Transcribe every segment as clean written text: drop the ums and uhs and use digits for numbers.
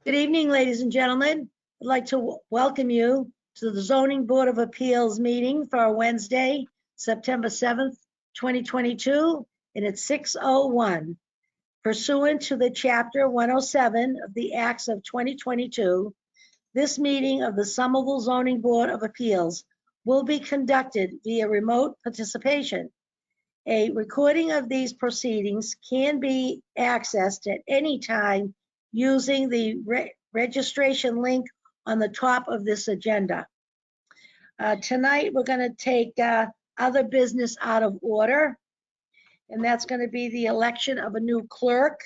Good evening, ladies and gentlemen. I'd like to welcome you to the Zoning Board of Appeals meeting for Wednesday, September 7th, 2022, and it's 6:01. Pursuant to the Chapter 107 of the Acts of 2022, this meeting of the Somerville Zoning Board of Appeals will be conducted via remote participation. A recording of these proceedings can be accessed at any time using the registration link on the top of this agenda. Tonight, we're going to take other business out of order, and that's going to be the election of a new clerk.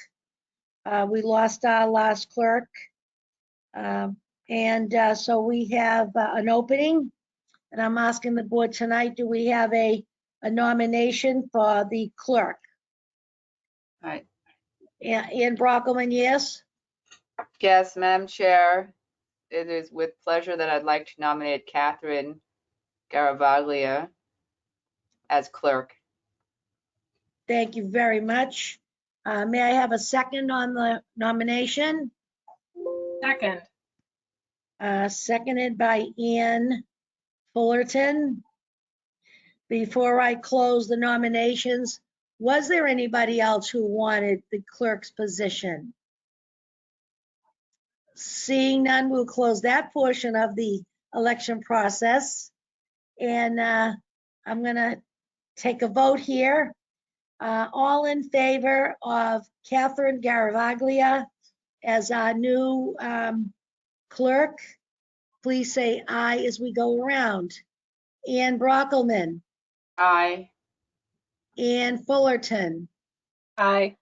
We lost our last clerk, so we have an opening, and I'm asking the board tonight, do we have a nomination for the clerk? All right. Ann Brockelman, yes? Yes, Madam Chair, it is with pleasure that I'd like to nominate Catherine Garavaglia as clerk. Thank you very much. May I have a second on the nomination? Second. Seconded by Ian Fullerton. Before I close the nominations, was there anybody else who wanted the clerk's position? Seeing none, we'll close that portion of the election process. And I'm going to take a vote here. All in favor of Catherine Garavaglia as our new clerk, please say aye as we go around. Ann Brockelman. Aye. Ann Fullerton. Aye.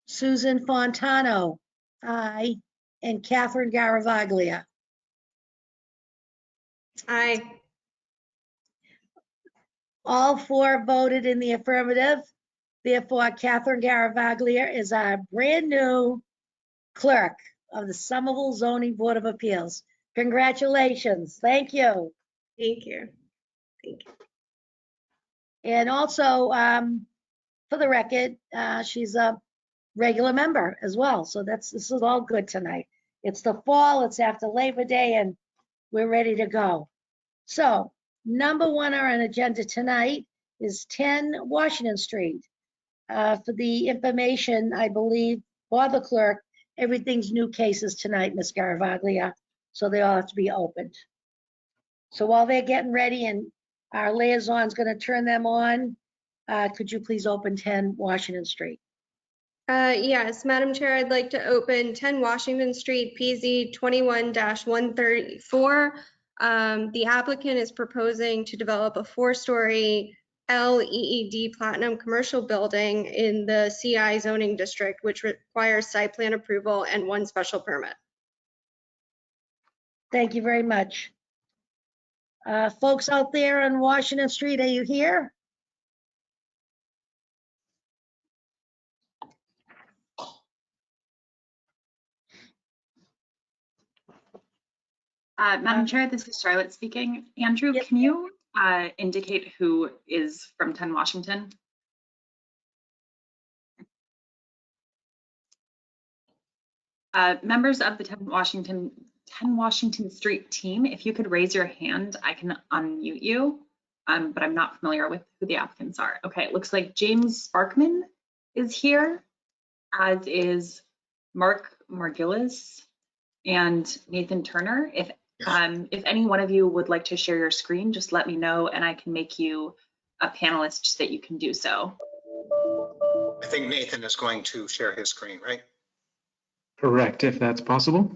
Susan Fontano. Aye. And Catherine Garavaglia. Aye. All four voted in the affirmative. Therefore, Catherine Garavaglia is our brand new clerk of the Somerville Zoning Board of Appeals. Congratulations. Thank you. Thank you. Thank you. And also, for the record, she's a regular member as well. So this is all good tonight. It's the fall, it's after Labor Day, and we're ready to go. So number one on our agenda tonight is 10 Washington Street. For the information, I believe, for the clerk, everything's new cases tonight, Ms. Garavaglia, so they all have to be opened. So while they're getting ready and our liaison's going to turn them on, could you please open 10 Washington Street? Yes, Madam Chair, I'd like to open 10 Washington Street, PZ 21-134. The applicant is proposing to develop a 4-story LEED Platinum commercial building in the CI zoning district, which requires site plan approval and 1 special permit. Thank you very much. Folks out there on Washington Street, are you here? Madam Chair, this is Charlotte speaking. Andrew, Yes. Can you indicate who is from 10 Washington? Members of the 10 Washington Street team, if you could raise your hand, I can unmute you, but I'm not familiar with who the applicants are. Okay, it looks like James Sparkman is here, as is Mark Margillis and Nathan Turner. If any one of you would like to share your screen, just let me know and I can make you a panelist so that you can do so. I think Nathan is going to share his screen, right? Correct, if that's possible.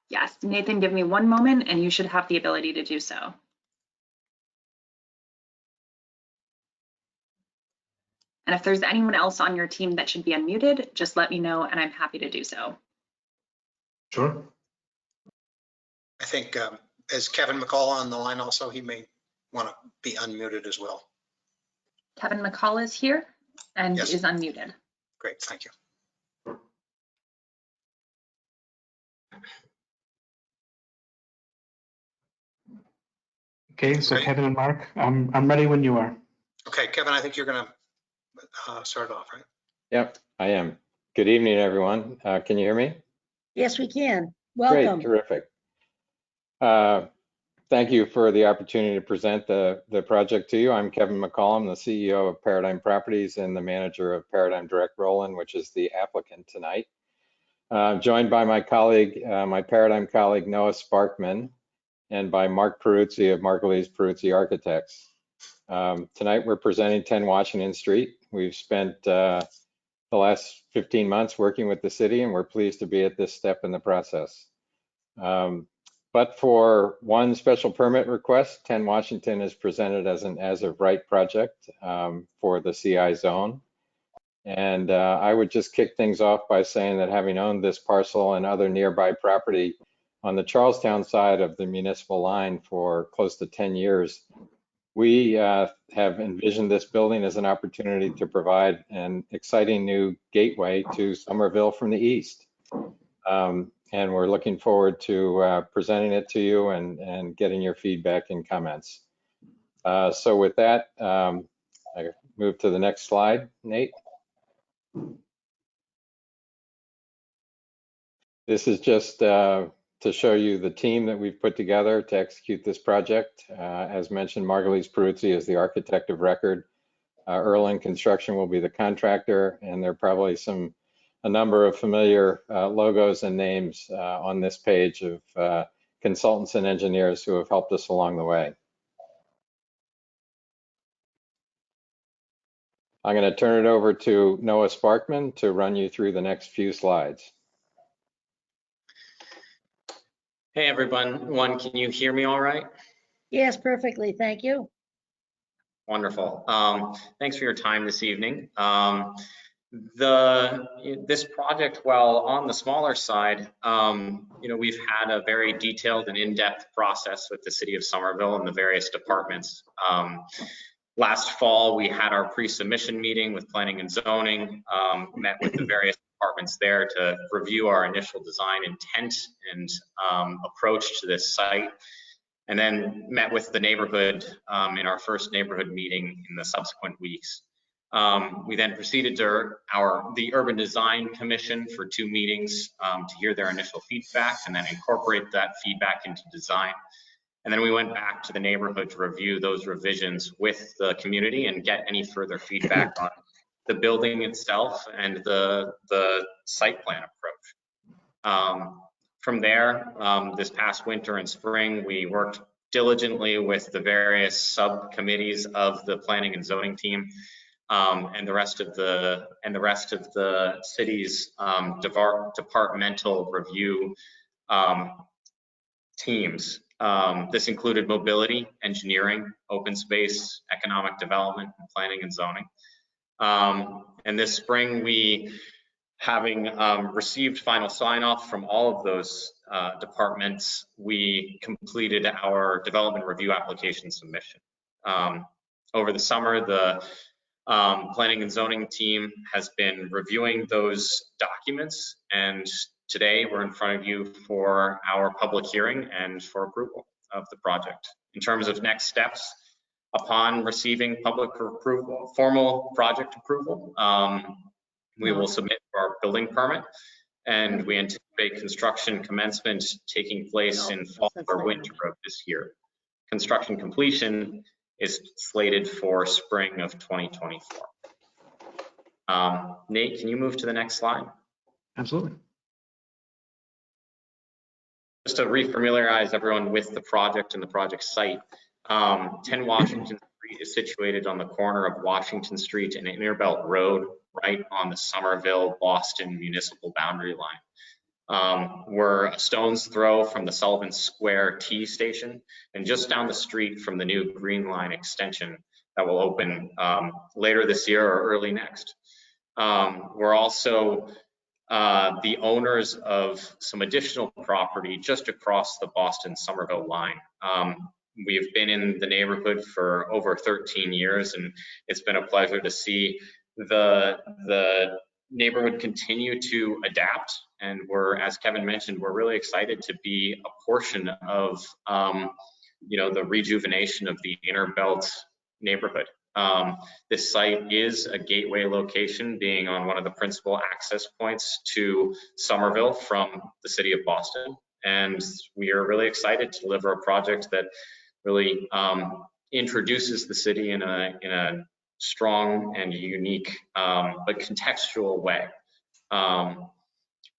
Yes, Nathan, give me one moment and you should have the ability to do so. And if there's anyone else on your team that should be unmuted, just let me know and I'm happy to do so. Sure. I think is Kevin McCall on the line also? He may want to be unmuted as well. Kevin McCall is here and Yes. is unmuted. Great, thank you. Okay, so Okay. Kevin and Mark, I'm ready when you are. Okay, Kevin, I think you're going to start off, right? Yep, I am. Good evening, everyone. Can you hear me? Yes, we can. Great, Welcome. terrific. Thank you for the opportunity to present the project to you. I'm Kevin McCollum, the CEO of Paradigm Properties and the manager of Paradigm Direct Roland, which is the applicant tonight. Joined by my colleague, my Paradigm colleague, Noah Sparkman, and by Mark Peruzzi of Margulies Peruzzi Architects. Tonight, we're presenting 10 Washington Street. We've spent the last 15 months working with the city, and we're pleased to be at this step in the process. But for one special permit request, 10 Washington is presented as an as-of-right project for the CI zone. And I would just kick things off by saying that having owned this parcel and other nearby property on the Charlestown side of the municipal line for close to 10 years, we have envisioned this building as an opportunity to provide an exciting new gateway to Somerville from the east. And we're looking forward to presenting it to you and getting your feedback and comments. So with that, I move to the next slide, Nate. This is just to show you the team that we've put together to execute this project. As mentioned, Margulies Peruzzi is the architect of record. Erling Construction will be the contractor, and there are probably a number of familiar logos and names on this page of consultants and engineers who have helped us along the way. I'm going to turn it over to Noah Sparkman to run you through the next few slides. Hey everyone, can you hear me all right? Yes, perfectly. Thank you. Wonderful. Thanks for your time this evening. This project, while on the smaller side, we've had a very detailed and in-depth process with the city of Somerville and the various departments. Last fall, we had our pre-submission meeting with planning and zoning, met with the various departments there to review our initial design intent and approach to this site, and then met with the neighborhood in our first neighborhood meeting in the subsequent weeks. We then proceeded to the Urban Design Commission for 2 meetings to hear their initial feedback and then incorporate that feedback into design. And then we went back to the neighborhood to review those revisions with the community and get any further feedback on the building itself and the site plan approach. From there, this past winter and spring, we worked diligently with the various subcommittees of the planning and zoning team and the rest of the city's departmental review teams. This included mobility, engineering, open space, economic development, and planning and zoning. And this spring, having received final sign-off from all of those departments, we completed our development review application submission. Over the summer, the planning and zoning team has been reviewing those documents, and today we're in front of you for our public hearing and for approval of the project. In terms of next steps, upon receiving public approval, formal project approval, we will submit for our building permit, and we anticipate construction commencement taking place in fall or winter of this year. Construction completion is slated for spring of 2024. Nate, can you move to the next slide? Absolutely. Just to refamiliarize everyone with the project and the project site, 10 Washington Street is situated on the corner of Washington Street and Innerbelt Road, right on the Somerville-Boston municipal boundary line. We're a stone's throw from the Sullivan Square T station and just down the street from the new Green Line extension that will open later this year or early next. We're also the owners of some additional property just across the Boston-Somerville line. We've been in the neighborhood for over 13 years, and it's been a pleasure to see the neighborhood continue to adapt. And as Kevin mentioned, we're really excited to be a portion of, the rejuvenation of the Innerbelt neighborhood. This site is a gateway location, being on one of the principal access points to Somerville from the city of Boston. And we are really excited to deliver a project that really introduces the city in a strong and unique but contextual way.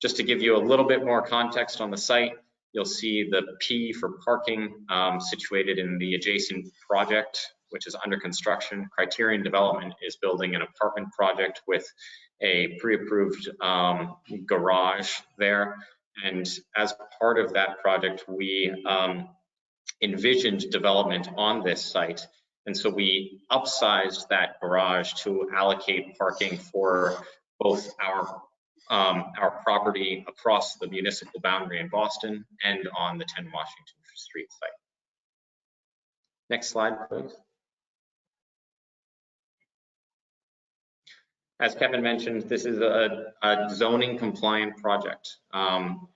Just to give you a little bit more context on the site, you'll see the P for parking situated in the adjacent project, which is under construction. Criterion Development is building an apartment project with a pre-approved garage there. And as part of that project, we envisioned development on this site. And so we upsized that garage to allocate parking for both our property across the municipal boundary in Boston and on the 10 Washington Street site. Next slide, please. As Kevin mentioned, this is a zoning compliant project.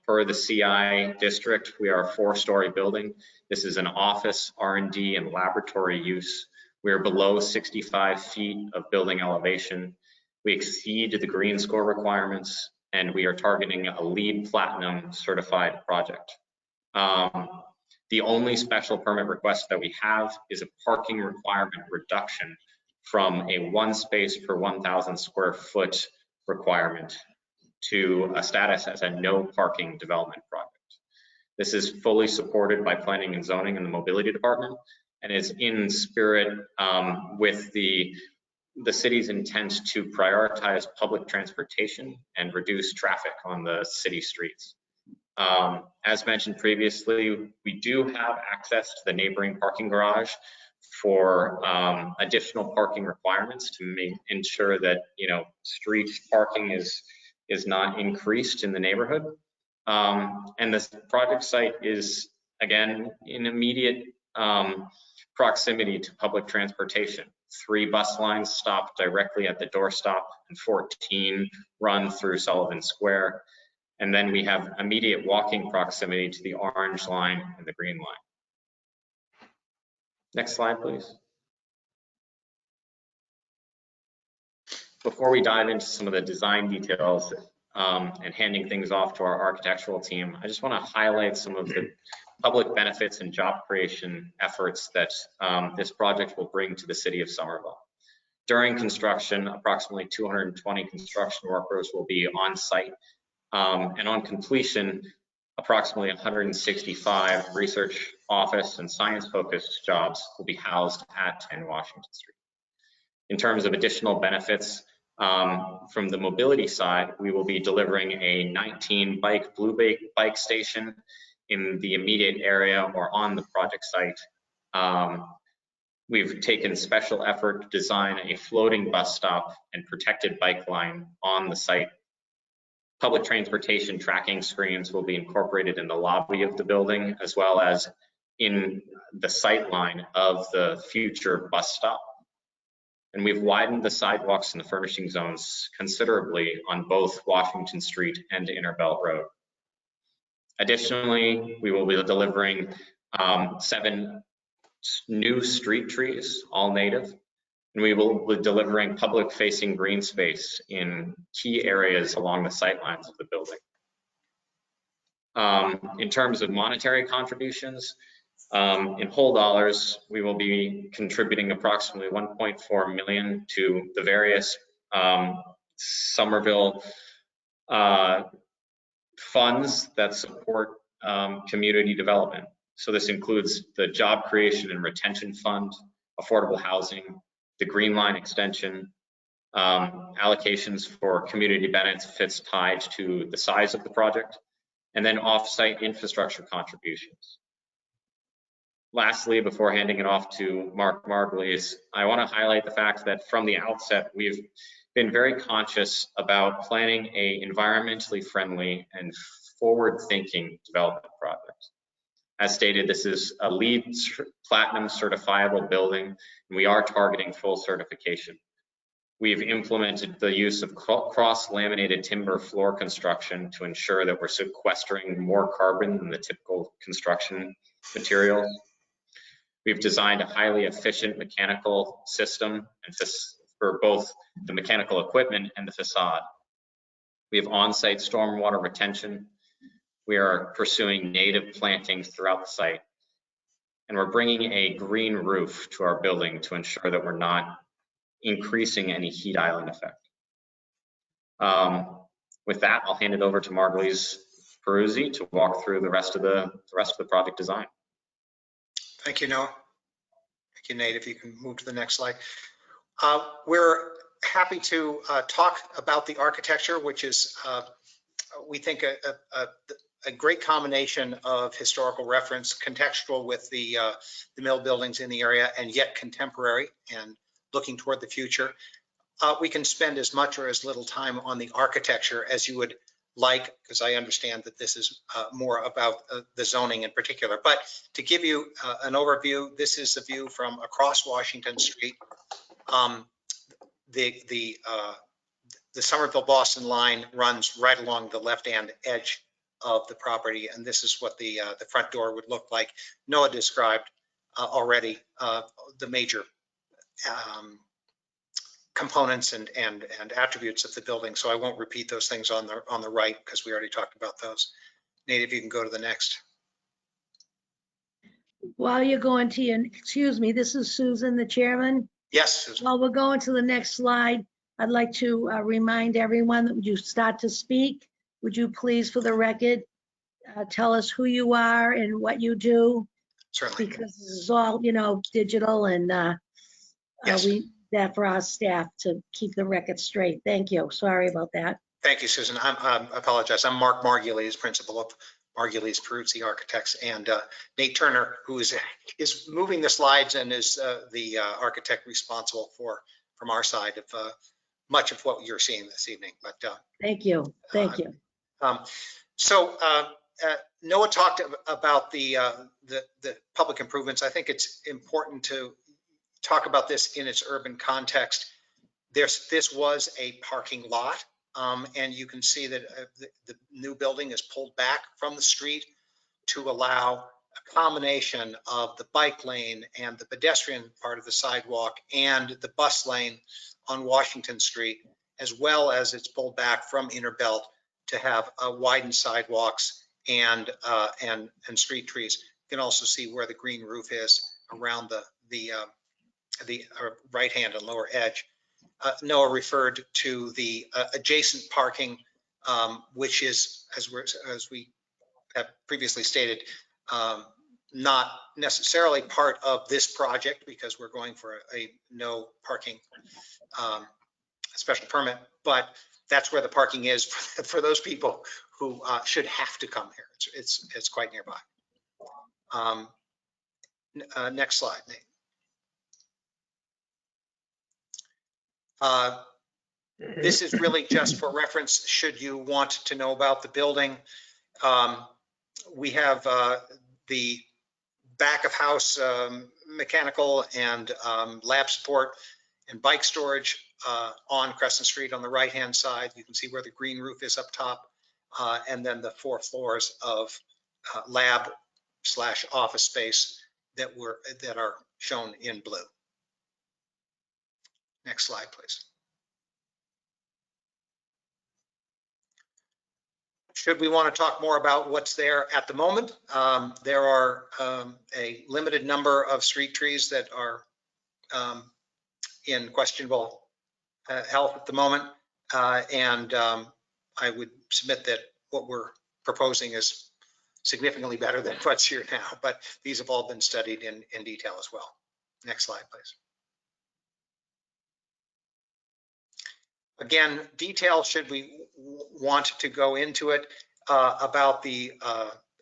For the CI district, we are a 4-story building. This is an office, R&D, and laboratory use. We are below 65 feet of building elevation. We exceed the green score requirements, and we are targeting a LEED Platinum certified project. The only special permit request that we have is a parking requirement reduction from a 1 space per 1,000 square foot requirement to a status as a no parking development project. This is fully supported by planning and zoning and the mobility department, and is in spirit with the city's intent to prioritize public transportation and reduce traffic on the city streets. As mentioned previously, we do have access to the neighboring parking garage for additional parking requirements to ensure that street parking is not increased in the neighborhood. And this project site is again in immediate proximity to public transportation. 3 bus lines stop directly at the doorstop, and 14 run through Sullivan Square. And then we have immediate walking proximity to the orange line and the green line. Next slide, please. Before we dive into some of the design details and handing things off to our architectural team, I just want to highlight some of the public benefits and job creation efforts that this project will bring to the city of Somerville. During construction, approximately 220 construction workers will be on site, and on completion, approximately 165 research, office, and science-focused jobs will be housed at 10 Washington Street. In terms of additional benefits, from the mobility side, we will be delivering a 19 blue bike station in the immediate area or on the project site. We've taken special effort to design a floating bus stop and protected bike line on the site. Public transportation tracking screens will be incorporated in the lobby of the building, as well as in the sight line of the future bus stop. And we've widened the sidewalks and the furnishing zones considerably on both Washington Street and Inner Belt Road. Additionally, we will be delivering 7 new street trees, all native, and we will be delivering public-facing green space in key areas along the sightlines of the building. In terms of monetary contributions, in whole dollars, we will be contributing approximately $1.4 million to the various Somerville funds that support community development. So this includes the Job Creation and Retention Fund, affordable housing, the Green Line extension, allocations for community benefits tied to the size of the project, and then off-site infrastructure contributions. Lastly, before handing it off to Mark Margulies, I want to highlight the fact that from the outset, we've been very conscious about planning a environmentally friendly and forward-thinking development project. As stated, this is a LEED Platinum certifiable building, and we are targeting full certification. We've implemented the use of cross-laminated timber floor construction to ensure that we're sequestering more carbon than the typical construction materials. We've designed a highly efficient mechanical system and for both the mechanical equipment and the facade. We have on-site stormwater retention. We are pursuing native plantings throughout the site. And we're bringing a green roof to our building to ensure that we're not increasing any heat island effect. With that, I'll hand it over to Margulies Peruzzi to walk through the rest of the project design. Thank you, Noah. Thank you, Nate. If you can move to the next slide. We're happy to talk about the architecture, which is, we think, a great combination of historical reference, contextual with the mill buildings in the area, and yet contemporary and looking toward the future. We can spend as much or as little time on the architecture as you would like, because I understand that this is more about the zoning in particular. But to give you an overview, this is the view from across Washington Street. The Somerville-Boston line runs right along the left-hand edge of the property, and this is what the front door would look like. Noah described already the major components and attributes of the building, so I won't repeat those things on the right because we already talked about those. Nate, if you can go to the next. While you're going to your, excuse me, this is Susan, the chairman. Yes, Susan. While we're going to the next slide, I'd like to remind everyone that when you start to speak, would you please, for the record, tell us who you are and what you do? Certainly. Because this is all, digital, and Yes. we that for our staff to keep the record straight. Thank you. Sorry about that. Thank you, Susan. I apologize. I'm Mark Margulies, principal of Margulies Peruzzi Architects, and Nate Turner, who is moving the slides and is the architect responsible from our side of much of what you're seeing this evening. But Thank you. Thank you. So Noah talked about the public improvements. I think it's important to talk about this in its urban context. This was a parking lot, and you can see that the new building is pulled back from the street to allow a combination of the bike lane and the pedestrian part of the sidewalk and the bus lane on Washington Street, as well as it's pulled back from Innerbelt to have widened sidewalks and street trees. You can also see where the green roof is around the right-hand and lower edge. Noah referred to the adjacent parking, which is, as we have previously stated, not necessarily part of this project because we're going for a no parking special permit, but that's where the parking is for those people who should have to come here. It's quite nearby. Next slide, Nate. This is really just for reference should you want to know about the building. We have the back of house mechanical and lab support and bike storage on Crescent Street on the right hand side. You can see where the green roof is up top, and then the 4 floors of lab / office space that are shown in blue. Next slide, please. Should we want to talk more about what's there at the moment? There are a limited number of street trees that are in questionable health at the moment. And I would submit that what we're proposing is significantly better than what's here now, but these have all been studied in detail as well. Next slide, please. Again, detail, should we want to go into it, about the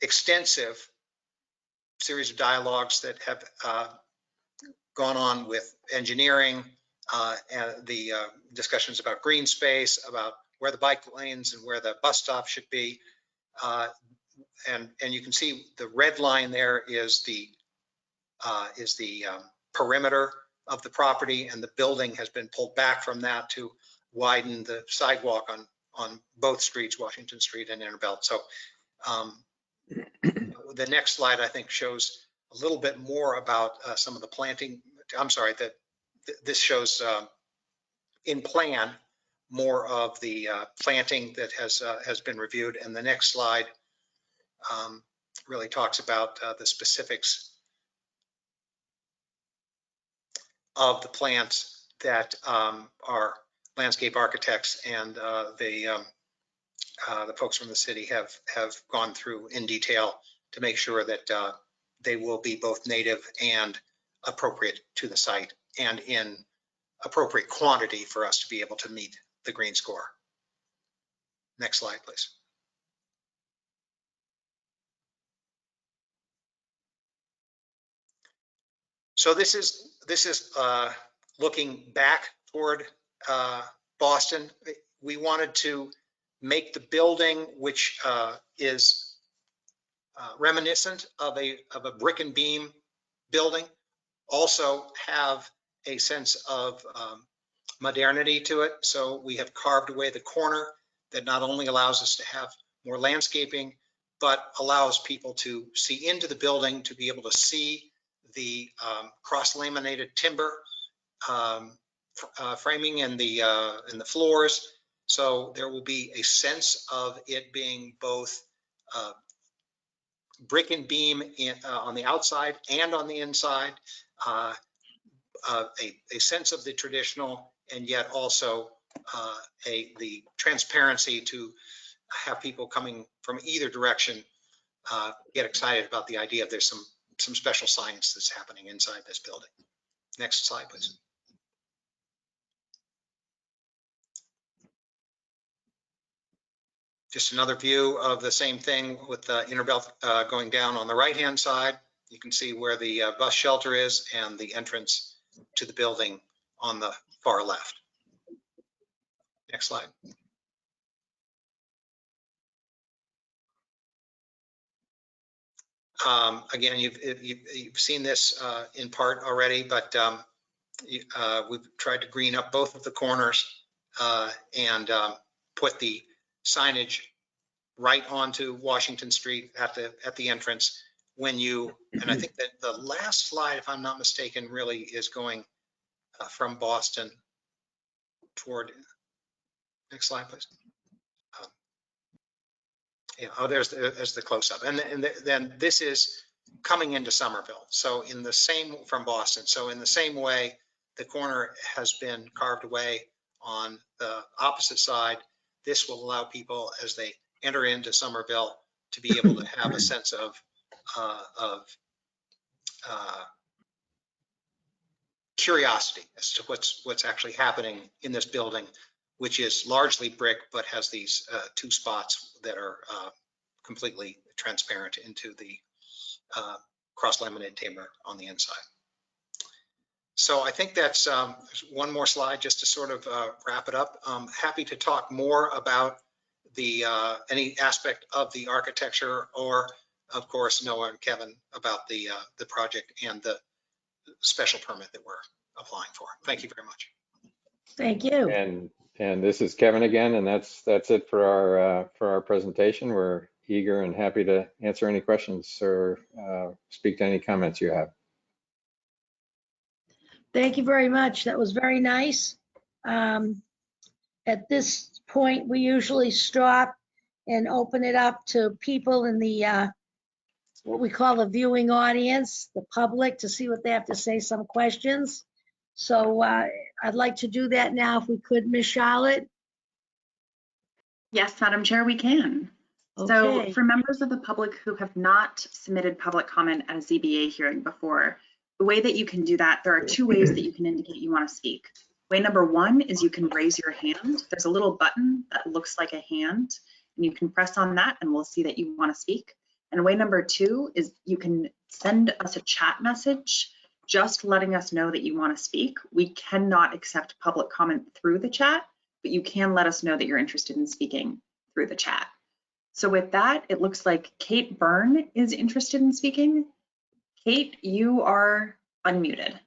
extensive series of dialogues that have gone on with engineering, and the discussions about green space, about where the bike lanes and where the bus stop should be. And you can see the red line there is the perimeter of the property, and the building has been pulled back from that to widen the sidewalk on both streets, Washington Street and Innerbelt. So the next slide, I think, shows a little bit more about some of the planting. I'm sorry, that this shows in plan more of the planting that has been reviewed. And the next slide really talks about the specifics of the plants that our landscape architects and the folks from the city have gone through in detail to make sure that they will be both native and appropriate to the site and in appropriate quantity for us to be able to meet the green score. Next slide, please. So this is looking back toward Boston. We wanted to make the building, which is reminiscent of a brick and beam building, also have a sense of modernity to it. So we have carved away the corner that not only allows us to have more landscaping, but allows people to see into the building, to be able to see the cross-laminated timber framing in the floors. So there will be a sense of it being both brick and beam on the outside and on the inside, a sense of the traditional, and yet also the transparency to have people coming from either direction get excited about the idea of there's some special science that's happening inside this building. Next slide, please. Just another view of the same thing with the inner belt going down on the right-hand side. You can see where the bus shelter is and the entrance to the building on the far left. Next slide. Again, you've seen this in part already, but we've tried to green up both of the corners and put the signage right onto Washington Street at the entrance. When you, and I think that the last slide, if I'm not mistaken, really is going from Boston toward, next slide, please. Yeah, oh, there's the close-up, and then this is coming into Somerville. So in the same, from Boston. So in the same way, the corner has been carved away on the opposite side. This will allow people, as they enter into Somerville, to be able to have a sense of curiosity as to what's actually happening in this building, which is largely brick, but has these two spots that are completely transparent into the cross-laminated timber on the inside. So I think that's one more slide just to sort of wrap it up. I'm happy to talk more about the any aspect of the architecture, or of course Noah and Kevin about the project and the special permit that we're applying for. Thank you very much. Thank you. And this is Kevin again, and that's it for our presentation. We're eager and happy to answer any questions or speak to any comments you have. Thank you very much. That was very nice. At this point, we usually stop and open it up to people in the what we call the viewing audience, the public, to see what they have to say, some questions. So I'd like to do that now if we could, Ms. Charlotte. Yes, Madam Chair, we can. So Okay. for members of the public who have not submitted public comment at a ZBA hearing before, the way that you can do that, there are two ways that you can indicate you want to speak. Way number one is you can raise your hand. There's a little button that looks like a hand, and you can press on that and we'll see that you want to speak. And way number two is you can send us a chat message just letting us know that you want to speak. We cannot accept public comment through the chat, but you can let us know that you're interested in speaking through the chat. So with that, it looks like Kate Byrne is interested in speaking. Kate, you are unmuted.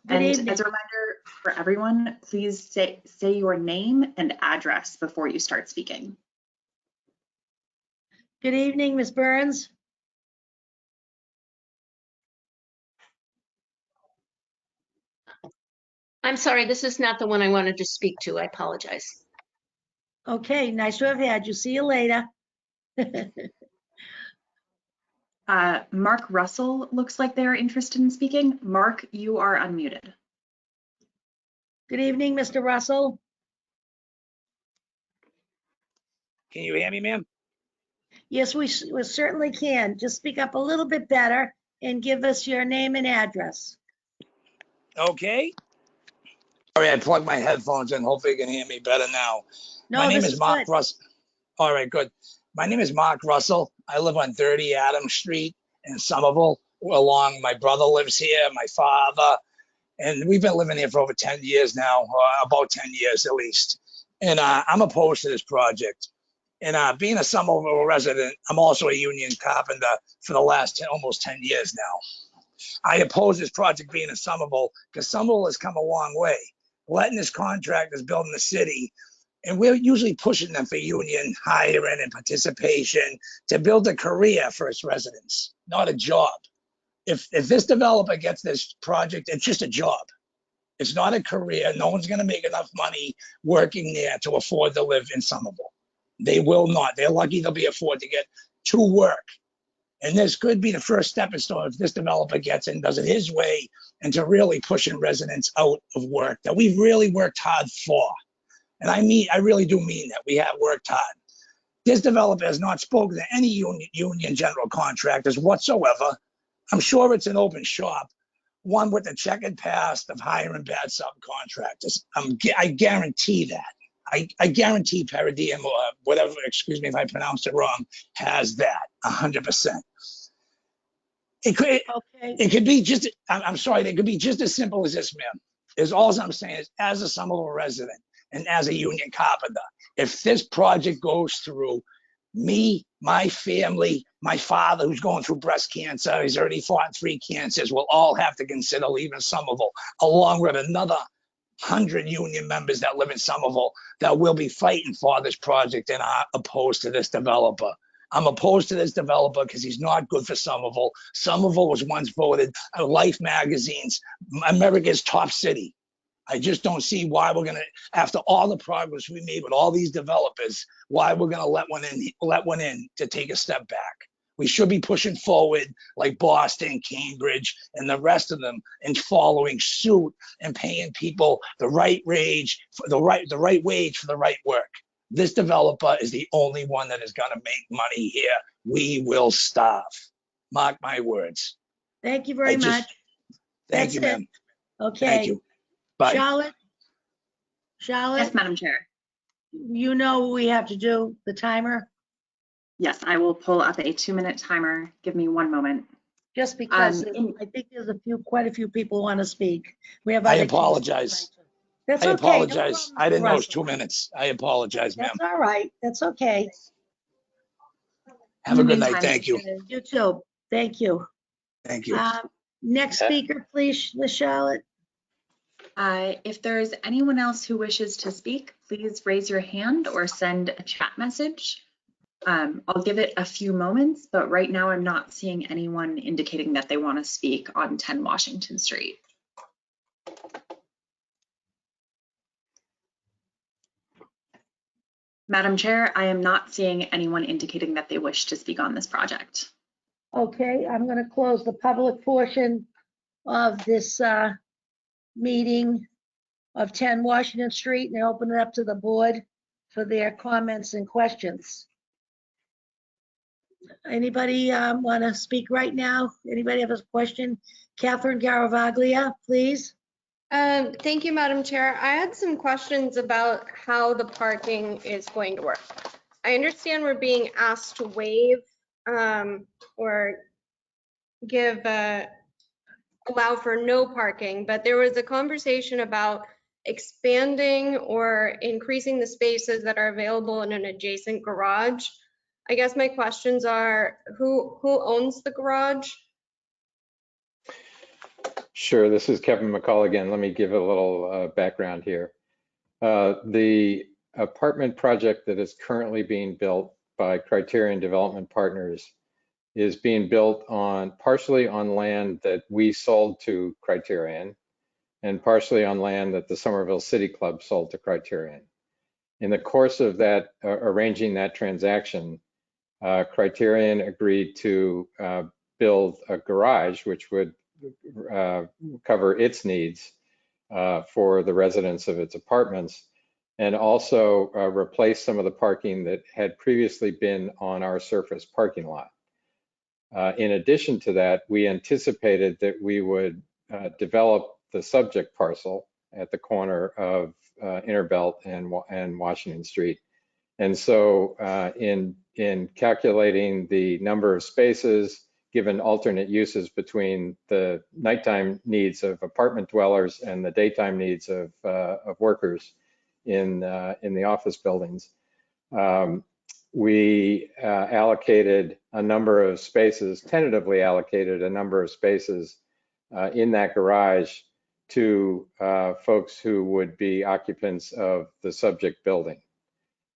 Good And evening. as a reminder for everyone, please say your name and address before you start speaking. Good evening, Ms. Burns. I'm sorry, this is not the one I wanted to speak to. I apologize. Okay, nice to have had you. See you later. Mark Russell looks like they're interested in speaking. Mark, you are unmuted. Good evening, Mr. Russell. Can you hear me, ma'am? Yes, we certainly can. Just speak up a little bit better and give us your name and address. Okay. All right, I plugged my headphones in. Hopefully you can hear me better now. My No, name this is is Mark good. Russell. All right, good. My name is Mark Russell. I live on 30 Adams Street in Somerville. Along, my brother lives here, my father, and we've been living here for over 10 years now, about 10 years at least. And I'm opposed to this project. And being a Somerville resident, I'm also a union carpenter for the last almost 10 years now. I oppose this project being in Somerville because Somerville has come a long way. Letting this contractors build in the city, and we're usually pushing them for union hiring and participation to build a career for its residents, not a job. If this developer gets this project, it's just a job. It's not a career. No one's going to make enough money working there to afford to live in Somerville. They will not. They're lucky they'll be afford to get to work. And this could be the first stepping stone if this developer gets in, does it his way, and to really pushing residents out of work that we've really worked hard for. And I really do mean that. We have worked hard. This developer has not spoken to any union general contractors whatsoever. I'm sure it's an open shop, one with the checkered past of hiring bad subcontractors. I guarantee that. I guarantee Paradigm or whatever, excuse me if I pronounced it wrong, has that 100%. It could be just, I'm sorry, it could be just as simple as this, ma'am. Is all I'm saying is, as a Somerville resident and as a union carpenter, if this project goes through, me, my family, my father who's going through breast cancer, he's already fought 3 cancers, will all have to consider leaving Somerville, along with another 100 union members that live in Somerville that will be fighting for this project and are opposed to this developer. I'm opposed to this developer because he's not good for Somerville. Somerville was once voted Life magazine's America's top city. I just don't see why we're gonna, after all the progress we made with all these developers, why we're gonna let one in to take a step back. We should be pushing forward like Boston, Cambridge, and the rest of them, and following suit and paying people the right wage for the right wage for the right work. This developer is the only one that is gonna make money here. We will starve. Mark my words. Thank you very much. Thank you, ma'am. Okay. Thank you. Bye. Charlotte? Yes, Madam Chair. You know what we have to do, the timer? Yes, I will pull up a 2-minute timer. Give me 1 moment. Just because I think there's quite a few people want to speak. We have. I other cases apologize. That's I okay. No apologize. problem, I didn't know it was Russell. 2 minutes. I apologize, ma'am. That's all right. That's okay. Have a good night. Meantime, Thank you. You too. Thank you. Thank you. Next speaker, please, Ms. Charlotte. If there's anyone else who wishes to speak, please raise your hand or send a chat message. I'll give it a few moments, but right now I'm not seeing anyone indicating that they want to speak on 10 Washington Street. Madam Chair, I am not seeing anyone indicating that they wish to speak on this project. Okay, I'm going to close the public portion of this meeting of 10 Washington Street and open it up to the board for their comments and questions. Anybody want to speak right now? Anybody have a question? Catherine Garavaglia, please. Thank you, Madam Chair. I had some questions about how the parking is going to work. I understand we're being asked to waive or allow for no parking, but there was a conversation about expanding or increasing the spaces that are available in an adjacent garage. I guess my questions are, who owns the garage? Sure, this is Kevin McCall again. Let me give a little background here. The apartment project that is currently being built by Criterion Development Partners is being built partially on land that we sold to Criterion, and partially on land that the Somerville City Club sold to Criterion. In the course of that, arranging that transaction, Criterion agreed to build a garage which would cover its needs for the residents of its apartments, and also replace some of the parking that had previously been on our surface parking lot. In addition to that, we anticipated that we would develop the subject parcel at the corner of Interbelt and Washington Street. And so in calculating the number of spaces, given alternate uses between the nighttime needs of apartment dwellers and the daytime needs of workers in the office buildings, we allocated a number of spaces, tentatively allocated a number of spaces in that garage to folks who would be occupants of the subject building.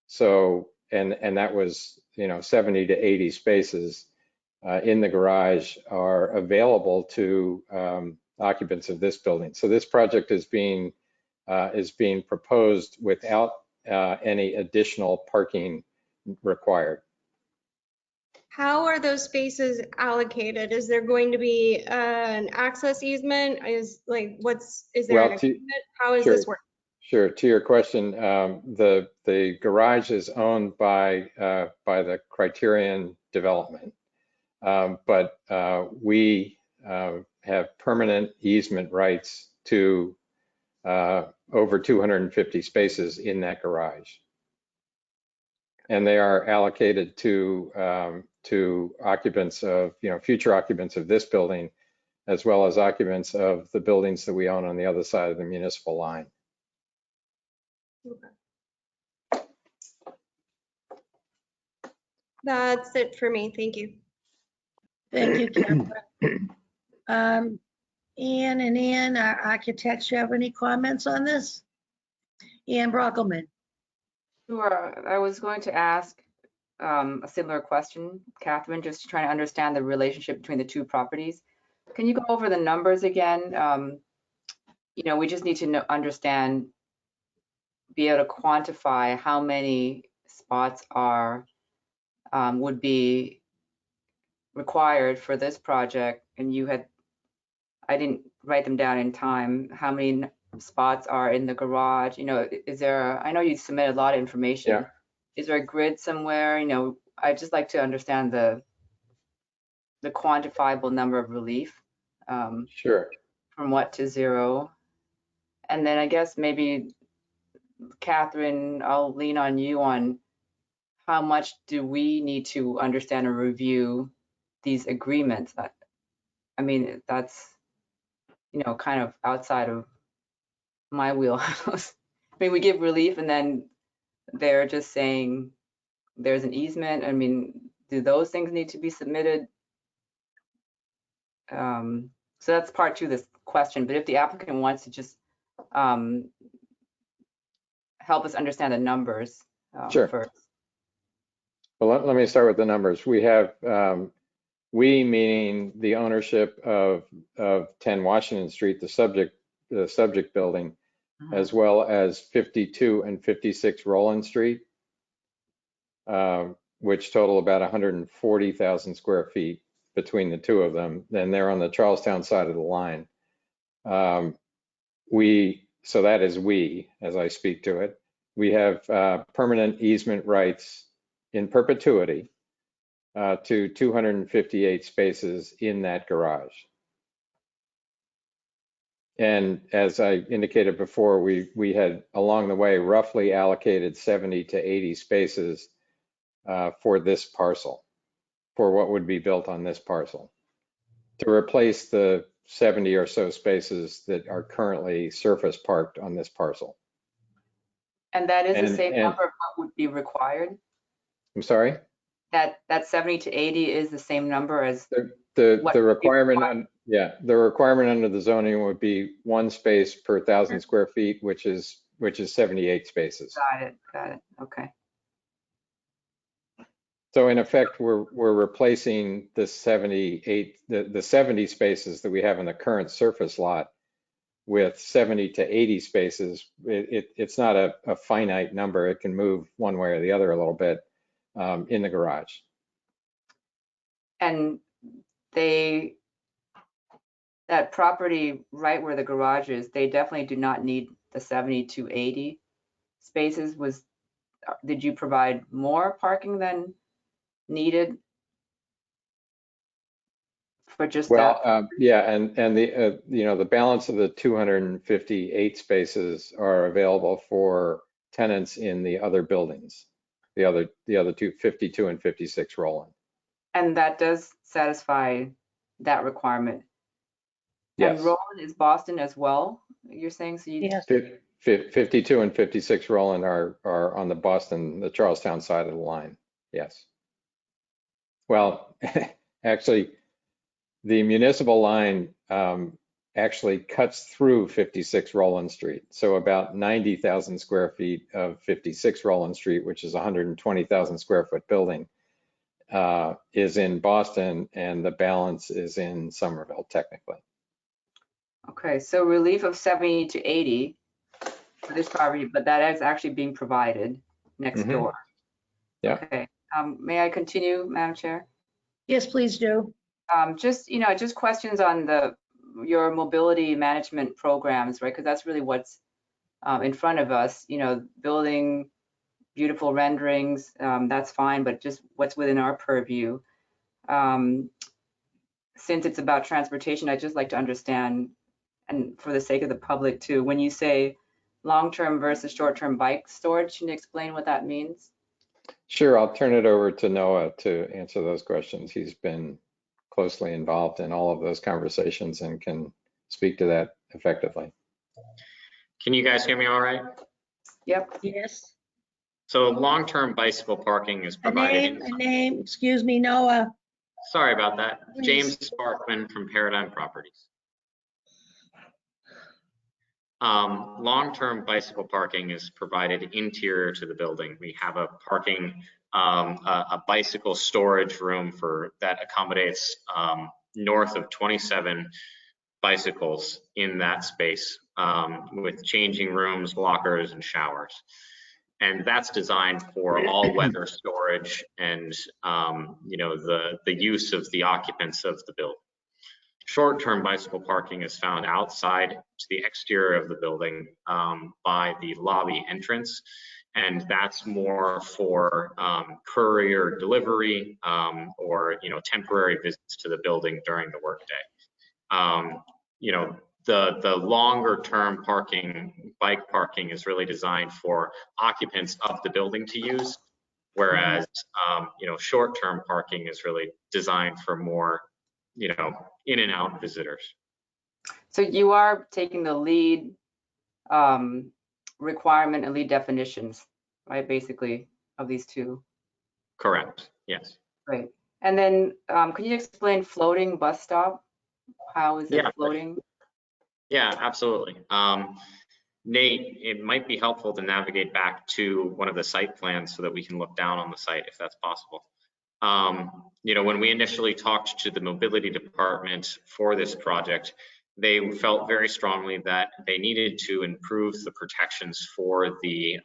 So, and that was, 70 to 80 spaces in the garage are available to occupants of this building. So this project is being proposed without any additional parking required. How are those spaces allocated? Is there going to be an access easement? Is there Well, an agreement? How is sure. this work? Sure. To your question, the garage is owned by the Criterion development, but we have permanent easement rights to over 250 spaces in that garage, and they are allocated to occupants of future occupants of this building, as well as occupants of the buildings that we own on the other side of the municipal line. Okay. That's it for me. Thank you. Thank you, Catherine. Ann and Ann, our architects, you have any comments on this? Ann Brockelman. Sure. I was going to ask a similar question, Catherine, just trying to understand the relationship between the two properties. Can you go over the numbers again? We just need to understand, be able to quantify how many spots would be required for this project. And I didn't write them down in time. How many spots are in the garage? I know you submitted a lot of information. Yeah. Is there a grid somewhere? I'd just like to understand the quantifiable number of relief. Sure. From what to zero. And then I guess maybe, Catherine, I'll lean on you on how much do we need to understand or review these agreements? That's, kind of outside of my wheelhouse. We give relief and then they're just saying there's an easement. Do those things need to be submitted? So that's part two of this question. But if the applicant wants to just help us understand the numbers Sure. first. Well, let me start with the numbers. We have, we meaning the ownership of 10 Washington Street, the subject building, as well as 52 and 56 Roland Street, which total about 140,000 square feet between the two of them. And they're on the Charlestown side of the line. So that is we, as I speak to it. We have permanent easement rights in perpetuity to 258 spaces in that garage. And as I indicated before, we had along the way roughly allocated 70 to 80 spaces for this parcel, for what would be built on this parcel, to replace the 70 or so spaces that are currently surface parked on this parcel. And that is the same number of what would be required? I'm sorry? That 70 to 80 is the same number as the requirement the requirement under the zoning would be one space per 1,000 square feet, which is 78 spaces. Got it. Okay. So in effect, we're replacing the 70 spaces that we have in the current surface lot with 70 to 80 spaces. It's not a finite number. It can move one way or the other a little bit in the garage. And that property right where the garage is, they definitely do not need the 70 to 80 spaces. Did you provide more parking than needed for just that? Well, yeah, and the the balance of the 258 spaces are available for tenants in the other buildings, the other 52 and 56 Roland. And that does satisfy that requirement. Yes. And Roland is Boston as well, you're saying? So you, Yes. 52 and 56 Roland are on the Charlestown side of the line. Yes. Well, actually, the municipal line actually cuts through 56 Roland Street. So about 90,000 square feet of 56 Roland Street, which is a 120,000 square foot building, is in Boston, and the balance is in Somerville, technically. okay, so relief of 70 to 80 for this property, but that is actually being provided next Mhm. door. Yeah. Okay, may I continue, Madam Chair? Yes, please do. Just questions on your mobility management programs, right? Because that's really what's in front of us, building beautiful renderings, that's fine, but just what's within our purview. Since it's about transportation, I'd just like to understand, and for the sake of the public too, when you say long-term versus short-term bike storage, can you explain what that means? Sure, I'll turn it over to Noah to answer those questions. He's been closely involved in all of those conversations and can speak to that effectively. Can you guys hear me all right? Yep. Yes. So long-term bicycle parking is A provided name, excuse me, Noah. Sorry about that. Please. James Sparkman from Paradigm Properties. Long-term bicycle parking is provided interior to the building. We have a bicycle storage room that accommodates north of 27 bicycles in that space, with changing rooms, lockers, and showers. And that's designed for all weather storage and the use of the occupants of the building. Short-term bicycle parking is found outside to the exterior of the building by the lobby entrance, and that's more for courier delivery or temporary visits to the building during the workday. The longer term parking, bike parking, is really designed for occupants of the building to use, whereas short-term parking is really designed for more in and out visitors. So you are taking the lead requirement and lead definitions, right, basically, of these two? Correct, yes. Great. And then could you explain floating bus stop? How is it floating? Yeah, absolutely. Nate, it might be helpful to navigate back to one of the site plans so that we can look down on the site if that's possible. When we initially talked to the mobility department for this project, they felt very strongly that they needed to improve the protections for the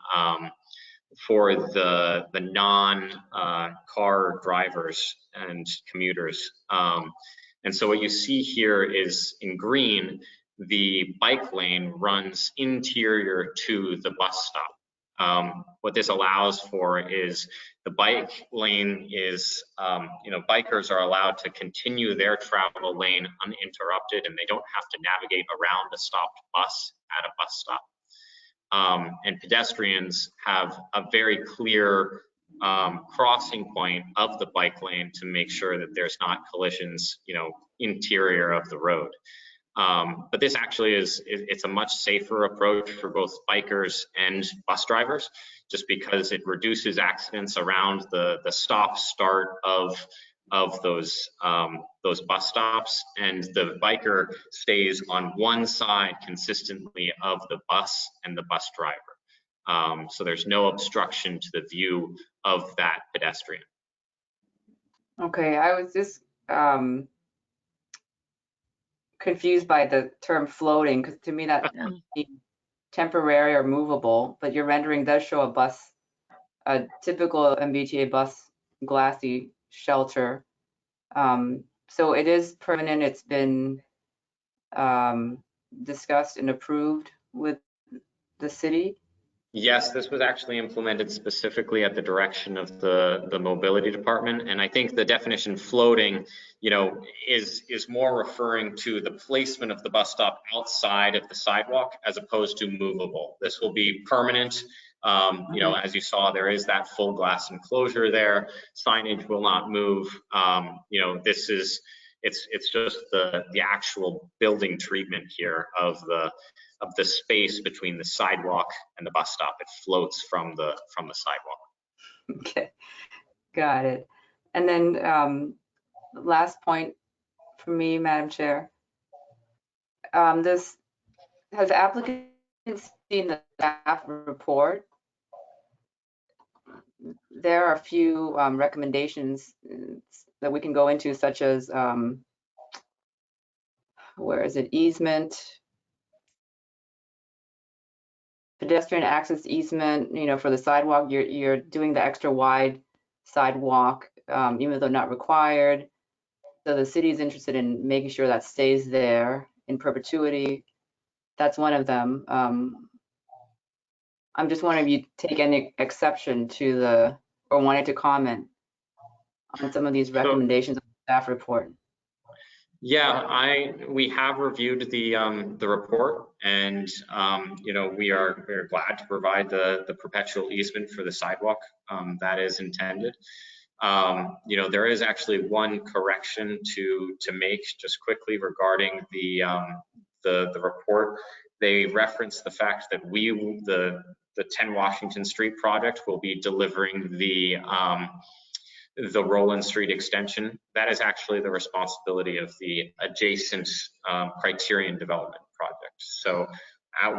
non-car drivers and commuters. And so what you see here is in green, the bike lane runs interior to the bus stop. What this allows for is the bike lane is, bikers are allowed to continue their travel lane uninterrupted, and they don't have to navigate around a stopped bus at a bus stop. And pedestrians have a very clear crossing point of the bike lane to make sure that there's not collisions, interior of the road. But this actually it's a much safer approach for both bikers and bus drivers, just because it reduces accidents around the stop start of those bus stops, and the biker stays on one side consistently of the bus and the bus driver. So there's no obstruction to the view of that pedestrian. Okay, I was just confused by the term floating, because to me that Yeah. means temporary or movable, but your rendering does show a bus, a typical MBTA bus glassy shelter. So it is permanent. It's been discussed and approved with the city. Yes, this was actually implemented specifically at the direction of the mobility department. And I think the definition floating, you know, is more referring to the placement of the bus stop outside of the sidewalk as opposed to movable. This will be permanent. You know, as you saw, there is that full glass enclosure there. Signage will not move. You know, this is, it's just the actual building treatment here of the space between the sidewalk and the bus stop. It floats from the sidewalk. Okay, got it. And then last point for me, Madam Chair. This, has applicants seen the staff report? There are a few recommendations that we can go into, such as, where is it, easement, pedestrian access easement, you know, for the sidewalk. You're doing the extra wide sidewalk, even though not required. So the city is interested in making sure that stays there in perpetuity. That's one of them. I'm just wondering if you take any exception to the, or wanted to comment on some of these recommendations of the staff report. Yeah, we have reviewed the report, and you know, we're glad to provide the perpetual easement for the sidewalk that is intended. You know, there is actually one correction to make just quickly regarding the report. They reference the fact that the 10 Washington Street project will be delivering the Roland Street extension. That is actually the responsibility of the adjacent Criterion development project. So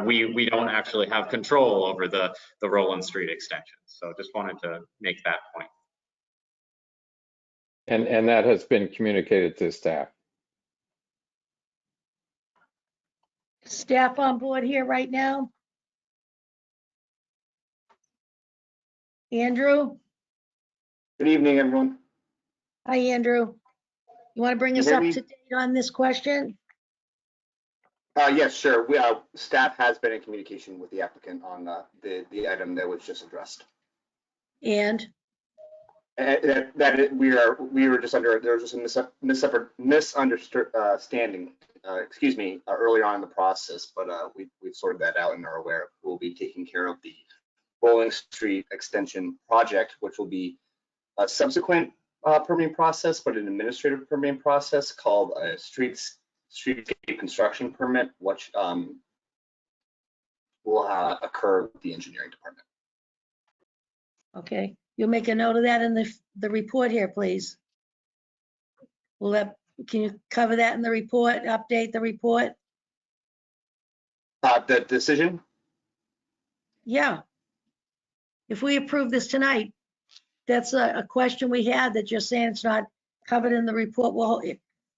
we don't actually have control over the Roland Street extension. So just wanted to make that point. And that has been communicated to staff. Staff on board here right now? Andrew? Good evening, everyone. Hi, Andrew. You want to bring Can us you hear up me? to date on this question? Yes, sure. Staff has been in communication with the applicant on the item that was just addressed. And? We were just under, there was just a misunderstanding, earlier on in the process, but we've sorted that out and are aware we'll be taking care of the Rolling Street extension project, which will be a subsequent permitting process, but an administrative permitting process called a streetscape construction permit, which will occur with the engineering department. Okay, you'll make a note of that in the report here, please. Can you cover that in the report, update the report? The decision? Yeah. If we approve this tonight, that's a question we had that you're saying it's not covered in the report. Well,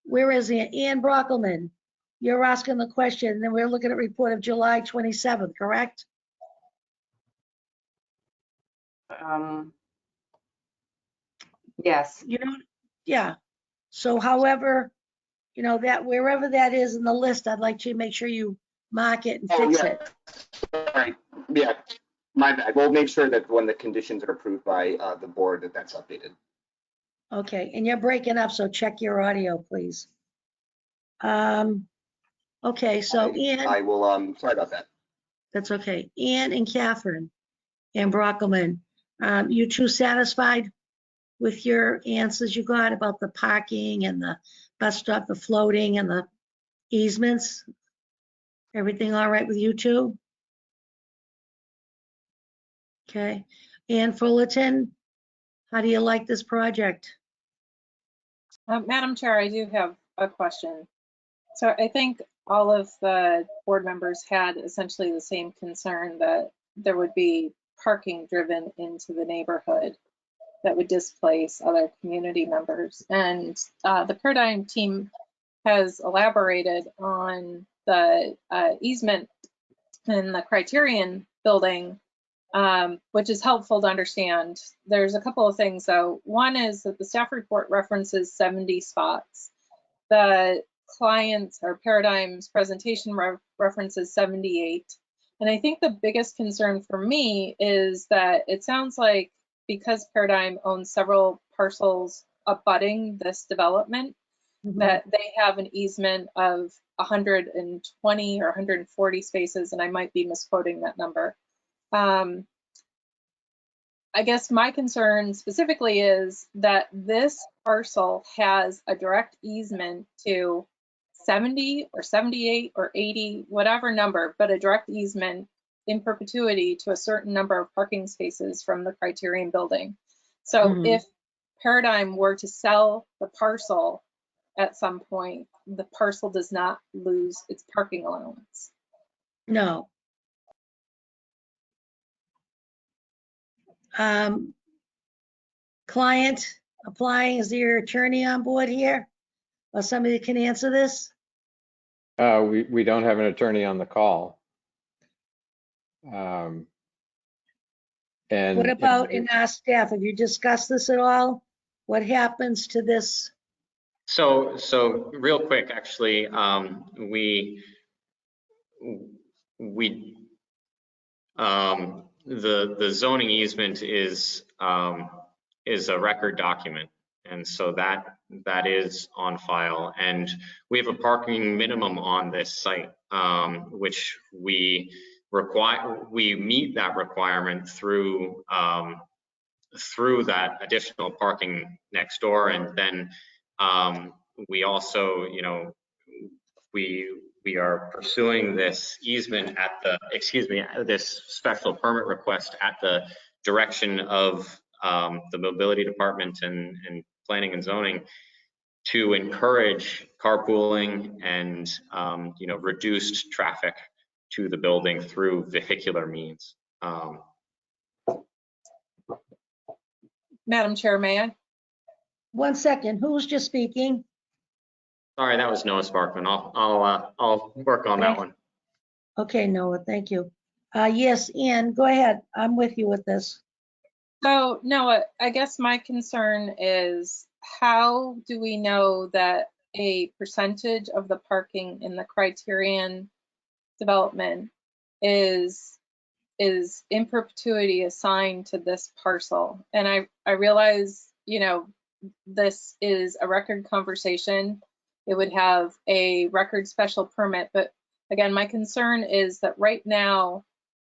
where is Ann Brockelman? You're asking the question, and then we're looking at report of July 27th, correct? Yes. You know, yeah. So however, you know, that wherever that is in the list, I'd like to make sure you mark it and fix it. Sorry. Yeah, my bad. We'll make sure that when the conditions are approved by the board, that's updated. Okay, and you're breaking up, so check your audio, please. Okay, so Ann. I will, sorry about that. That's okay. Ann and Catherine and Brockelman, you two satisfied with your answers you got about the parking and the bus stop, the floating and the easements? Everything all right with you two? Okay. Ann Fullerton, how do you like this project? Madam Chair, I do have a question. So I think all of the board members had essentially the same concern that there would be parking driven into the neighborhood that would displace other community members. And the Paradigm team has elaborated on the easement in the Criterion building, which is helpful to understand. There's a couple of things though. One is that the staff report references 70 spots. The client's or Paradigm's presentation references 78. And I think the biggest concern for me is that it sounds like because Paradigm owns several parcels abutting this development, that they have an easement of 120 or 140 spaces, and I might be misquoting that number. I guess my concern specifically is that this parcel has a direct easement to 70 or 78 or 80, whatever number, but a direct easement in perpetuity to a certain number of parking spaces from the Criterion building. So if Paradigm were to sell the parcel at some point, the parcel does not lose its parking allowance. No. Client applying, is your attorney on board here? Or somebody that can answer this? We don't have an attorney on the call. And What about in our staff? Have you discussed this at all? What happens to this? So real quick, actually, the zoning easement is a record document, and so that is on file, and we have a parking minimum on this site, which we meet that requirement through that additional parking next door, and then we also, we are pursuing this easement at the, this special permit request at the direction of the mobility department and planning and zoning to encourage carpooling and, reduced traffic to the building through vehicular means. Madam Chair, may I? 1 second, who's just speaking? Sorry, that was Noah Sparkman. I'll work on that one. Okay, Noah, thank you. Yes, Ian, go ahead. I'm with you with this. So Noah, I guess my concern is how do we know that a percentage of the parking in the Criterion development is in perpetuity assigned to this parcel? And I realize, this is a record conversation. It would have a record special permit, but again, my concern is that right now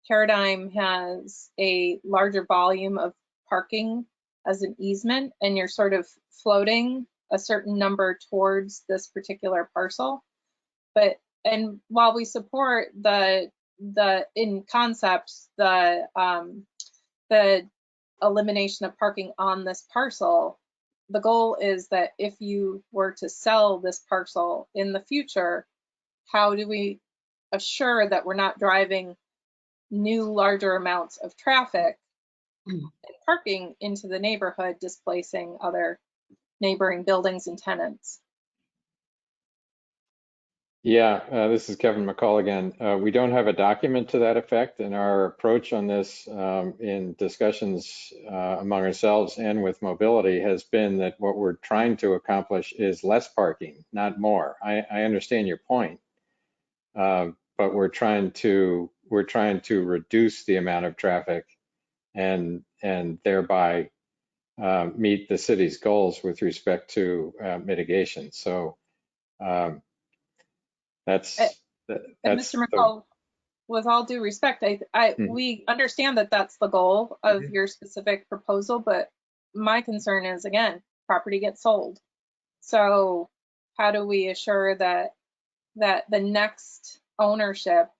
Paradigm has a larger volume of parking as an easement, and you're sort of floating a certain number towards this particular parcel. And while we support the in concept, the elimination of parking on this parcel, the goal is that if you were to sell this parcel in the future, how do we assure that we're not driving new larger amounts of traffic and parking into the neighborhood, displacing other neighboring buildings and tenants? Yeah, this is Kevin McCall again. We don't have a document to that effect, and our approach on this in discussions among ourselves and with mobility has been that what we're trying to accomplish is less parking, not more. I understand your point, but we're trying to reduce the amount of traffic and thereby meet the city's goals with respect to mitigation. So. That's Mr. McCall, with all due respect, we understand that that's the goal of your specific proposal, but my concern is, again, property gets sold. So how do we assure that the next ownership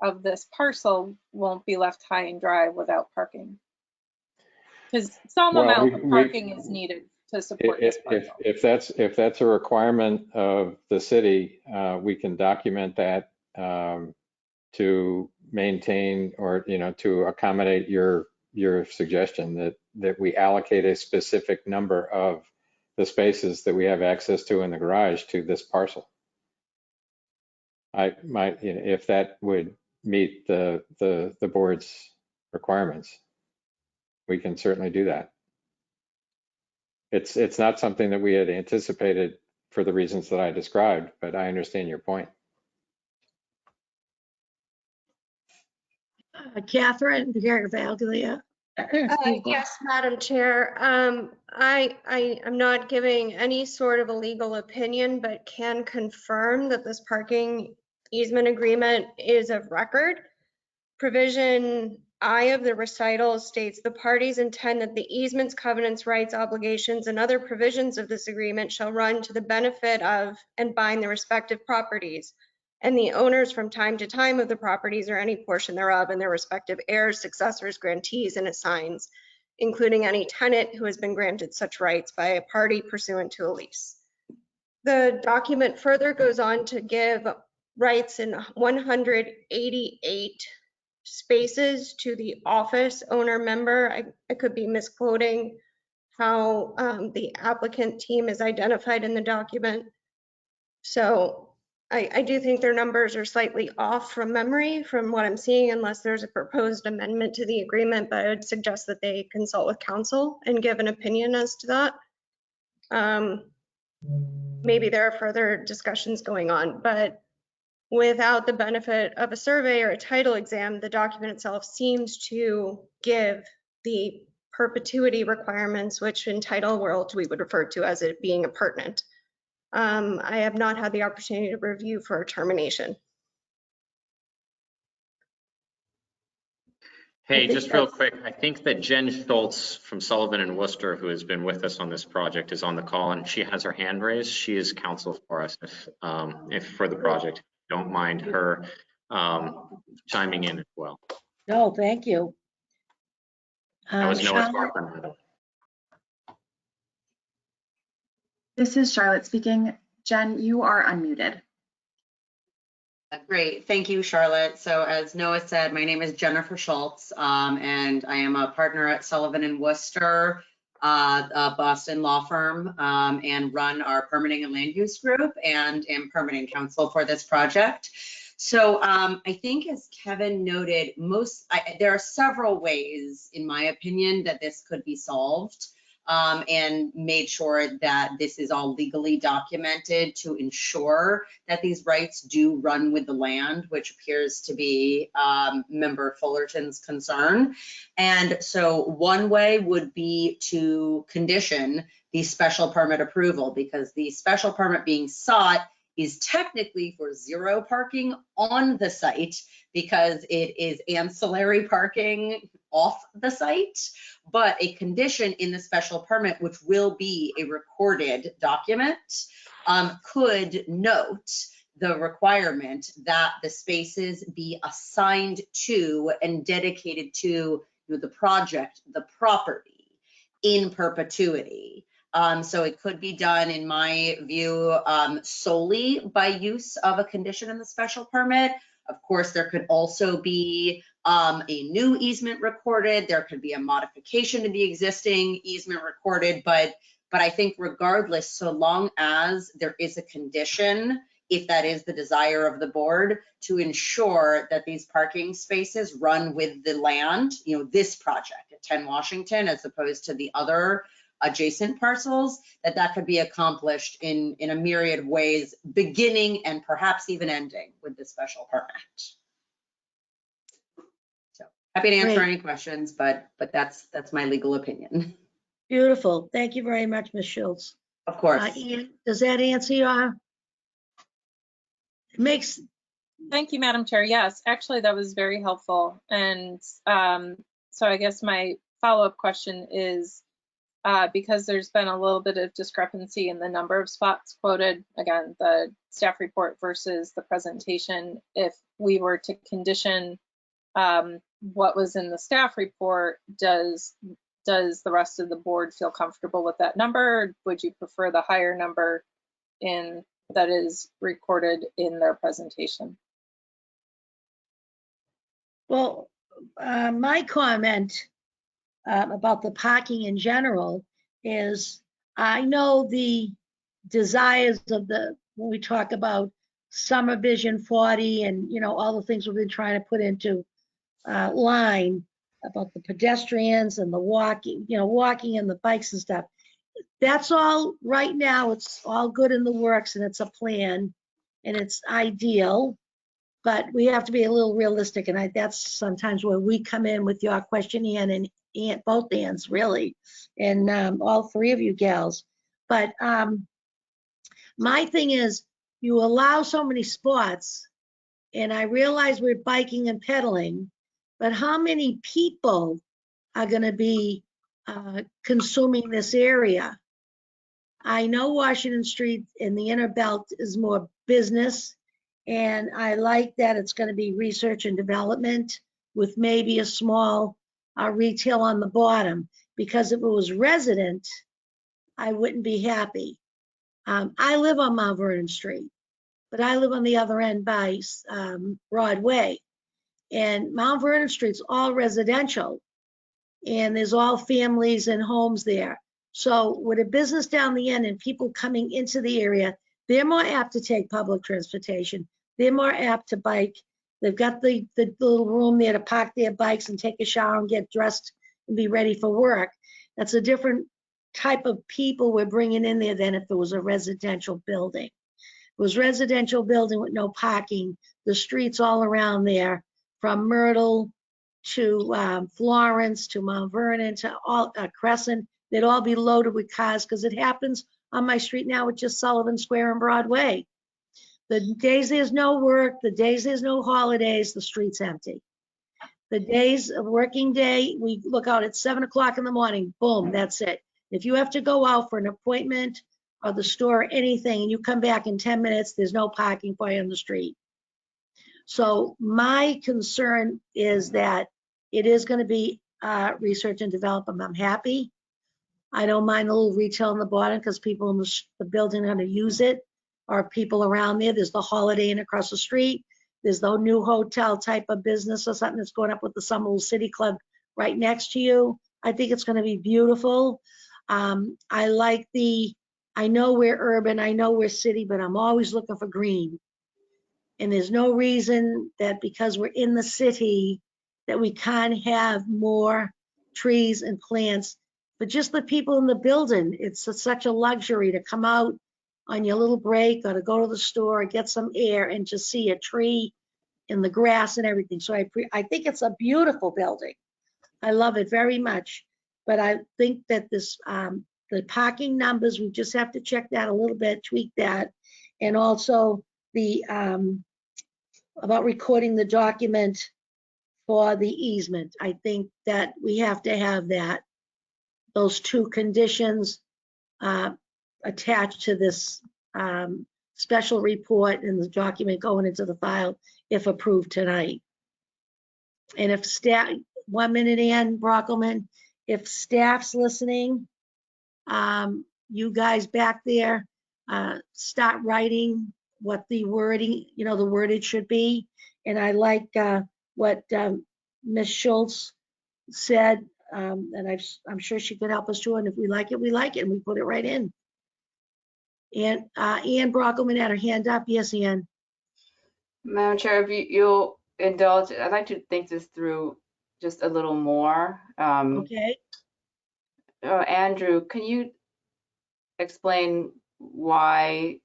of this parcel won't be left high and dry without parking? Because some amount of parking is needed to support this parcel. If that's a requirement of the city, we can document that to maintain or to accommodate your suggestion that we allocate a specific number of the spaces that we have access to in the garage to this parcel. If that would meet the board's requirements, we can certainly do that. It's not something that we had anticipated for the reasons that I described, but I understand your point. Catherine Garaglia. Yes, Madam Chair. I'm not giving any sort of a legal opinion, but can confirm that this parking easement agreement is of record. Provision I of the recital states the parties intend that the easements, covenants, rights, obligations, and other provisions of this agreement shall run to the benefit of and bind the respective properties and the owners from time to time of the properties or any portion thereof and their respective heirs, successors, grantees, and assigns, including any tenant who has been granted such rights by a party pursuant to a lease. The document further goes on to give rights in 188 spaces to the office owner member. I could be misquoting how the applicant team is identified in the document. So I do think their numbers are slightly off from memory from what I'm seeing, unless there's a proposed amendment to the agreement, but I would suggest that they consult with counsel and give an opinion as to that. Maybe there are further discussions going on, but without the benefit of a survey or a title exam, the document itself seems to give the perpetuity requirements, which in title world we would refer to as it being appurtenant. I have not had the opportunity to review for termination. Hey, just real quick, I think that Jen Schultz from Sullivan and Worcester, who has been with us on this project, is on the call and she has her hand raised. She is counsel for us if for the project. Don't mind her chiming in as well. No, thank you. That was Noah Charlotte? Sparkman. This is Charlotte speaking. Jen, you are unmuted. Great, thank you, Charlotte. So as Noah said, my name is Jennifer Schultz, and I am a partner at Sullivan and Worcester, a Boston law firm, and run our permitting and land use group and am permitting counsel for this project. So I think as Kevin noted, there are several ways, in my opinion, that this could be solved. And made sure that this is all legally documented to ensure that these rights do run with the land, which appears to be Member Fullerton's concern. And so one way would be to condition the special permit approval, because the special permit being sought is technically for 0 parking on the site because it is ancillary parking off the site. But a condition in the special permit, which will be a recorded document, could note the requirement that the spaces be assigned to and dedicated to the project, the property, in perpetuity. So it could be done, in my view, solely by use of a condition in the special permit. Of course, there could also be a new easement recorded. There could be a modification to the existing easement recorded, but I think regardless, so long as there is a condition, if that is the desire of the board, to ensure that these parking spaces run with the land, this project at 10 Washington, as opposed to the other adjacent parcels, that could be accomplished in a myriad of ways, beginning and perhaps even ending with the special permit. So happy to answer any questions, but that's my legal opinion. Beautiful. Thank you very much, Ms. Schultz. Of course. Ian, does that answer your? Thank you, Madam Chair. Yes, actually, that was very helpful. And so I guess my follow-up question is, because there's been a little bit of discrepancy in the number of spots quoted, again, the staff report versus the presentation, if we were to condition what was in the staff report, does the rest of the board feel comfortable with that number? Would you prefer the higher number that is recorded in their presentation? Well, my comment about the parking in general is I know the desires of when we talk about Summer Vision 40 and, all the things we've been trying to put into line about the pedestrians and the walking, walking and the bikes and stuff. That's all right now. It's all good in the works and it's a plan and it's ideal, but we have to be a little realistic. And that's sometimes where we come in with your question, Ann, and both Anns really, and all three of you gals. But my thing is, you allow so many spots, and I realize we're biking and pedaling, but how many people are going to be consuming this area? I know Washington Street in the inner belt is more business, and I like that it's going to be research and development with maybe a small retail on the bottom, because if it was resident, I wouldn't be happy. I live on Mount Vernon Street, but I live on the other end by Broadway, and Mount Vernon Street's all residential, and there's all families and homes there. So with a business down the end and people coming into the area, they're more apt to take public transportation. They're more apt to bike. They've got the little room there to park their bikes and take a shower and get dressed and be ready for work. That's a different type of people we're bringing in there than if it was a residential building. If it was residential building with no parking, the streets all around there, from Myrtle to Florence to Mount Vernon to all Crescent, they'd all be loaded with cars, because it happens on my street now with just Sullivan Square and Broadway. The days there's no work, the days there's no holidays, the street's empty. The days of working day, we look out at 7 o'clock in the morning, boom, that's it. If you have to go out for an appointment or the store or anything, and you come back in 10 minutes, there's no parking for you on the street. So my concern is that it is going to be research and development. I'm happy. I don't mind a little retail on the bottom, because people in the building are going to use it, or people around there. There's the Holiday Inn across the street. There's the new hotel type of business or something that's going up with the Somerville City Club right next to you. I think it's going to be beautiful. I like I know we're urban, I know we're city, but I'm always looking for green. And there's no reason that because we're in the city that we can't have more trees and plants. But just the people in the building, it's such a luxury to come out on your little break or to go to the store, get some air, and just see a tree in the grass and everything. So I think it's a beautiful building. I love it very much. But I think that the parking numbers, we just have to check that a little bit, tweak that. And also the about recording the document for the easement. I think that we have to have those two conditions attached to this special report and the document going into the file if approved tonight. And if staff, 1 minute, Ann Brockelman, if staff's listening, you guys back there, start writing what the wording, the wordage should be. And I like what Ms. Schultz said, and I'm sure she could help us too. And if we like it, we like it, and we put it right in. And Ann Brockelman had her hand up. Yes, Ann. Madam Chair, if you'll indulge, I'd like to think this through just a little more. Okay. Andrew, can you explain why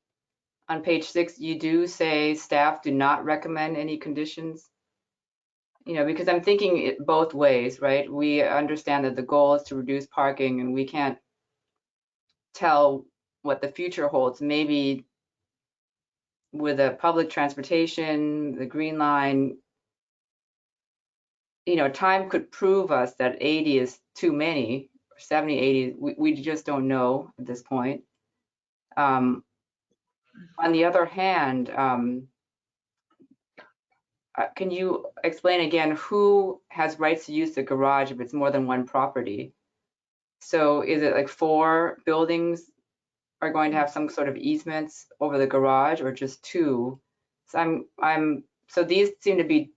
on page 6 you do say staff do not recommend any conditions? Because I'm thinking it both ways, right? We understand that the goal is to reduce parking, and we can't tell what the future holds. Maybe with a public transportation, the Green Line, time could prove us that 80 is too many, or 70, 80, we just don't know at this point. On the other hand, can you explain again who has rights to use the garage if it's more than one property? So is it like 4 buildings are going to have some sort of easements over the garage, or just 2? So so these seem to be,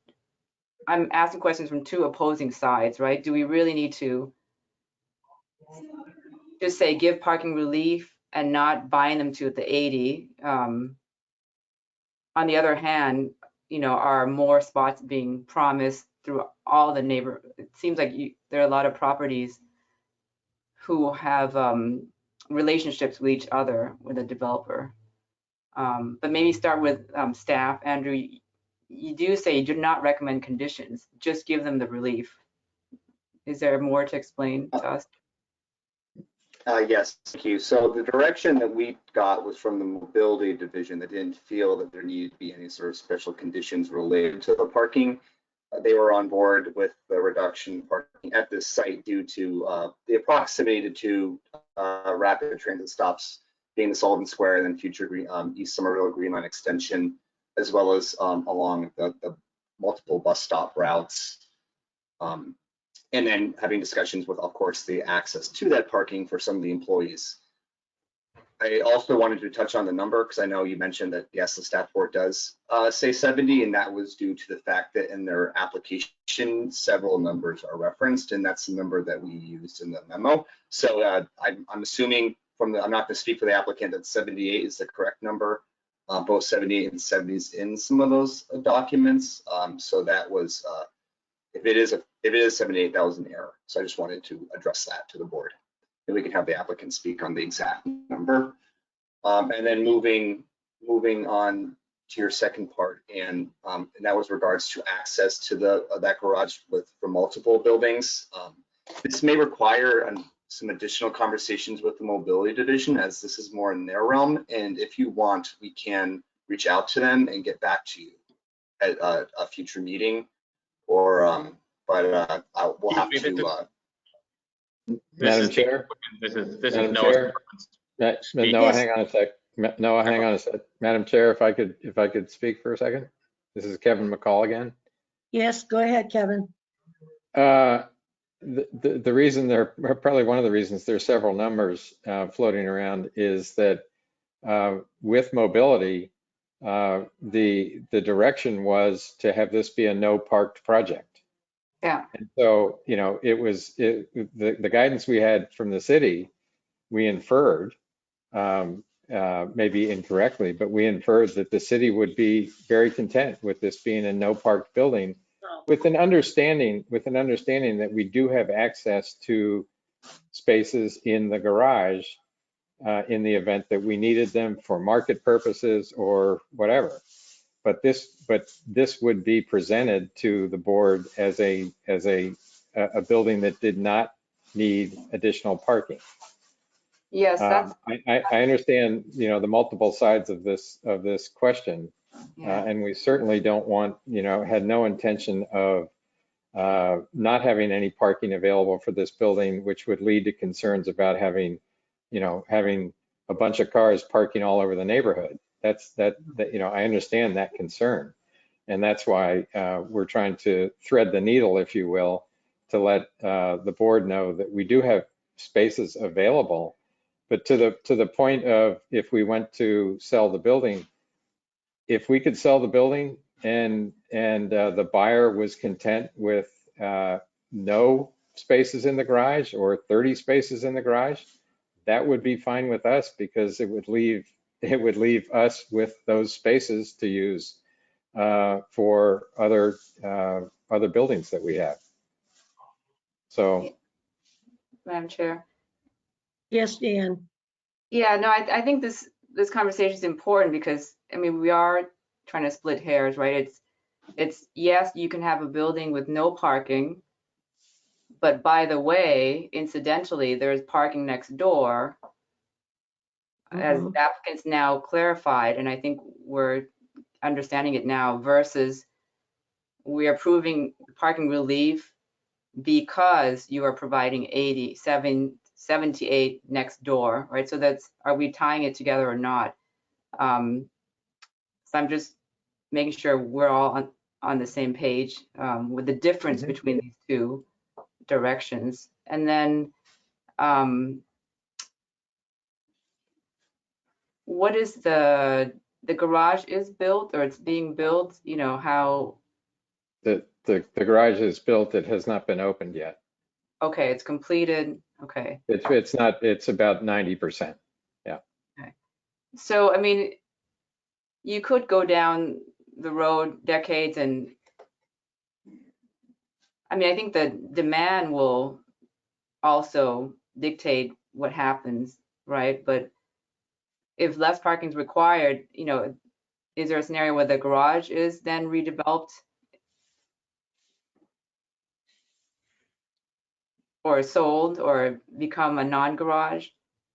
I'm asking questions from 2 opposing sides, right? Do we really need to just say give parking relief and not bind them to the 80. On the other hand, are more spots being promised through all the it seems like there are a lot of properties who have relationships with each other with a developer. But maybe start with staff. Andrew, you do say you do not recommend conditions, just give them the relief. Is there more to explain to us? Yes, thank you. So the direction that we got was from the mobility division that didn't feel that there needed to be any sort of special conditions related to the parking. They were on board with the reduction in parking at this site due to the proximity to rapid transit stops being the Sullivan Square and then future East Somerville Green Line extension, as well as along the multiple bus stop routes. And then having discussions with, of course, the access to that parking for some of the employees. I also wanted to touch on the number because I know you mentioned that, yes, the staff board does say 70, and that was due to the fact that in their application, several numbers are referenced, and that's the number that we used in the memo. So I'm assuming I'm not going to speak for the applicant, that 78 is the correct number, both 78 and 70s in some of those documents. So that was, if it is 78, that was an error. So I just wanted to address that to the board. And we can have the applicant speak on the exact number. And then moving on to your second part, and that was regards to access to that garage for multiple buildings. This may require some additional conversations with the mobility division, as this is more in their realm. And if you want, we can reach out to them and get back to you at a future meeting. Or, we'll have to. Madam Chair. This is Madam Noah. Chair. Noah, hang on a sec. Noah, hang on a sec. Madam Chair, if I could speak for a second. This is Kevin McCall again. Yes, go ahead, Kevin. The reason probably one of the reasons there's several numbers floating around is that with mobility, the direction was to have this be a no parked project. Yeah. And so, the guidance we had from the city, we inferred, maybe incorrectly, but we inferred that the city would be very content with this being a no parked building, with an understanding that we do have access to spaces in the garage in the event that we needed them for market purposes or whatever. But this would be presented to the board as a building that did not need additional parking. Yes, I understand, the multiple sides of this question, and we certainly don't want, had no intention of not having any parking available for this building, which would lead to concerns about having a bunch of cars parking all over the neighborhood. I understand that concern, and that's why we're trying to thread the needle, if you will, to let the board know that we do have spaces available. But to the point of, if we went to sell the building, if we could sell the building and the buyer was content with no spaces in the garage or 30 spaces in the garage, that would be fine with us, because it would leave us with those spaces to use for other buildings that we have. So, Madam Chair. Yes, Dan. Yeah, no, I think this conversation is important because, we are trying to split hairs, right? It's yes, you can have a building with no parking, but by the way, incidentally, there's parking next door, as the applicants now clarified, and I think we're understanding it now, versus we are approving parking relief because you are providing 78 next door, right? So are we tying it together or not? So I'm just making sure we're all on the same page with the difference between these two directions. And then what is the garage is built, or it's being built, how? The garage is built, it has not been opened yet. Okay, it's completed. Okay. It's about 90%. So, I mean, you could go down the road decades and, I mean, I think the demand will also dictate what happens, right? But if less parking is required, you know, is there a scenario where the garage is then redeveloped? Or sold or become a non-garage?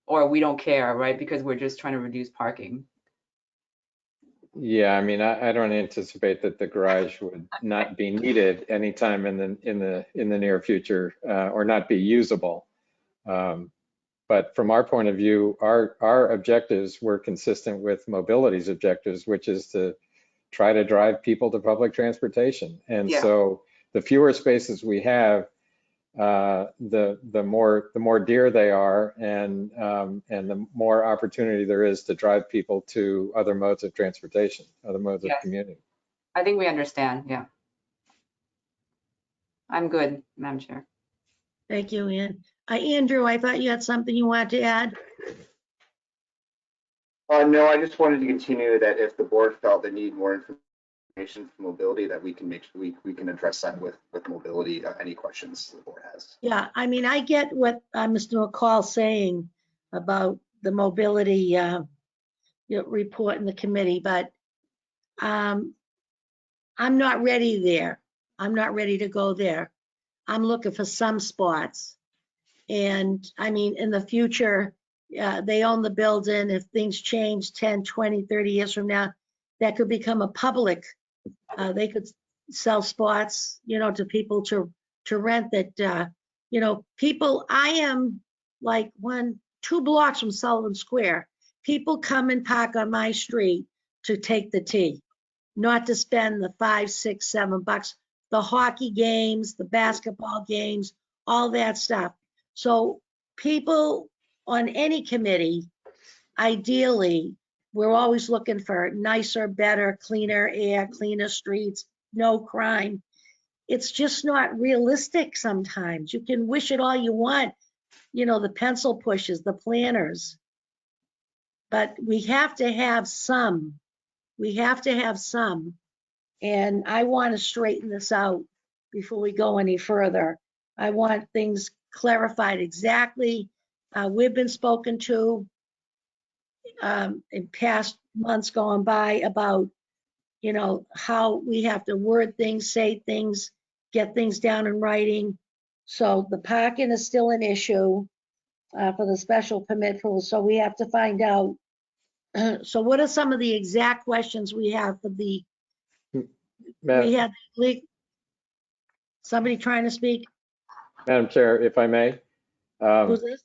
Or we don't care, right? Because we're just trying to reduce parking. Yeah, I mean, I don't anticipate that the garage would not be needed anytime in the near future, or not be usable. But from our point of view, our objectives were consistent with mobility's objectives, which is to try to drive people to public transportation. And Yeah. so the fewer spaces we have, the more dear they are, and the more opportunity there is to drive people to other modes of transportation, other modes of Yes. commuting. I think we understand, yeah. I'm good, Madam Chair. Thank you, Ann. Andrew, I thought you had something you wanted to add? No, I just wanted to continue that if the board felt they need more information for mobility, that we can make sure we can address that with mobility, any questions the board has. Yeah, I mean, I get what Mr. McCall's saying about the mobility report in the committee, but I'm not ready there. I'm not ready to go there. I'm looking for some spots. And I mean, in the future, they own the building. If things change 10, 20, 30 years from now, that could become a public. They could sell spots, you know, to people to rent that, you know, people, I am like 2 blocks from Sullivan Square. People come and park on my street to take the T, not to spend the $5, $6, $7, the hockey games, the basketball games, all that stuff. So people on any committee, ideally, we're always looking for nicer, better, cleaner air, cleaner streets, no crime. It's just not realistic sometimes. You can wish it all you want, you know, the pencil pushers, the planners. But we have to have some. We have to have some. And I want to straighten this out before we go any further. I want things clarified exactly. We've been spoken to in past months going by about, you know, how we have to word things, say things, get things down in writing. So the parking is still an issue for the special permit rules. So we have to find out. So what are some of the exact questions we have for the, we had somebody trying to speak? Madam Chair, if I may. Who's this?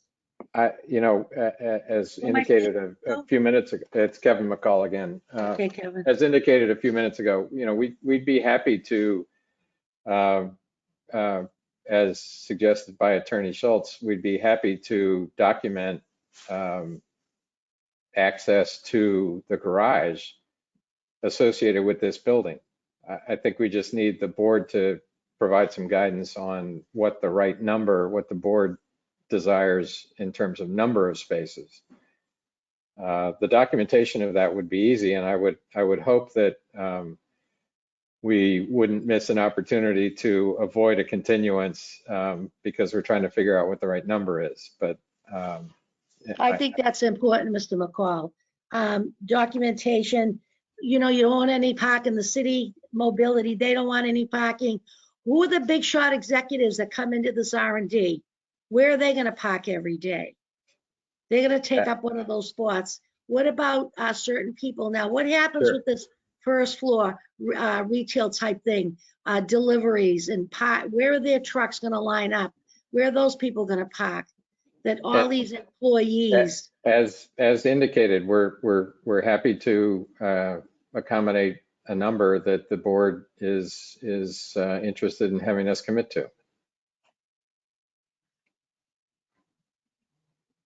You know, as Who am I indicated speaking a to? few minutes ago, it's Kevin McCall again. Okay, Kevin. As indicated a few minutes ago, you know, we'd be happy to, as suggested by Attorney Schultz, we'd be happy to document access to the garage associated with this building. I think we just need the board to provide some guidance on what the right number, what the board desires in terms of number of spaces. The documentation of that would be easy, and I would hope that we wouldn't miss an opportunity to avoid a continuance because we're trying to figure out what the right number is. But I think that's important, Mr. McCall. Documentation, you know, you don't want any parking. The city mobility, they don't want any parking. Who are the big shot executives that come into this R&D? Where are they going to park every day? They're going to take up one of those spots. What about certain people? Now, what happens with this first floor retail type thing, deliveries and where are their trucks going to line up? Where are those people going to park? That all these employees. As indicated, we're happy to accommodate a number that the board is interested in having us commit to.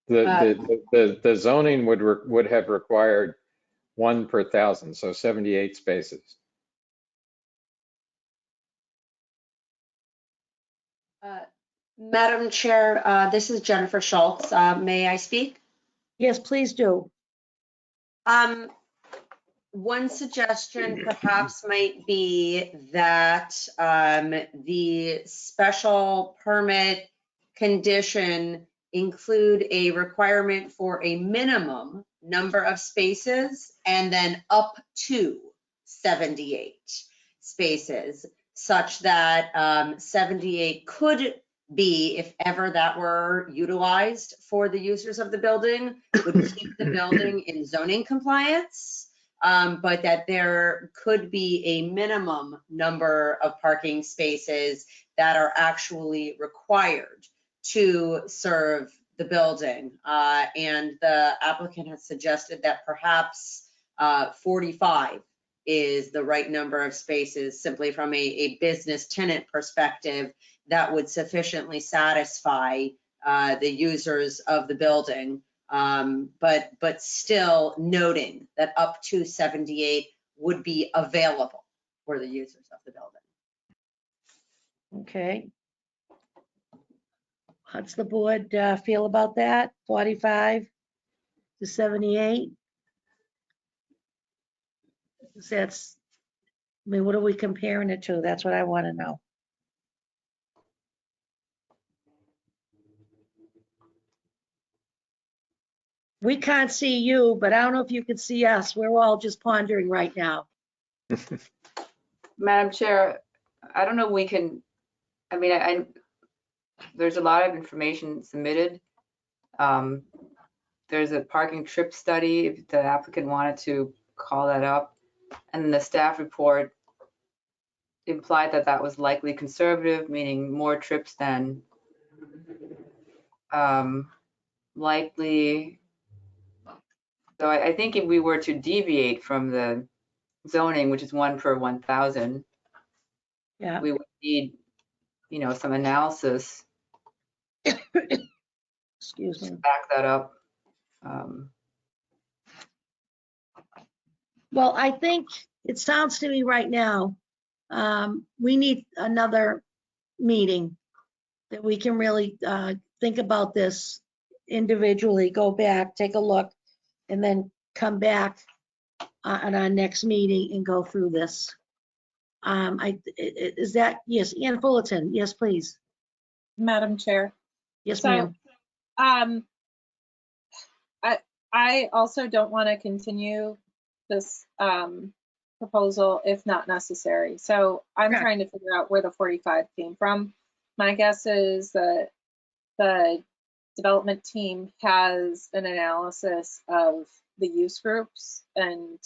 The zoning would have required 1 per 1,000, so 78 spaces. Madam Chair, this is Jennifer Schultz. May I speak? Yes, please do. One suggestion perhaps might be that the special permit condition include a requirement for a minimum number of spaces and then up to 78 spaces, such that 78 could be, if ever that were utilized for the users of the building, would keep the building in zoning compliance. But that there could be a minimum number of parking spaces that are actually required to serve the building. And the applicant has suggested that perhaps 45 is the right number of spaces, simply from a business tenant perspective, that would sufficiently satisfy the users of the building. But still noting that up to 78 would be available for the users of the building. Okay. How's the board feel about that? 45 to 78? That's, I mean, what are we comparing it to? That's what I want to know. We can't see you, but I don't know if you can see us. We're all just pondering right now. Madam Chair, I don't know, we can, I mean, there's a lot of information submitted. There's a parking trip study, if the applicant wanted to call that up. And the staff report implied that that was likely conservative, meaning more trips than likely. So I think if we were to deviate from the zoning, which is 1 per 1,000, Yeah. we would need, you know, some analysis Excuse me. to back that up. Well, I think it sounds to me right now, we need another meeting that we can really think about this individually, go back, take a look, and then come back at our next meeting and go through this. Is that, yes, Ann Fullerton, yes, please. Madam Chair. Yes, So, ma'am. I also don't want to continue this proposal if not necessary. So I'm Okay. trying to figure out where the 45 came from. My guess is that the development team has an analysis of the use groups and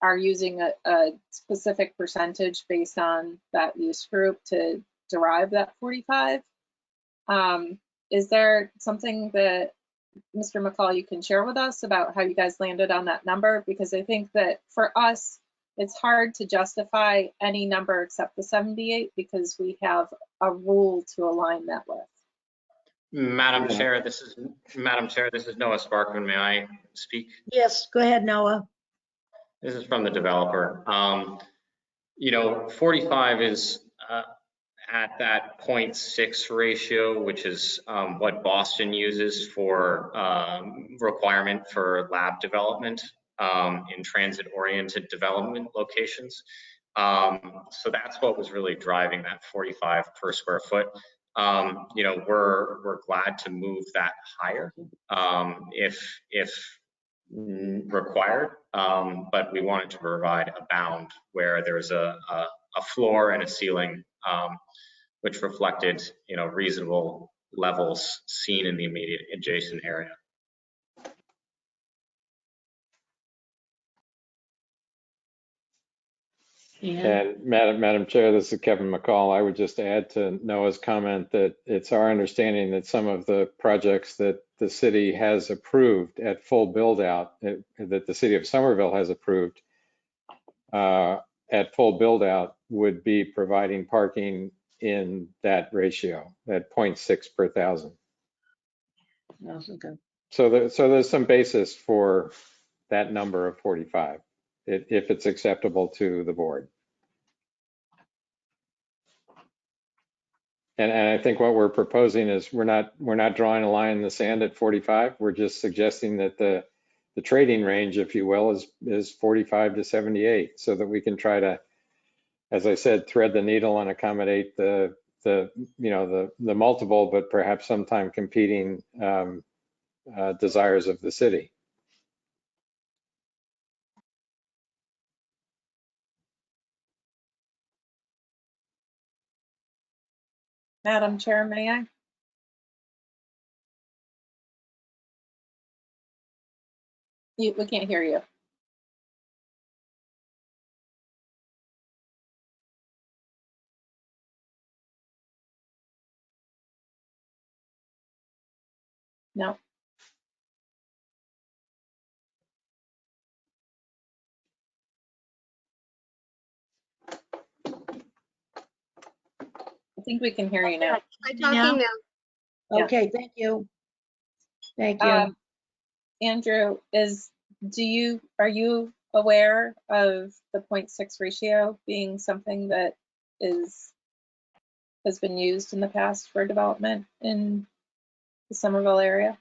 are using a specific percentage based on that use group to derive that 45. Is there something that Mr. McCall, you can share with us about how you guys landed on that number? Because I think that for us, it's hard to justify any number except the 78 because we have a rule to align that with. Madam Chair, this is Noah Sparkman. May I speak? Yes, go ahead, Noah. This is from the developer. You know, 45 is at that 0.6 ratio, which is what Boston uses for requirement for lab development in transit-oriented development locations. So that's what was really driving that 45 per square foot. You know, we're glad to move that higher if required, but we wanted to provide a bound where there's a floor and a ceiling, which reflected, you know, reasonable levels seen in the immediate adjacent area. And Madam Chair, this is Kevin McCall. I would just add to Noah's comment that it's our understanding that some of the projects that the city has approved at full build out, that the city of Somerville has approved at full build out, would be providing parking in that ratio, at 0.6 per thousand. Okay. So there's some basis for that number of 45, if it's acceptable to the board. And I think what we're proposing is we're not drawing a line in the sand at 45. We're just suggesting that the trading range, if you will, is 45 to 78, so that we can try to, as I said, thread the needle and accommodate the multiple, but perhaps sometime competing desires of the city. Madam Chair, may I? We can't hear you. No. I think we can hear you now. I'm talking now. Yeah. Okay, thank you. Thank you. Andrew, are you aware of the 0.6 ratio being something that has been used in the past for development in the Somerville area?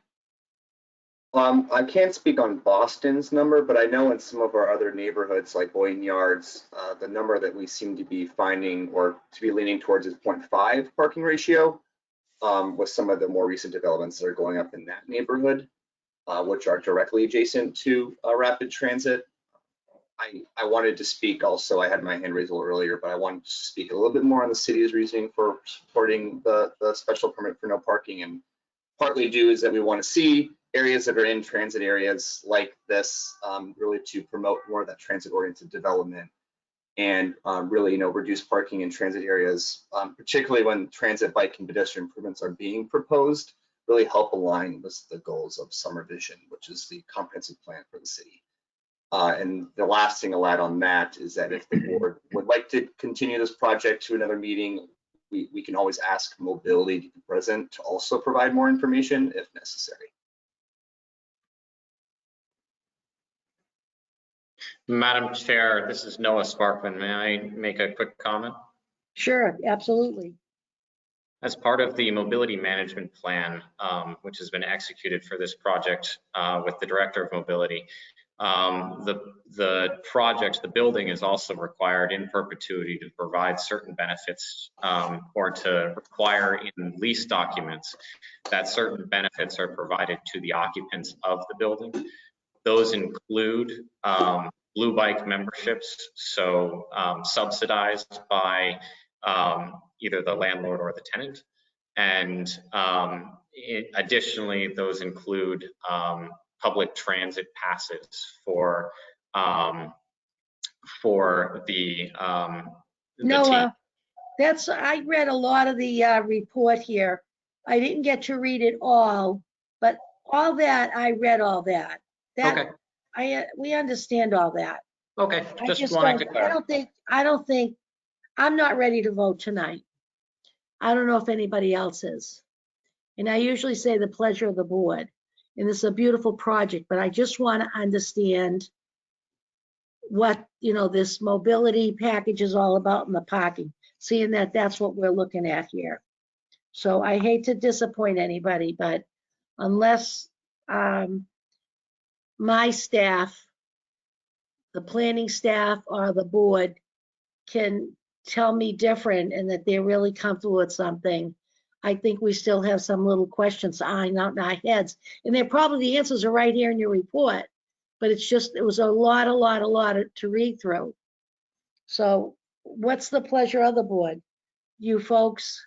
I can't speak on Boston's number, but I know in some of our other neighborhoods like Boynton Yards, the number that we seem to be finding or to be leaning towards is 0.5 parking ratio, with some of the more recent developments that are going up in that neighborhood, which are directly adjacent to rapid transit. I wanted to speak also, I had my hand raised a little earlier, but I wanted to speak a little bit more on the city's reasoning for supporting the special permit for no parking. And partly due is that we want to see areas that are in transit areas like this, really to promote more of that transit-oriented development and really, reduce parking in transit areas, particularly when transit, bike, and pedestrian improvements are being proposed, really help align with the goals of Summer Vision, which is the comprehensive plan for the city. And the last thing I'll add on that is that if the board would like to continue this project to another meeting, we can always ask Mobility to be present to also provide more information if necessary. Madam Chair, this is Noah Sparkman. May I make a quick comment? Sure, absolutely. As part of the mobility management plan, which has been executed for this project with the Director of Mobility, the project, the building is also required in perpetuity to provide certain benefits or to require in lease documents that certain benefits are provided to the occupants of the building. Those include Blue Bike memberships, so subsidized by either the landlord or the tenant. And additionally, those include public transit passes for the Noah, I read a lot of the report here. I didn't get to read it all, but all that, I read all that. Okay. We understand all that. Okay, just wanted to clarify. I don't think, I'm not ready to vote tonight. I don't know if anybody else is. And I usually say the pleasure of the board. And this is a beautiful project, but I just want to understand what, this mobility package is all about in the parking, seeing that that's what we're looking at here. So I hate to disappoint anybody, but unless my staff, the planning staff or the board can tell me different and that they're really comfortable with something, I think we still have some little questions ironed out in our heads. And they're probably, the answers are right here in your report, but it was a lot to read through. So what's the pleasure of the board? You folks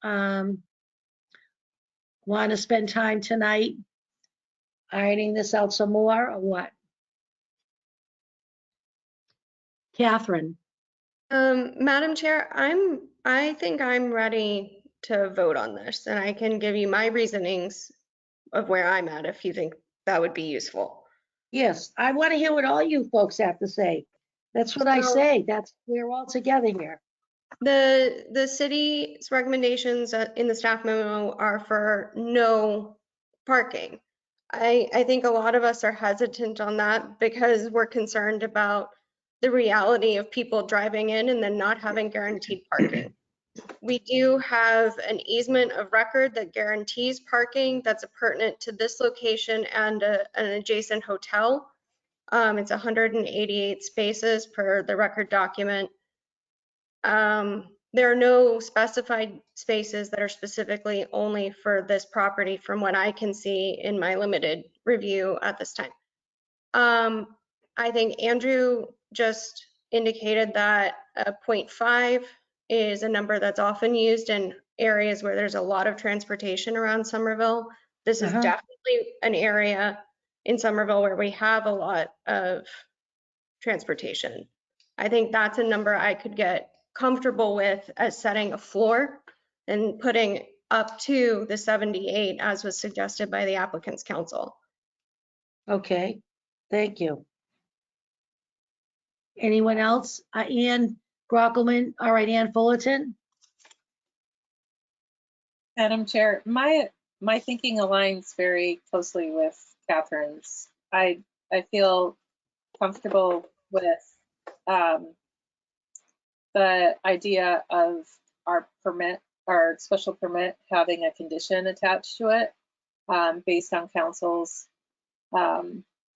want to spend time tonight ironing this out some more or what? Catherine. Madam Chair, I think I'm ready to vote on this, and I can give you my reasonings of where I'm at if you think that would be useful. Yes, I want to hear what all you folks have to say. That's what I say. We're all together here. The city's recommendations in the staff memo are for no parking. I think a lot of us are hesitant on that because we're concerned about the reality of people driving in and then not having guaranteed parking. We do have an easement of record that guarantees parking that's pertinent to this location and an adjacent hotel. It's 188 spaces per the record document. There are no specified spaces that are specifically only for this property from what I can see in my limited review at this time. I think Andrew just indicated that 0.5 is a number that's often used in areas where there's a lot of transportation around Somerville. This is definitely an area in Somerville where we have a lot of transportation. I think that's a number I could get comfortable with as setting a floor and putting up to the 78 as was suggested by the applicant's counsel. Okay, thank you. Anyone else? Ann Brockelman, all right, Ann Fullerton? Madam Chair, my thinking aligns very closely with Catherine's. I feel comfortable with the idea of our special permit having a condition attached to it based on council's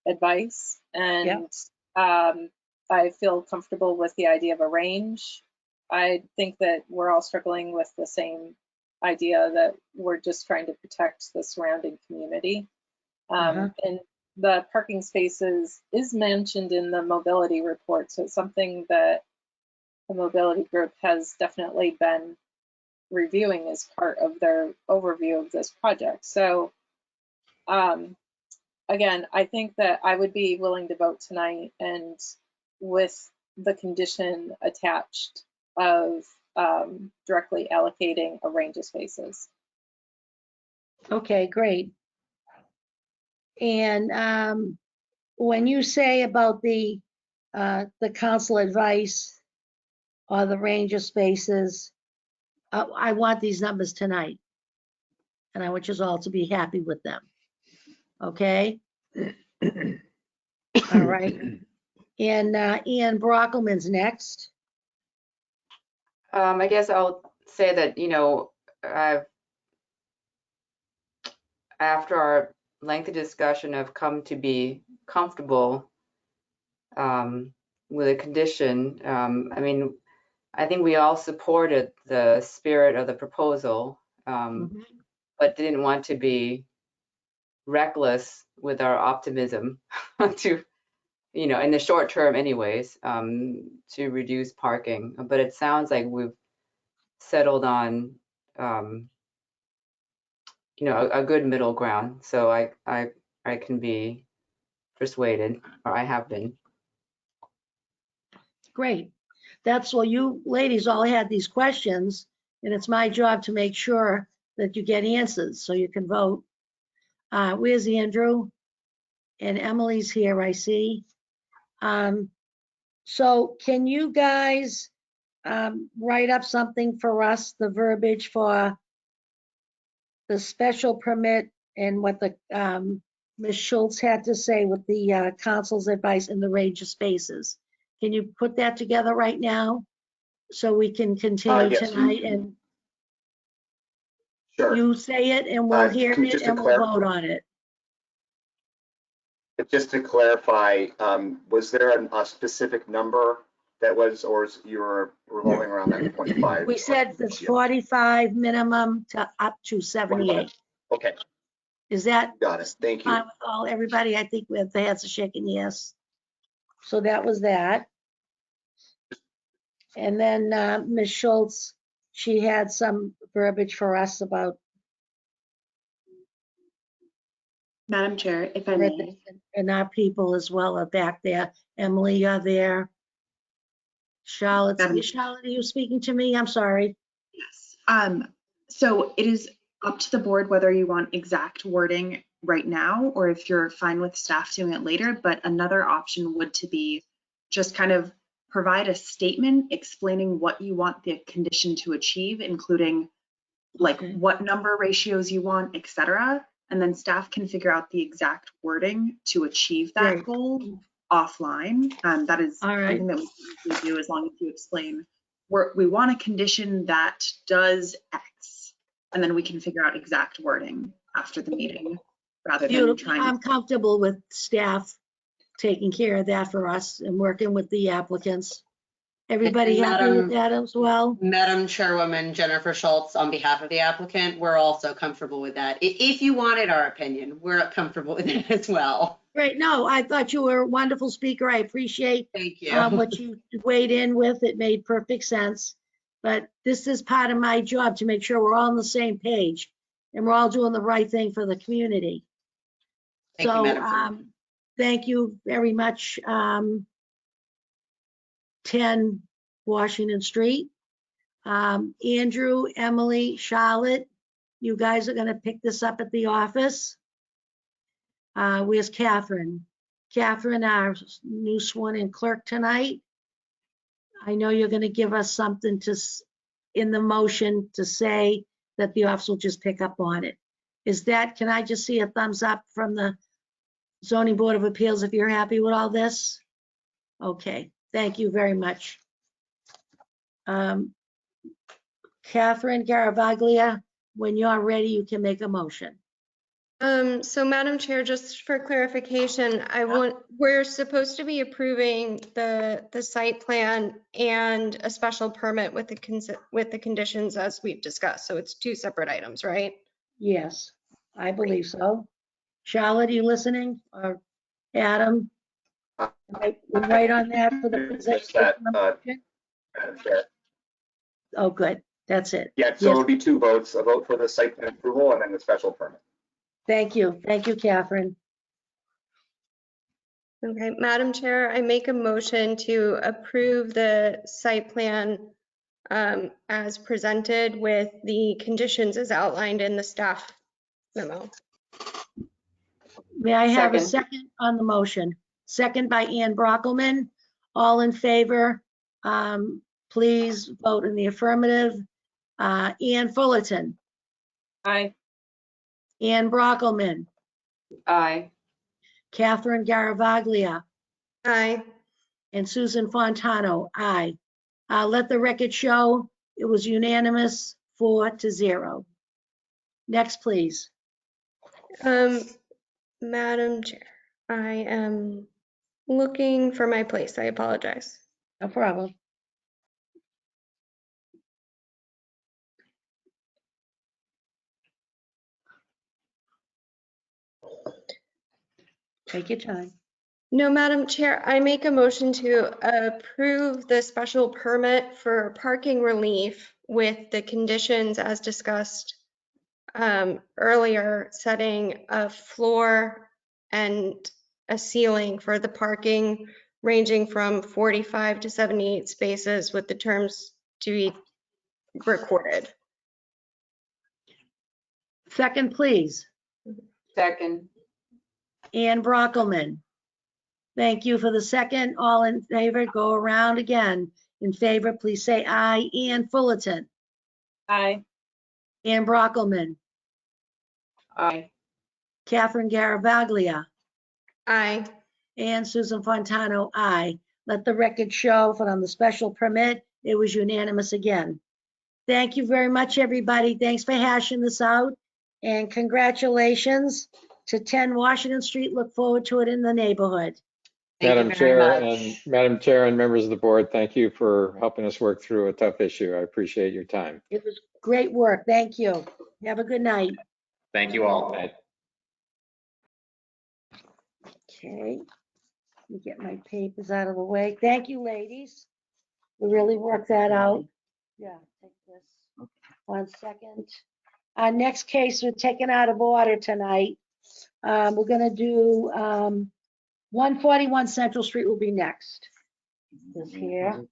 advice. And I feel comfortable with the idea of a range. I think that we're all struggling with the same idea that we're just trying to protect the surrounding community. And the parking spaces is mentioned in the mobility report. So it's something that the mobility group has definitely been reviewing as part of their overview of this project. So again, I think that I would be willing to vote tonight and with the condition attached of directly allocating a range of spaces. Okay, great. And when you say about the council advice or the range of spaces, I want these numbers tonight. And I want you all to be happy with them. Okay? All right. And Ian Brockelman's next. I guess I'll say that, you know, after our lengthy discussion, I've come to be comfortable with a condition. I mean, I think we all supported the spirit of the proposal, but didn't want to be reckless with our optimism to, you know, in the short term anyways, to reduce parking. But it sounds like we've settled on, you know, a good middle ground. So I can be persuaded, or I have been. Great. That's well, you ladies all had these questions, and it's my job to make sure that you get answers so you can vote. Where's Andrew? And Emily's here, I see. So can you guys write up something for us, the verbiage for the special permit and what the Ms. Schultz had to say with the council's advice in the range of spaces? Can you put that together right now so we can continue Yes. tonight? And Sure. you say it and we'll hear it just to and we'll vote on it. Just to clarify, was there a specific number that was, or is you were revolving around that 0.5? We said it's 45 minimum to up to 78. Okay, Is that got it. Thank you. fine with all, everybody? I think with the heads are shaking yes. So that was that. And then Ms. Schultz, she had some verbiage for us about Madam Chair, if I may. and our people as well are back there. Emily, you're there. Charlotte, Charlotte, are you speaking to me? I'm sorry. Yes. So it is up to the board whether you want exact wording right now or if you're fine with staff doing it later. But another option would to be just kind of provide a statement explaining what you want the condition to achieve, including like what number ratios you want, et cetera. And then staff can figure out the exact wording to achieve that goal offline. That is something that we can do as long as you explain we want a condition that does X, and then we can figure out exact wording after the meeting rather than Beautiful. trying. I'm comfortable with staff taking care of that for us and working with the applicants. Everybody happy with that as well? Madam Chairwoman Jennifer Schultz, on behalf of the applicant, we're also comfortable with that. If you wanted our opinion, we're comfortable with it as well. Great. No, I thought you were a wonderful speaker. I appreciate Thank you. what you weighed in with. It made perfect sense. But this is part of my job to make sure we're all on the same page and we're all doing the right thing for the community. Thank you, So, Madam Chair. thank you very much. 10 Washington Street. Andrew, Emily, Charlotte, you guys are going to pick this up at the office. Where's Catherine? Catherine, our new sworn-in clerk tonight. I know you're going to give us something in the motion to say that the office will just pick up on it. Is that, can I just see a thumbs up from the Zoning Board of Appeals if you're happy with all this? Okay, thank you very much. Catherine Garavaglia, when you're ready, you can make a motion. So Madam Chair, just for clarification, we're supposed to be approving the site plan and a special permit with the conditions as we've discussed. So it's two separate items, right? Yes, I believe so. Charlotte, are you listening? Or Adam? We're right on that for the Just that, motion? Madam Chair. Oh, good. That's it. Yeah, so it'll be two votes, a vote for the site plan approval and then the special permit. Thank you. Thank you, Catherine. Okay, Madam Chair, I make a motion to approve the site plan as presented with the conditions as outlined in the staff memo. May I have a Second. second on the motion? Second by Ann Brockelman. All in favor, please vote in the affirmative. Ann Fullerton, Aye. Ann Brockelman, Aye. Catherine Garavaglia, Aye. and Susan Fontano, aye. Let the record show it was unanimous 4-0. Next, please. Madam Chair, I am looking for my place. I apologize. No problem. Take your time. No, Madam Chair, I make a motion to approve the special permit for parking relief with the conditions as discussed earlier, setting a floor and a ceiling for the parking ranging from 45 to 78 spaces with the terms to be recorded. Second, please. Second. Ann Brockelman. Thank you for the second. All in favor, go around again. In favor, please say aye. Ann Fullerton. Aye. Ann Brockelman. Aye. Catherine Garavaglia. Aye. And Susan Fontano, aye. Let the record show that on the special permit, it was unanimous again. Thank you very much, everybody. Thanks for hashing this out. And congratulations to 10 Washington Street. Look forward to it in the neighborhood. Madam Chair and members of the board, thank you for helping us work through a tough issue. I appreciate your time. It was great work. Thank you. Have a good night. Thank you all. Okay. Let me get my papers out of the way. Thank you, ladies. We really worked that out. Yeah, take this. 1 second. Our next case, we're taken out of order tonight. We're gonna do 141 Central Street will be next. This here,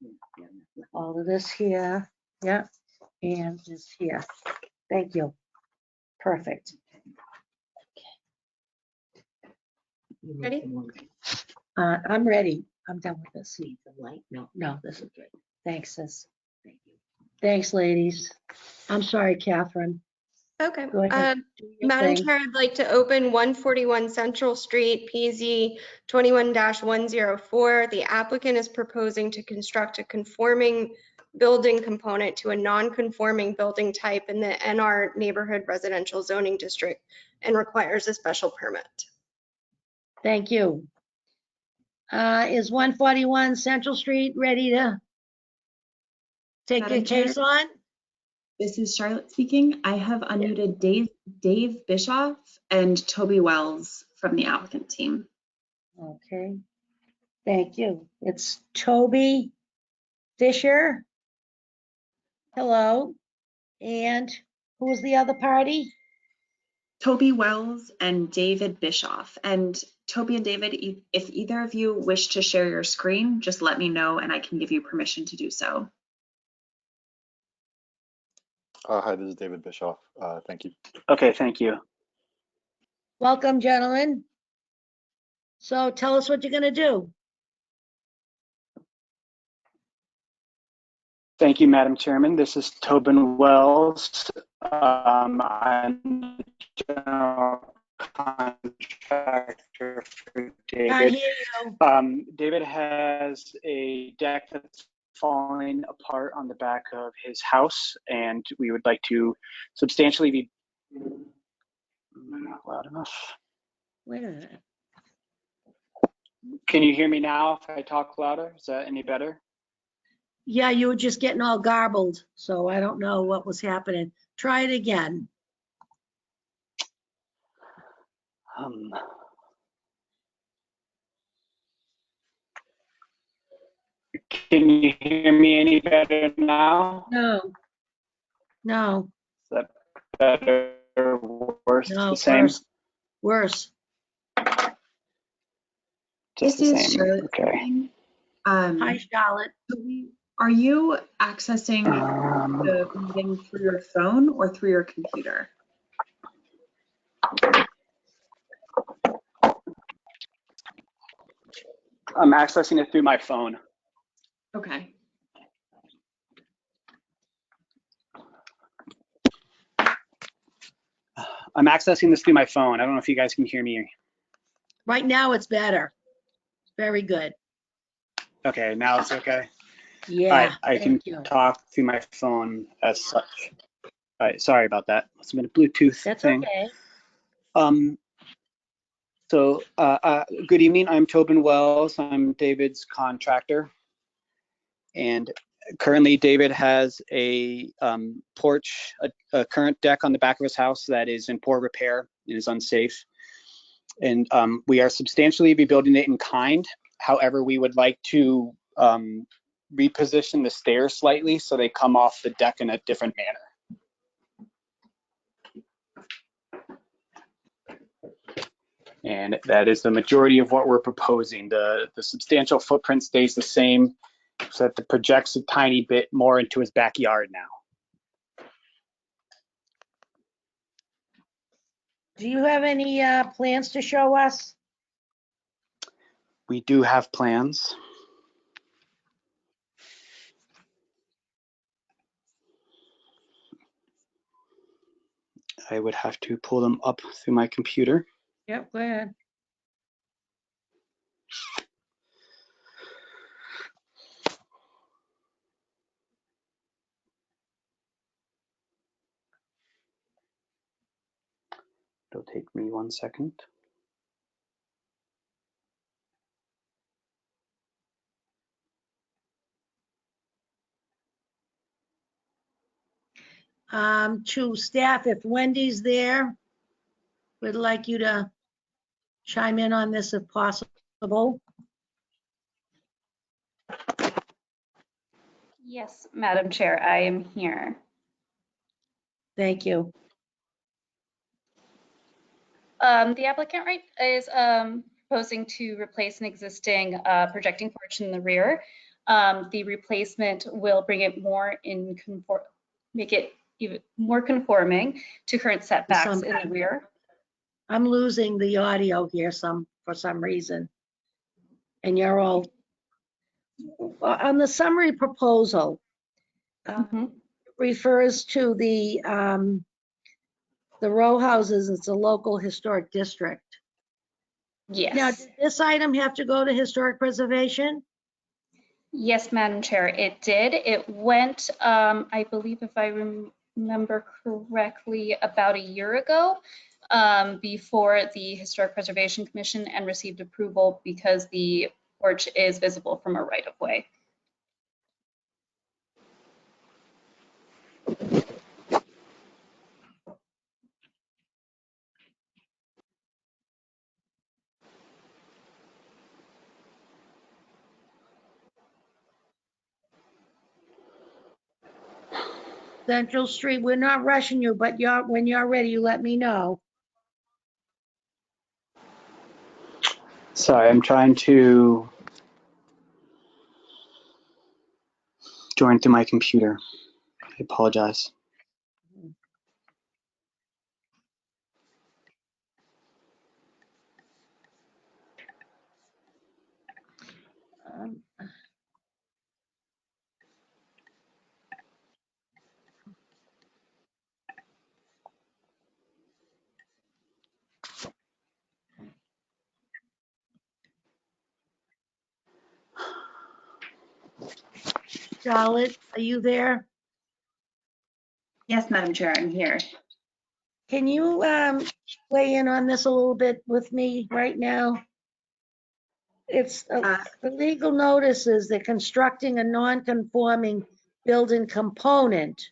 all of this here, yeah, and this here. Thank you. Perfect. Ready? I'm ready. I'm done with this. No, this is great. Thanks, sis. Thank you. Thanks, ladies. I'm sorry, Catherine. Okay. Go ahead. Do your Madam thing. Chair, I'd like to open 141 Central Street, PZ 21-104. The applicant is proposing to construct a conforming building component to a non-conforming building type in the NR Neighborhood Residential Zoning District and requires a special permit. Thank you. Is 141 Central Street ready to take your Madam Chair? case on? This is Charlotte speaking. I have unmuted Dave Bischoff and Toby Wells from the applicant team. Okay, thank you. It's Toby Fisher. Hello. And who was the other party? Toby Wells and David Bischoff. And Toby and David, if either of you wish to share your screen, just let me know and I can give you permission to do so. Hi, this is David Bischoff. Thank you. Okay, thank you. Welcome, gentlemen. So tell us what you're gonna do. Thank you, Madam Chairman. This is Tobin Wells. I'm the general contractor for Can't David. hear you. David has a deck that's falling apart on the back of his house, and we would like to substantially be. Not loud enough. Wait a minute. Can you hear me now if I talk louder? Is that any better? Yeah, you were just getting all garbled, so I don't know what was happening. Try it again. Can you hear me any better now? No. No. Is that better or worse? No, The same? worse. Worse. Just This the is same. Charlotte Okay. speaking. Hi, Charlotte. Are you accessing the meeting through your phone or through your computer? I'm accessing it through my phone. Okay. I'm accessing this through my phone. I don't know if you guys can hear me. Right now it's better. Very good. Okay, now it's okay. Yeah. All right, I can thank you. talk through my phone as such. All right, sorry about that. Must have been a Bluetooth That's thing. okay. Good evening. I'm Tobin Wells. I'm David's contractor. And currently David has a porch, a current deck on the back of his house that is in poor repair and is unsafe. And we are substantially rebuilding it in kind. However, we would like to reposition the stairs slightly so they come off the deck in a different manner. And that is the majority of what we're proposing. The substantial footprint stays the same, so that it projects a tiny bit more into his backyard now. Do you have any plans to show us? We do have plans. I would have to pull them up through my computer. Yep, go ahead. It'll take me 1 second. To staff, if Wendy's there, we'd like you to chime in on this if possible. Yes, Madam Chair, I am here. Thank you. The applicant is proposing to replace an existing projecting porch in the rear. The replacement will bring it more in make it even more conforming to current setbacks in the rear. I'm losing the audio here for some reason. And you're all on the summary proposal. Refers to the row houses. It's a local historic district. Yes. Now, did this item have to go to historic preservation? Yes, Madam Chair, it did. It went, I believe if I remember correctly, about a year ago before the Historic Preservation Commission and received approval because the porch is visible from a right-of-way. Central Street, we're not rushing you, but when you're ready, you let me know. Sorry, I'm trying to join through my computer. I apologize. Charlotte, are you there? Yes, Madam Chair, I'm here. Can you weigh in on this a little bit with me right now? It's the legal notice is they're constructing a non-conforming building component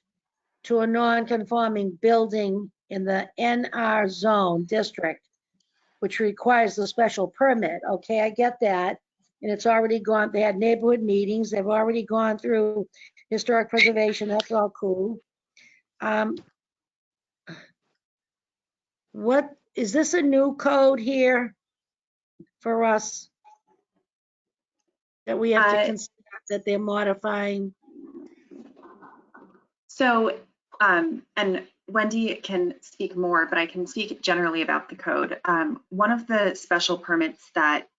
to a non-conforming building in the NR zone district, which requires a special permit. Okay, I get that. And it's already gone, they had neighborhood meetings, they've already gone through historic preservation, that's all cool. What, is this a new code here for us? That we have to consider that they're modifying? So, and Wendy can speak more, but I can speak generally about the code. One of the special permits that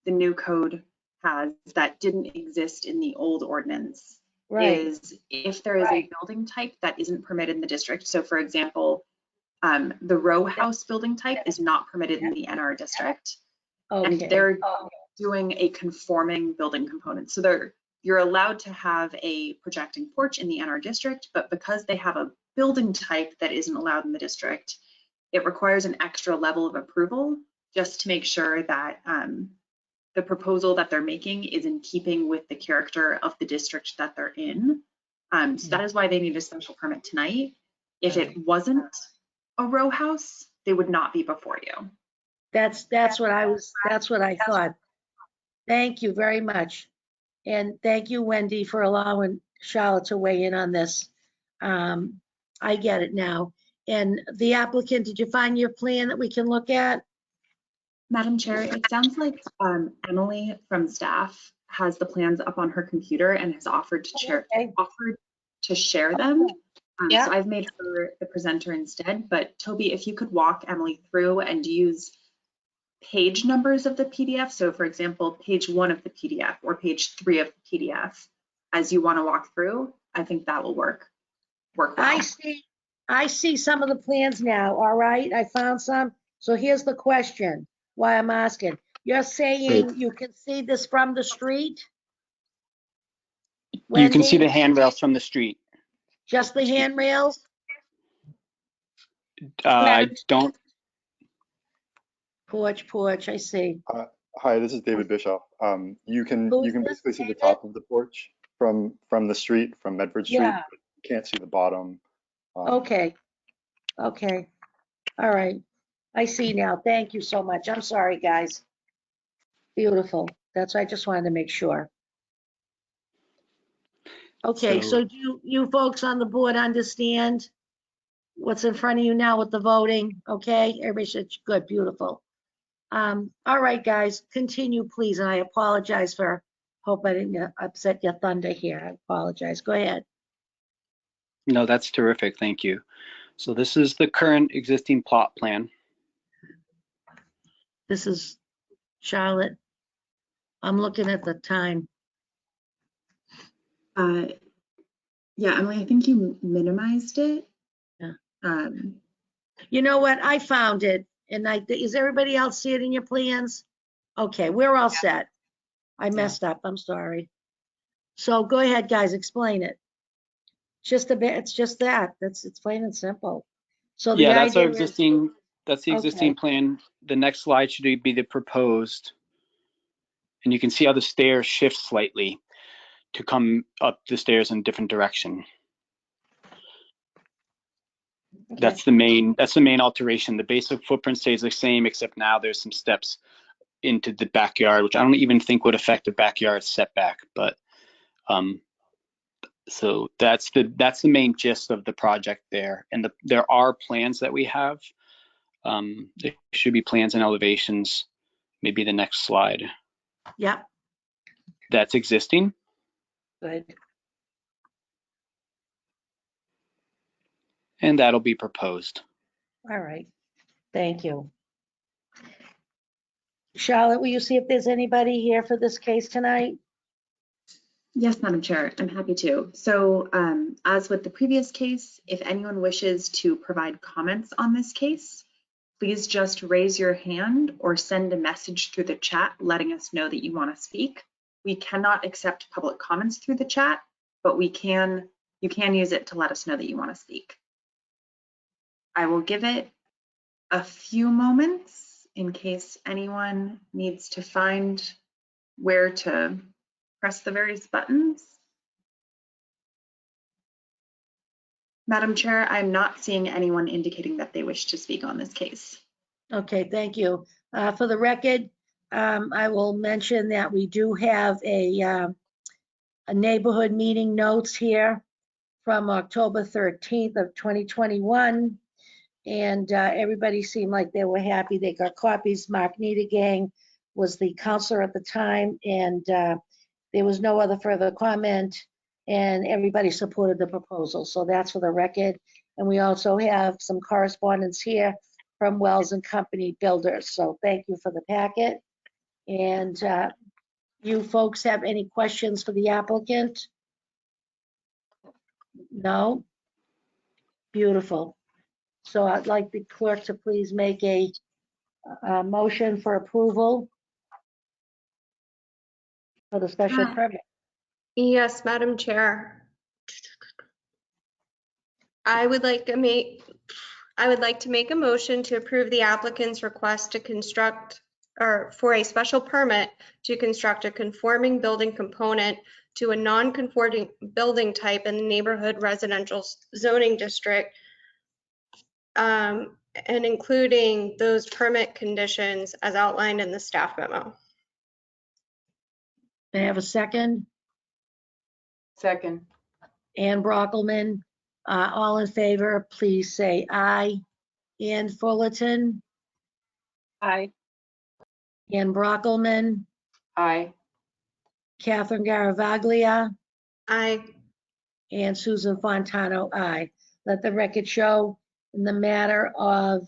the new code has that didn't exist in the old ordinance is if there is a building type that isn't permitted in the district. So for example, the row house building type is not permitted in the NR district. And they're doing a conforming building component. So you're allowed to have a projecting porch in the NR district, but because they have a building type that isn't allowed in the district, it requires an extra level of approval just to make sure that the proposal that they're making is in keeping with the character of the district that they're in. So that is why they need a special permit tonight. If it wasn't a row house, they would not be before you. That's what I thought. Thank you very much. And thank you, Wendy, for allowing Charlotte to weigh in on this. I get it now. And the applicant, did you find your plan that we can look at? Madam Chair, it sounds like Emily from staff has the plans up on her computer and has offered to share them. So I've made her the presenter instead, but Toby, if you could walk Emily through and use page numbers of the PDF. So for example, page 1 of the PDF or page 3 of the PDF as you want to walk through, I think that will work well. I see some of the plans now. All right, I found some. So here's the question, why I'm asking. You're saying you can see this from the street? Wendy? You can see the handrails from the street. Just the handrails? I don't. Porch, I see. Hi, this is David Bischoff. You can basically see the top of the porch from the street, from Medford Street. Yeah. But you can't see the bottom. Okay. All right. I see now. Thank you so much. I'm sorry, guys. Beautiful. That's why I just wanted to make sure. Okay, so do you folks on the board understand what's in front of you now with the voting? Okay, everybody said good, beautiful. All right, guys, continue, please. And I apologize hope I didn't upset your thunder here. I apologize. Go ahead. No, that's terrific. Thank you. So this is the current existing plot plan. This is Charlotte. I'm looking at the time. Yeah, Emily, I think you minimized it. Yeah. You know what? I found it. And is everybody else see it in your plans? Okay, we're all set. I messed up. I'm sorry. So go ahead, guys, explain it. Just a bit, it's just that. It's plain and simple. So the Yeah, that's our idea is, existing, that's the existing okay, plan. The next slide should be the proposed. And you can see how the stairs shift slightly to come up the stairs in a different direction. okay, That's the main alteration. The basic footprint stays the same, except now there's some steps into the backyard, which I don't even think would affect the backyard setback. But so that's the main gist of the project there. And there are plans that we have. There should be plans and elevations. Maybe the next slide. yep, That's existing. good. And that'll be proposed. All right, thank you. Charlotte, will you see if there's anybody here for this case tonight? Yes, Madam Chair, I'm happy to. So as with the previous case, if anyone wishes to provide comments on this case, please just raise your hand or send a message through the chat letting us know that you want to speak. We cannot accept public comments through the chat, but you can use it to let us know that you want to speak. I will give it a few moments in case anyone needs to find where to press the various buttons. Madam Chair, I'm not seeing anyone indicating that they wish to speak on this case. Okay, thank you. For the record, I will mention that we do have a neighborhood meeting notes here from October 13th of 2021. And everybody seemed like they were happy. They got copies. Mark Niedergang was the counselor at the time, and there was no other further comment, and everybody supported the proposal. So that's for the record. And we also have some correspondence here from Wells and Company Builders. So thank you for the packet. And you folks have any questions for the applicant? No? Beautiful. So I'd like the clerk to please make a motion for approval for the special permit. Yes, Madam Chair. I would like to make a motion to approve the applicant's request to construct or for a special permit to construct a conforming building component to a non-conforming building type in the neighborhood residential zoning district, and including those permit conditions as outlined in the staff memo. May I have a second? Second. Ann Brockelman, all in favor, please say aye. Ann Fullerton, Aye. Ann Brockelman, Aye. Catherine Garavaglia, Aye. and Susan Fontano, aye. Let the record show in the matter of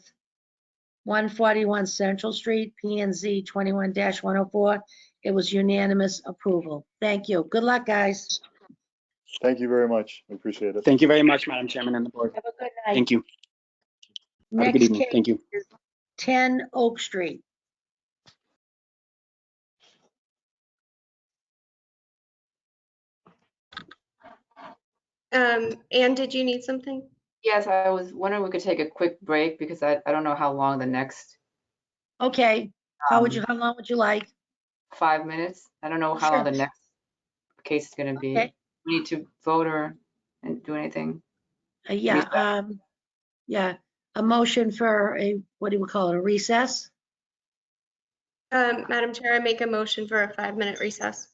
141 Central Street, PNZ 21-104, it was unanimous approval. Thank you. Good luck, guys. Thank you very much. I appreciate it. Thank you very much, Madam Chairman and the board. Have a good night. Thank you. Have a good Next evening. case Thank you. is 10 Oak Street. Anne, did you need something? Yes, I was wondering if we could take a quick break because I don't know how long the next Okay, how long would you like? 5 minutes. I don't know how Sure. long the next case is going to be. Okay. We need to vote or and do anything. Yeah, yeah, a motion for a, what do we call it, a recess? Madam Chair, I make a motion for a 5-minute recess.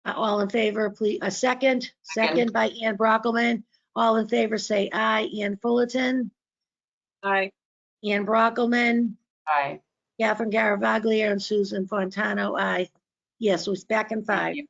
All in favor, please, a second? Second by Ann Brockelman. All in favor, say aye. Ann Fullerton, Aye. Ann Brockelman, Aye. Catherine Garavaglia, and Susan Fontano, aye. Yes, we're back in 5. you.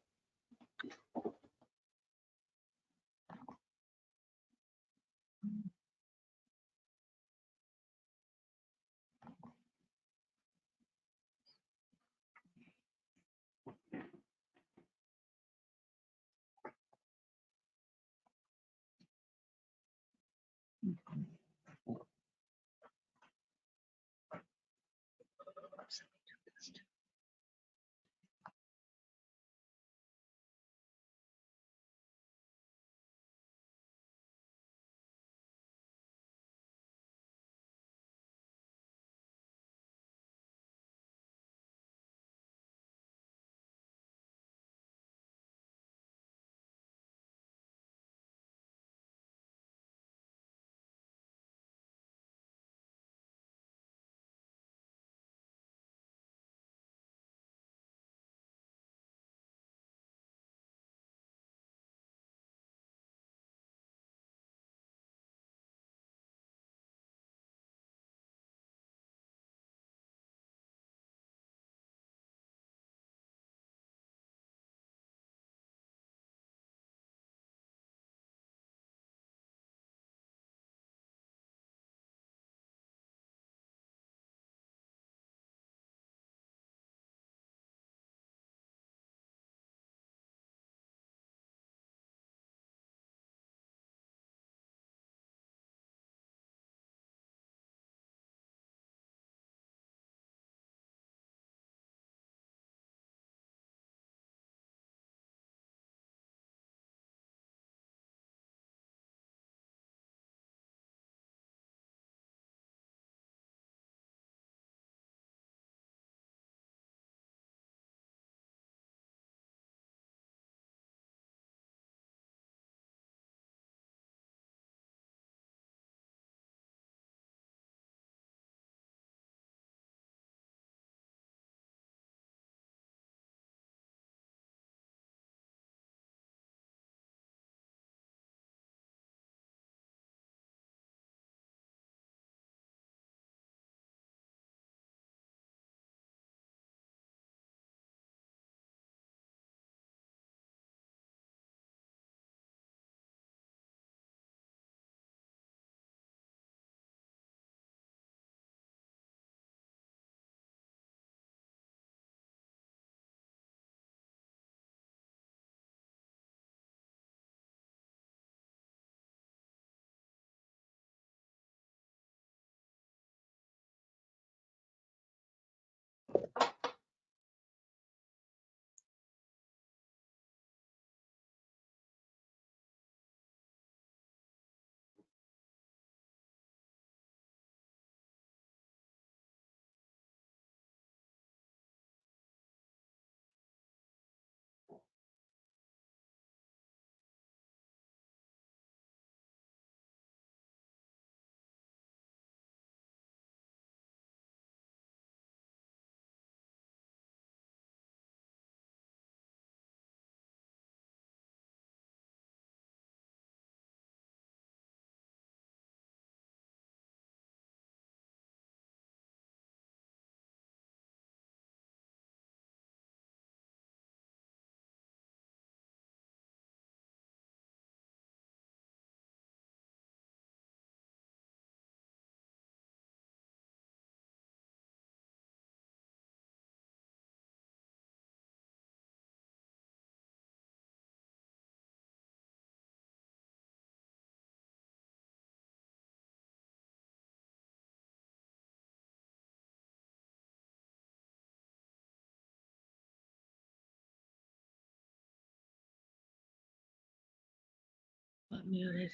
Muted.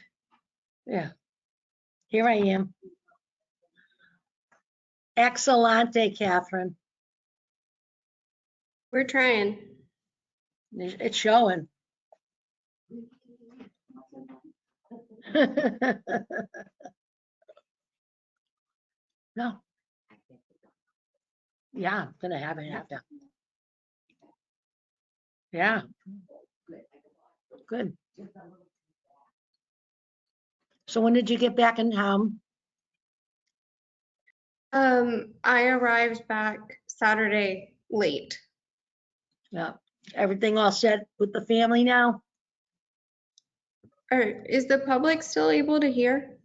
Yeah. Here I am. Excellente, Catherine. We're trying. It's showing. No. Yeah, I'm gonna have it after. Yeah. Good. So when did you get back in town? I arrived back Saturday late. Yeah. Everything all set with the family now? Is the public still able to hear?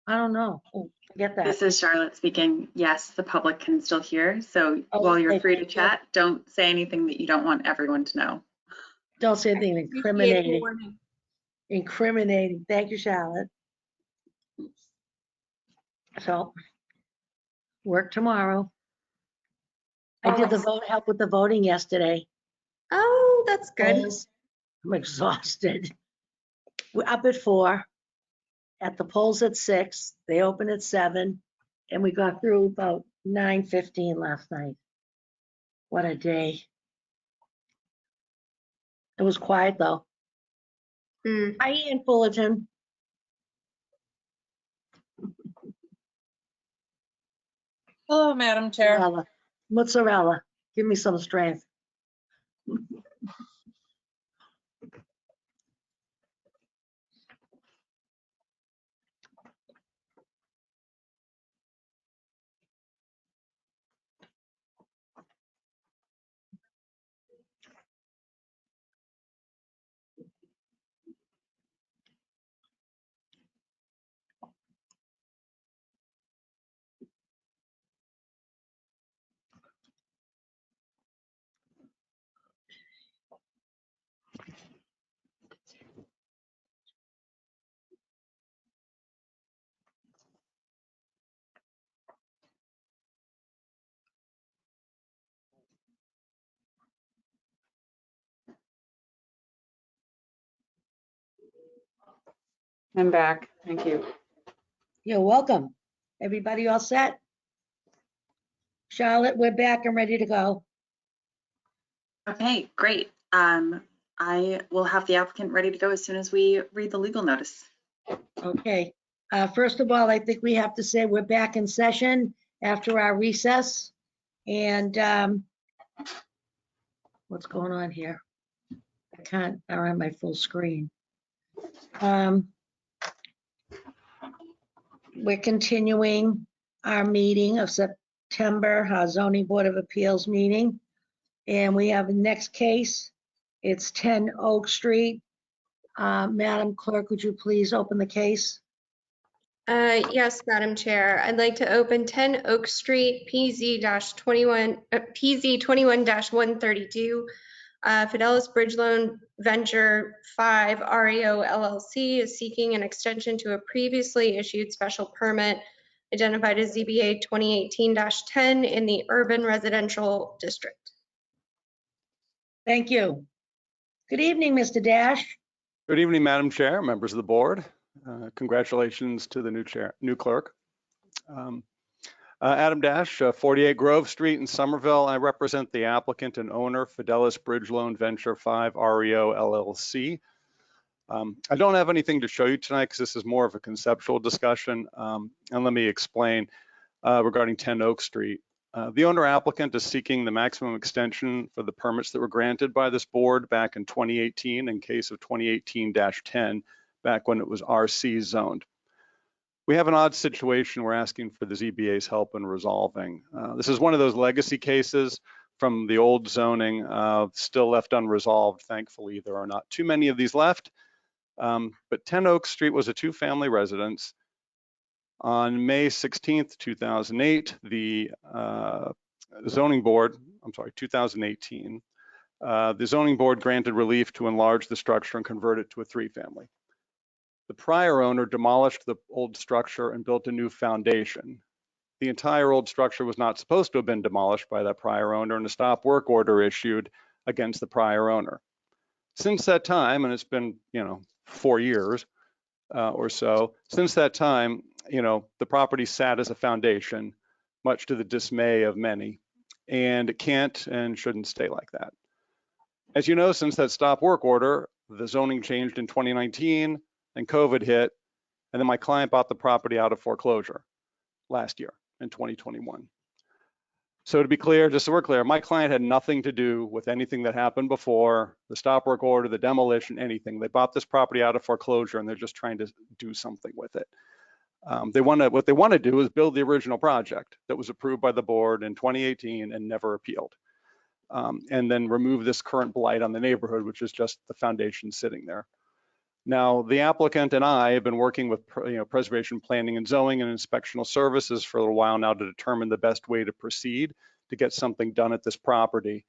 I don't know. Oh, forget that. This is Charlotte speaking. Yes, the public can still hear. So Oh, while you're okay, free to thank you. chat, don't say anything that you don't want everyone to know. Don't say anything Appreciate the incriminating. warning. Incriminating. Thank you, Charlotte. So, work tomorrow. I did the vote, help with the voting yesterday. Oh, that's good. Polls. I'm exhausted. We're up at 4, at the polls at 6, they open at 7, and we got through about 9:15 last night. What a day. It was quiet though. Hi, Ian Fullerton. Hello, Madam Chair. Mozzarella, give me some strength. I'm back. Thank you. You're welcome. Everybody all set? Charlotte, we're back and ready to go. Okay, great. I will have the applicant ready to go as soon as we read the legal notice. Okay. First of all, I think we have to say we're back in session after our recess. And what's going on here? I can't, I don't have my full screen. We're continuing our meeting of September, our zoning board of appeals meeting. And we have the next case. It's 10 Oak Street. Madam Clerk, would you please open the case? Yes, Madam Chair. I'd like to open 10 Oak Street, PZ21-132. Fidelis Bridge Loan Venture 5 REO LLC is seeking an extension to a previously issued special permit identified as ZBA 2018-10 in the urban residential district. Thank you. Good evening, Mr. Dash. Good evening, Madam Chair, members of the board. Congratulations to the new clerk. Adam Dash, 48 Grove Street in Somerville. I represent the applicant and owner, Fidelis Bridge Loan Venture 5 REO LLC. I don't have anything to show you tonight because this is more of a conceptual discussion. And let me explain regarding 10 Oak Street. The owner applicant is seeking the maximum extension for the permits that were granted by this board back in 2018 in case of 2018-10, back when it was RC zoned. We have an odd situation we're asking for the ZBA's help in resolving. This is one of those legacy cases from the old zoning, still left unresolved. Thankfully, there are not too many of these left. But 10 Oak Street was a 2-family residence. On May 16th, 2008, the zoning board, 2018, the zoning board granted relief to enlarge the structure and convert it to a 3-family. The prior owner demolished the old structure and built a new foundation. The entire old structure was not supposed to have been demolished by that prior owner, and a stop work order issued against the prior owner. Since that time, and it's been, 4 years, or so. Since that time, the property sat as a foundation, much to the dismay of many, and it can't and shouldn't stay like that. As you know, since that stop work order, the zoning changed in 2019 and COVID hit, and then my client bought the property out of foreclosure last year in 2021. So to be clear, just so we're clear, my client had nothing to do with anything that happened before, the stop work order, the demolition, anything. They bought this property out of foreclosure and they're just trying to do something with it. What they want to do is build the original project that was approved by the board in 2018 and never appealed. And then remove this current blight on the neighborhood, which is just the foundation sitting there. Now, the applicant and I have been working with preservation planning and zoning and inspectional services for a little while now to determine the best way to proceed to get something done at this property.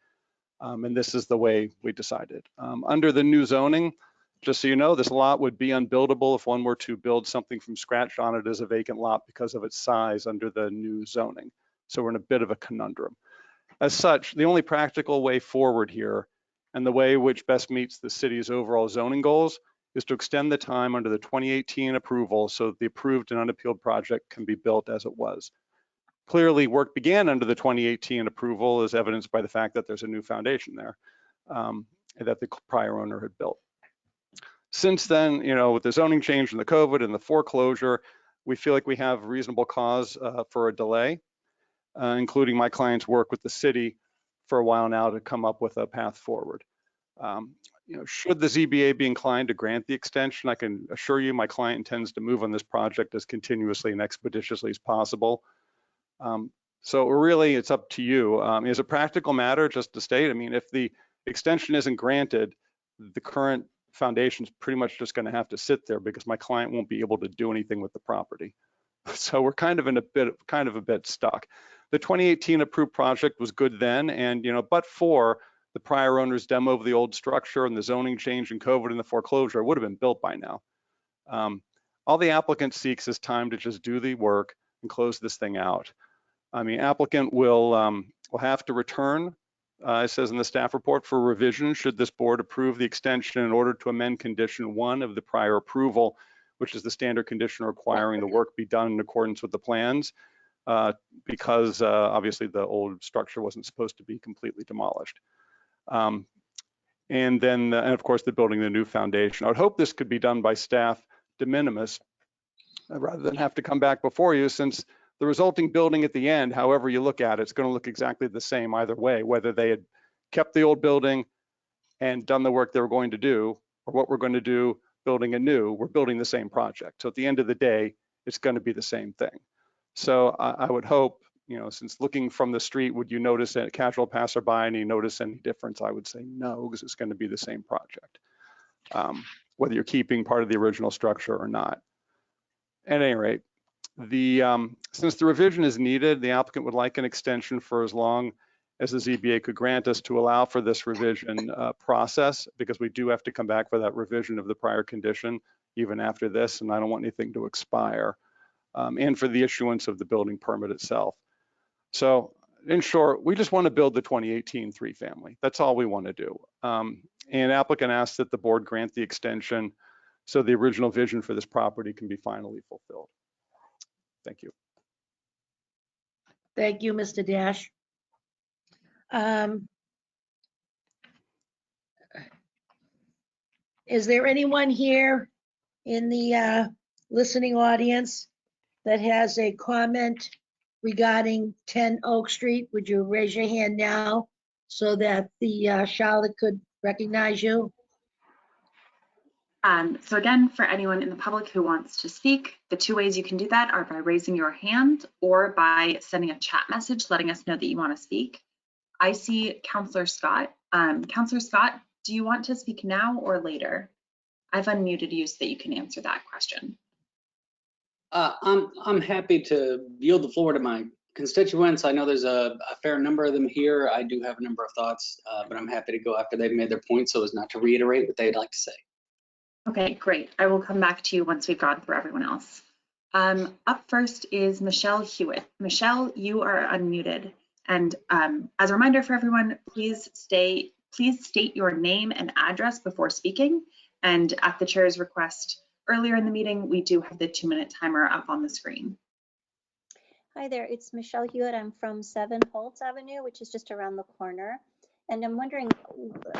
And this is the way we decided. Under the new zoning, just so you know, this lot would be unbuildable if one were to build something from scratch on it as a vacant lot because of its size under the new zoning. So we're in a bit of a conundrum. As such, the only practical way forward here and the way which best meets the city's overall zoning goals is to extend the time under the 2018 approval so that the approved and unappealed project can be built as it was. Clearly, work began under the 2018 approval as evidenced by the fact that there's a new foundation there that the prior owner had built. Since then, with the zoning change and the COVID and the foreclosure, we feel like we have reasonable cause for a delay, including my client's work with the city for a while now to come up with a path forward. Should the ZBA be inclined to grant the extension, I can assure you my client intends to move on this project as continuously and expeditiously as possible. So really, it's up to you. As a practical matter, just to state, if the extension isn't granted, the current foundation is pretty much just going to have to sit there because my client won't be able to do anything with the property. So we're kind of a bit stuck. The 2018 approved project was good then, and but for the prior owner's demo of the old structure and the zoning change and COVID and the foreclosure, it would have been built by now. All the applicant seeks is time to just do the work and close this thing out. Applicant will have to return, it says in the staff report, for revision should this board approve the extension in order to amend condition 1 of the prior approval, which is the standard condition requiring the work be done in accordance with the plans, because obviously the old structure wasn't supposed to be completely demolished. And then, and of course, the building the new foundation. I would hope this could be done by staff de minimis rather than have to come back before you, since the resulting building at the end, however you look at it, it's going to look exactly the same either way, whether they had kept the old building and done the work they were going to do, or what we're going to do building a new, we're building the same project. So at the end of the day, it's going to be the same thing. So I would hope, since looking from the street, would you notice a casual passerby and you notice any difference? I would say no, because it's going to be the same project, whether you're keeping part of the original structure or not. At any rate, since the revision is needed, the applicant would like an extension for as long as the ZBA could grant us to allow for this revision process, because we do have to come back for that revision of the prior condition even after this, and I don't want anything to expire, and for the issuance of the building permit itself. So in short, we just want to build the 2018 three-family. That's all we want to do. And applicant asks that the board grant the extension so the original vision for this property can be finally fulfilled. Thank you. Thank you, Mr. Dash. Is there anyone here in the listening audience that has a comment regarding 10 Oak Street? Would you raise your hand now so that the Charlotte could recognize you? So again, for anyone in the public who wants to speak, the two ways you can do that are by raising your hand or by sending a chat message letting us know that you want to speak. I see Councillor Scott. Councillor Scott, do you want to speak now or later? I've unmuted you so that you can answer that question. I'm happy to yield the floor to my constituents. I know there's a fair number of them here. I do have a number of thoughts, but I'm happy to go after they've made their points so as not to reiterate what they'd like to say. Okay, great. I will come back to you once we've gone through everyone else. Up first is Michelle Hewitt. Michelle, you are unmuted. And as a reminder for everyone, please state your name and address before speaking. And at the chair's request, earlier in the meeting, we do have the 2-minute timer up on the screen. Hi there, it's Michelle Hewitt. I'm from 7 Holtz Avenue, which is just around the corner. And I'm wondering,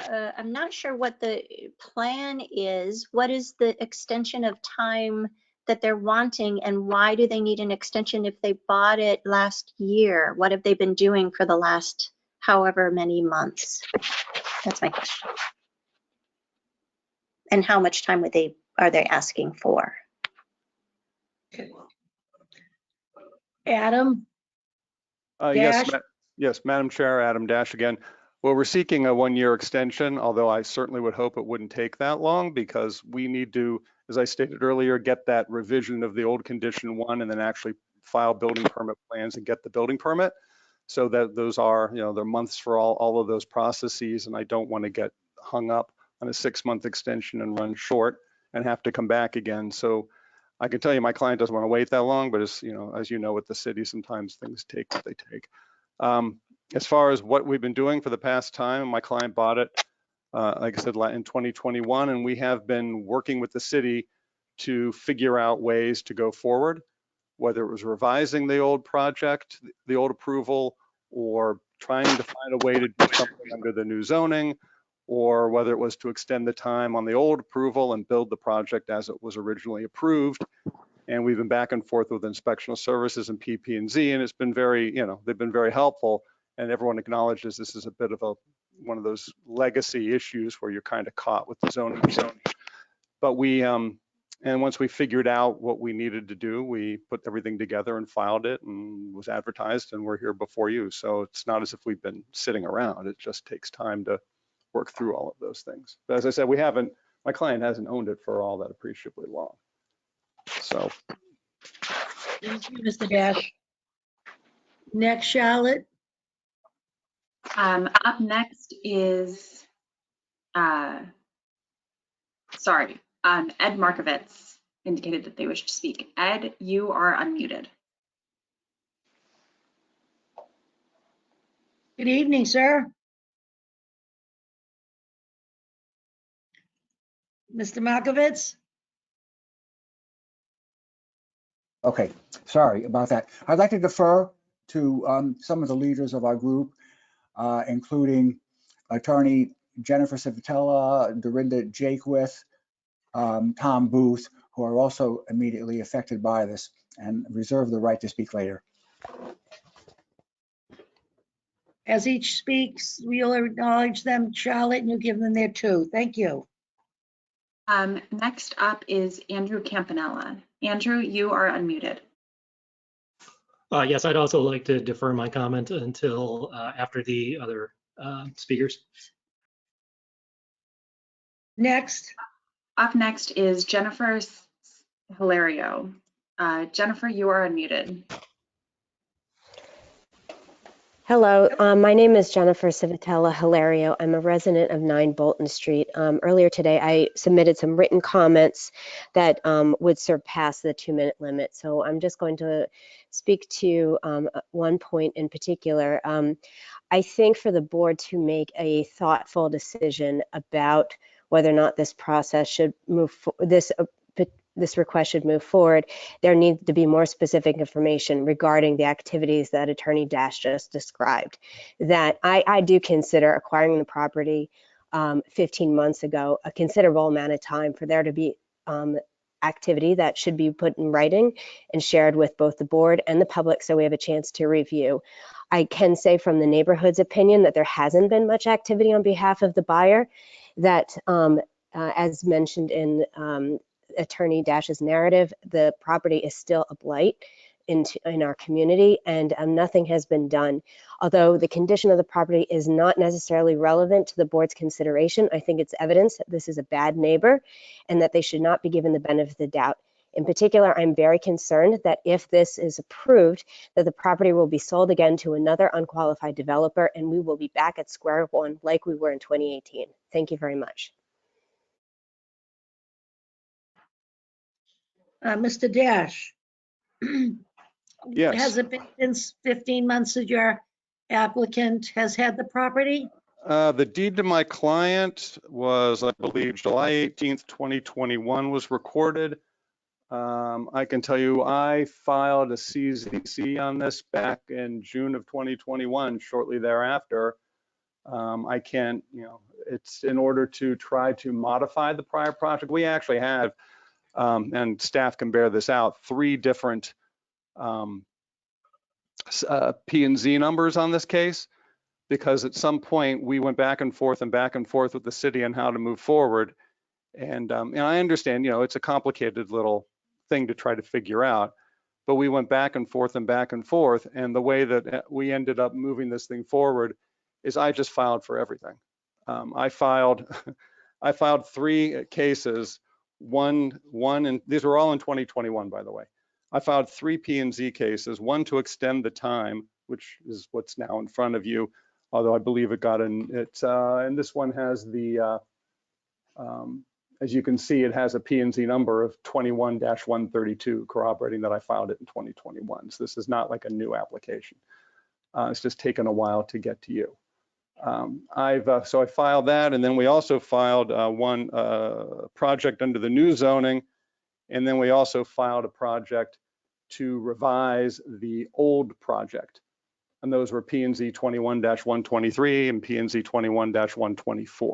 I'm not sure what the plan is. What is the extension of time that they're wanting, and why do they need an extension if they bought it last year? What have they been doing for the last however many months? That's my question. And how much time are they asking for? Adam? Yes, Dash? yes, Madam Chair, Adam Dash again. Well, we're seeking a 1-year extension, although I certainly would hope it wouldn't take that long because we need to, as I stated earlier, get that revision of the old condition 1 and then actually file building permit plans and get the building permit. So that those are, they're months for all of those processes, and I don't want to get hung up on a 6-month extension and run short and have to come back again. So I can tell you my client doesn't want to wait that long, but as you know, with the city, sometimes things take what they take. As far as what we've been doing for the past time, my client bought it, like I said, in 2021, and we have been working with the city to figure out ways to go forward, whether it was revising the old project, the old approval, or trying to find a way to do something under the new zoning, or whether it was to extend the time on the old approval and build the project as it was originally approved. And we've been back and forth with inspectional services and PP&Z, and it's been very, they've been very helpful. And everyone acknowledges this is a bit of one of those legacy issues where you're kind of caught with the zoning. But we, and once we figured out what we needed to do, we put everything together and filed it and was advertised, and we're here before you. So it's not as if we've been sitting around. It just takes time to work through all of those things. But as I said, my client hasn't owned it for all that appreciably long. So. Thank you, Mr. Dash. Next, Charlotte. Up next is, Ed Markovitz indicated that they wish to speak. Ed, you are unmuted. Good evening, sir. Mr. Markovitz? Okay, sorry about that. I'd like to defer to some of the leaders of our group, including Attorney Jennifer Civitella, Dorinda Jakewith, Tom Booth, who are also immediately affected by this, and reserve the right to speak later. As each speaks, we'll acknowledge them, Charlotte, and you give them their 2. Thank you. Next up is Andrew Campanella. Andrew, you are unmuted. Yes, I'd also like to defer my comment until after the other speakers. Next. Up next is Jennifer Hilario. Jennifer, you are unmuted. Hello, my name is Jennifer Civitella Hilario. I'm a resident of 9 Bolton Street. Earlier today, I submitted some written comments that would surpass the 2-minute limit. So I'm just going to speak to one point in particular. I think for the board to make a thoughtful decision about whether or not this process should move, this request should move forward, there needs to be more specific information regarding the activities that Attorney Dash just described. That I do consider acquiring the property 15 months ago a considerable amount of time for there to be activity that should be put in writing and shared with both the board and the public so we have a chance to review. I can say from the neighborhood's opinion that there hasn't been much activity on behalf of the buyer, that as mentioned in Attorney Dash's narrative, the property is still a blight in our community, and nothing has been done. Although the condition of the property is not necessarily relevant to the board's consideration, I think it's evidence that this is a bad neighbor and that they should not be given the benefit of the doubt. In particular, I'm very concerned that if this is approved, that the property will be sold again to another unqualified developer, and we will be back at square one like we were in 2018. Thank you very much. Mr. Dash. Yes. Has it been since 15 months that your applicant has had the property? The deed to my client was, I believe, July 18th, 2021 was recorded. I can tell you I filed a CZC on this back in June of 2021, shortly thereafter. I can't, it's in order to try to modify the prior project. We actually have, and staff can bear this out, 3 different P&Z numbers on this case, because at some point we went back and forth with the city on how to move forward. And I understand, it's a complicated little thing to try to figure out, but we went back and forth. And the way that we ended up moving this thing forward is I just filed for everything. I filed 3 cases, and these were all in 2021, by the way. I filed 3 P&Z cases, 1 to extend the time, which is what's now in front of you, although I believe it got in, and this one has the, as you can see, it has a P&Z number of 21-132, corroborating that I filed it in 2021. So this is not like a new application. It's just taken a while to get to you. So I filed that, and then we also filed one project under the new zoning, and then we also filed a project to revise the old project. And those were P&Z 21-123 and P&Z 21-124.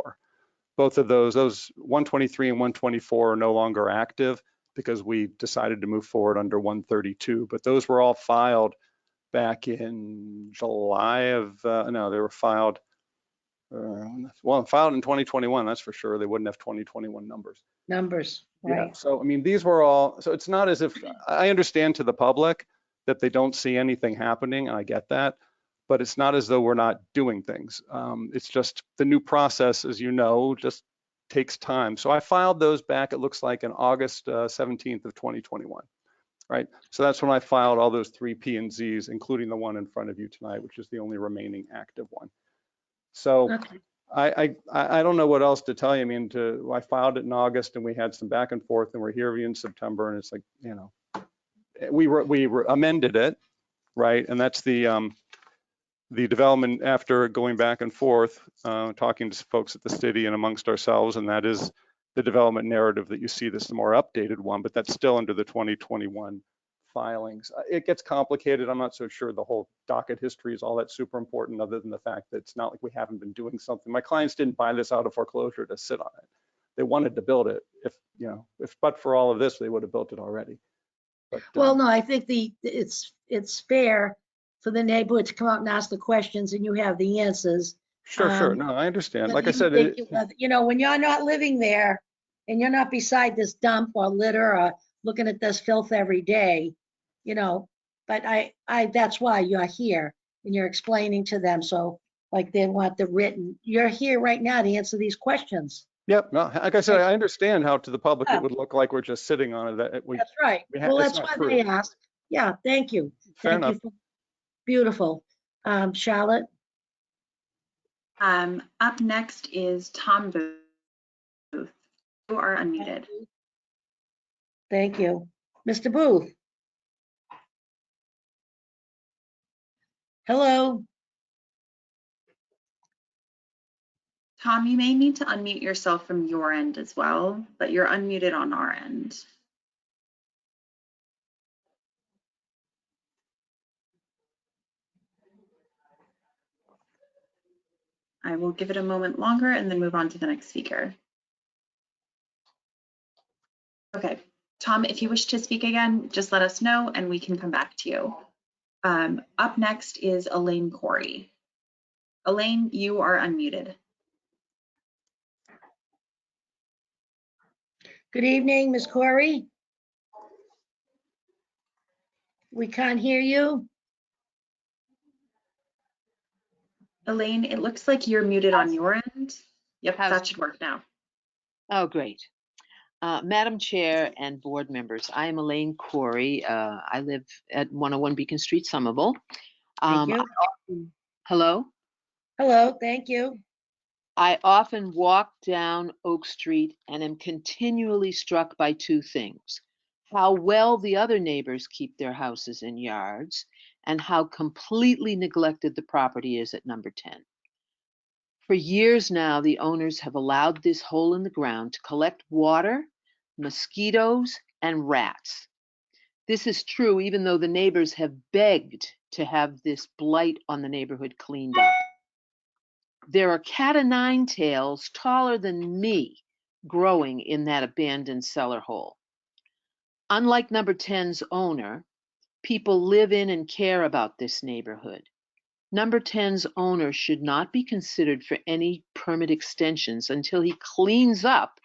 Both of those 123 and 124 are no longer active because we decided to move forward under 132, but those were all filed back in July of, no, they were filed, filed in 2021, that's for sure. They wouldn't have 2021 numbers. Right. Yeah, so I mean, these were all, so it's not as if, I understand to the public that they don't see anything happening, I get that, but it's not as though we're not doing things. It's just the new process, as you know, just takes time. So I filed those back, it looks like in August 17th of 2021, right? So that's when I filed all those 3 P&Zs, including the one in front of you tonight, which is the only remaining active one. So Okay. I don't know what else to tell you. I mean, I filed it in August and we had some back and forth, and we're here in September, and it's like, we amended it, right? And that's the development after going back and forth, talking to folks at the city and amongst ourselves, and that is the development narrative that you see. This is the more updated one, but that's still under the 2021 filings. It gets complicated. I'm not so sure the whole docket history is all that super important, other than the fact that it's not like we haven't been doing something. My clients didn't buy this out of foreclosure to sit on it. They wanted to build it. But for all of this, they would have built it already. But, Well, no, I think it's fair for the neighborhood to come out and ask the questions and you have the answers. Sure. No, I understand. But Like I you said, think when you're not living there and you're not beside this dump or litter or looking at this filth every day, but that's why you're here and you're explaining to them. So like they want the written, you're here right now to answer these questions. Yep. No, like I said, I understand how to the public it would look like we're just sitting on it. That's right. Well, that's why they asked. Yeah, thank you. Fair enough. Beautiful. Charlotte? Up next is Tom Booth. You are unmuted. Thank you. Mr. Booth? Hello? Tom, you may need to unmute yourself from your end as well, but you're unmuted on our end. I will give it a moment longer and then move on to the next speaker. Okay, Tom, if you wish to speak again, just let us know and we can come back to you. Up next is Elaine Corey. Elaine, you are unmuted. Good evening, Ms. Corey. We can't hear you. Elaine, it looks like you're muted on your end. Yep, that should work now. Oh, great. Madam Chair and board members, I am Elaine Corey. I live at 101 Beacon Street, Somerville. Thank you. Hello? Hello, thank you. I often walk down Oak Street and am continually struck by 2 things: how well the other neighbors keep their houses and yards, and how completely neglected the property is at number 10. For years now, the owners have allowed this hole in the ground to collect water, mosquitoes, and rats. This is true even though the neighbors have begged to have this blight on the neighborhood cleaned up. There are cat-o'-nine tails taller than me growing in that abandoned cellar hole. Unlike number 10's owner, people live in and care about this neighborhood. Number 10's owner should not be considered for any permit extensions until he cleans up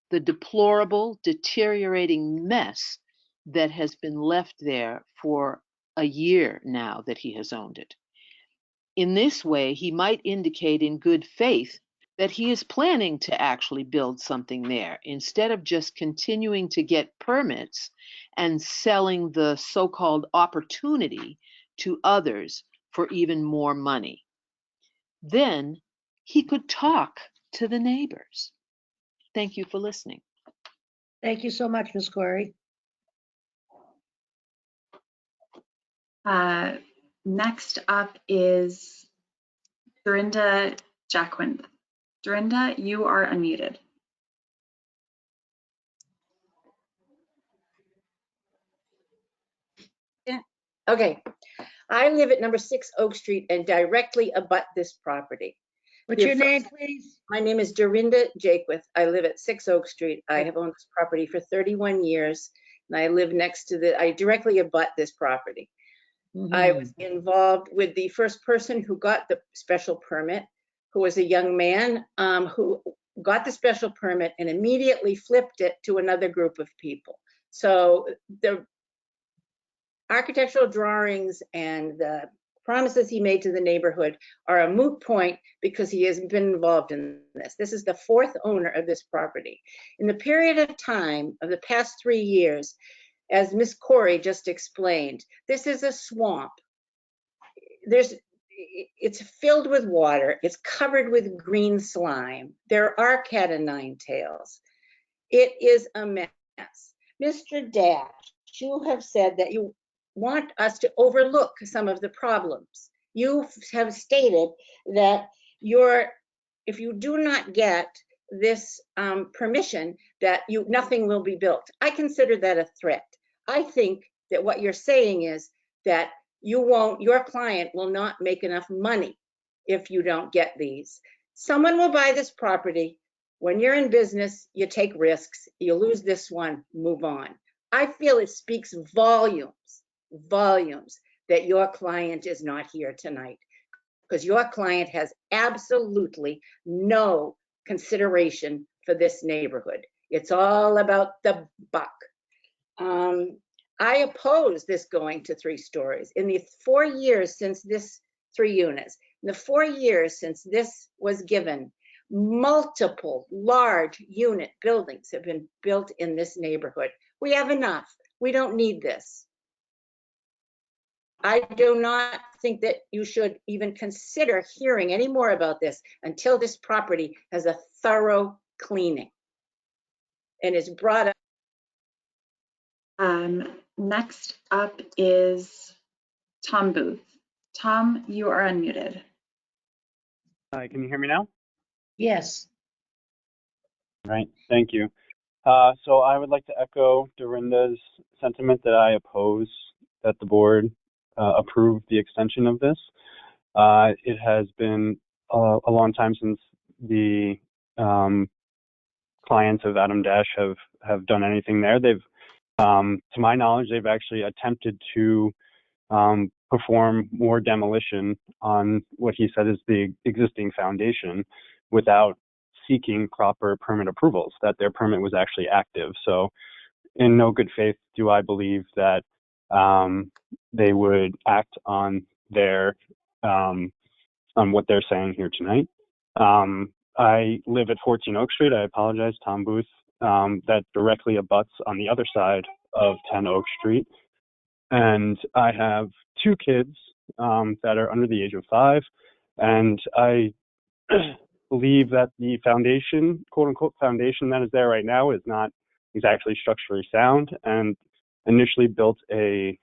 the deplorable, deteriorating mess that has been left there for a year now that he has owned it. In this way, he might indicate in good faith that he is planning to actually build something there instead of just continuing to get permits and selling the so-called opportunity to others for even more money. Then he could talk to the neighbors. Thank you for listening. Thank you so much, Ms. Corey. Next up is Dorinda Jacquin. Dorinda, you are unmuted. Okay, I live at number 6 Oak Street and directly abut this property. What's your name, please? My name is Dorinda Jakewith. I live at 6 Oak Street. I have owned this property for 31 years, and I live next to I directly abut this property. I was involved with the first person who got the special permit, who was a young man who got the special permit and immediately flipped it to another group of people. So the architectural drawings and the promises he made to the neighborhood are a moot point because he has been involved in this. This is the 4th owner of this property. In the period of time of the past 3 years, as Ms. Corey just explained, this is a swamp. It's filled with water. It's covered with green slime. There are cat-o'-nine tails. It is a mess. Mr. Dash, you have said that you want us to overlook some of the problems. You have stated that if you do not get this permission, that nothing will be built. I consider that a threat. I think that what you're saying is that your client will not make enough money if you don't get these. Someone will buy this property. When you're in business, you take risks. You lose this one, move on. I feel it speaks volumes that your client is not here tonight, because your client has absolutely no consideration for this neighborhood. It's all about the buck. I oppose this going to 3 stories. In the 4 years since this 3 units, in the 4 years since this was given, multiple large unit buildings have been built in this neighborhood. We have enough. We don't need this. I do not think that you should even consider hearing any more about this until this property has a thorough cleaning and is brought up. Next up is Tom Booth. Tom, you are unmuted. Hi, can you hear me now? Yes. All right, thank you. So I would like to echo Dorinda's sentiment that I oppose that the board approve the extension of this. It has been a long time since the clients of Adam Dash have done anything there. They've, to my knowledge, they've actually attempted to perform more demolition on what he said is the existing foundation without seeking proper permit approvals, that their permit was actually active. So in no good faith do I believe that they would act on their on what they're saying here tonight. I live at 14 Oak Street. I apologize, Tom Booth. That directly abuts on the other side of 10 Oak Street. And I have 2 kids that are under the age of 5. And I believe that the foundation, quote unquote, foundation that is there right now is not exactly structurally sound, and initially built a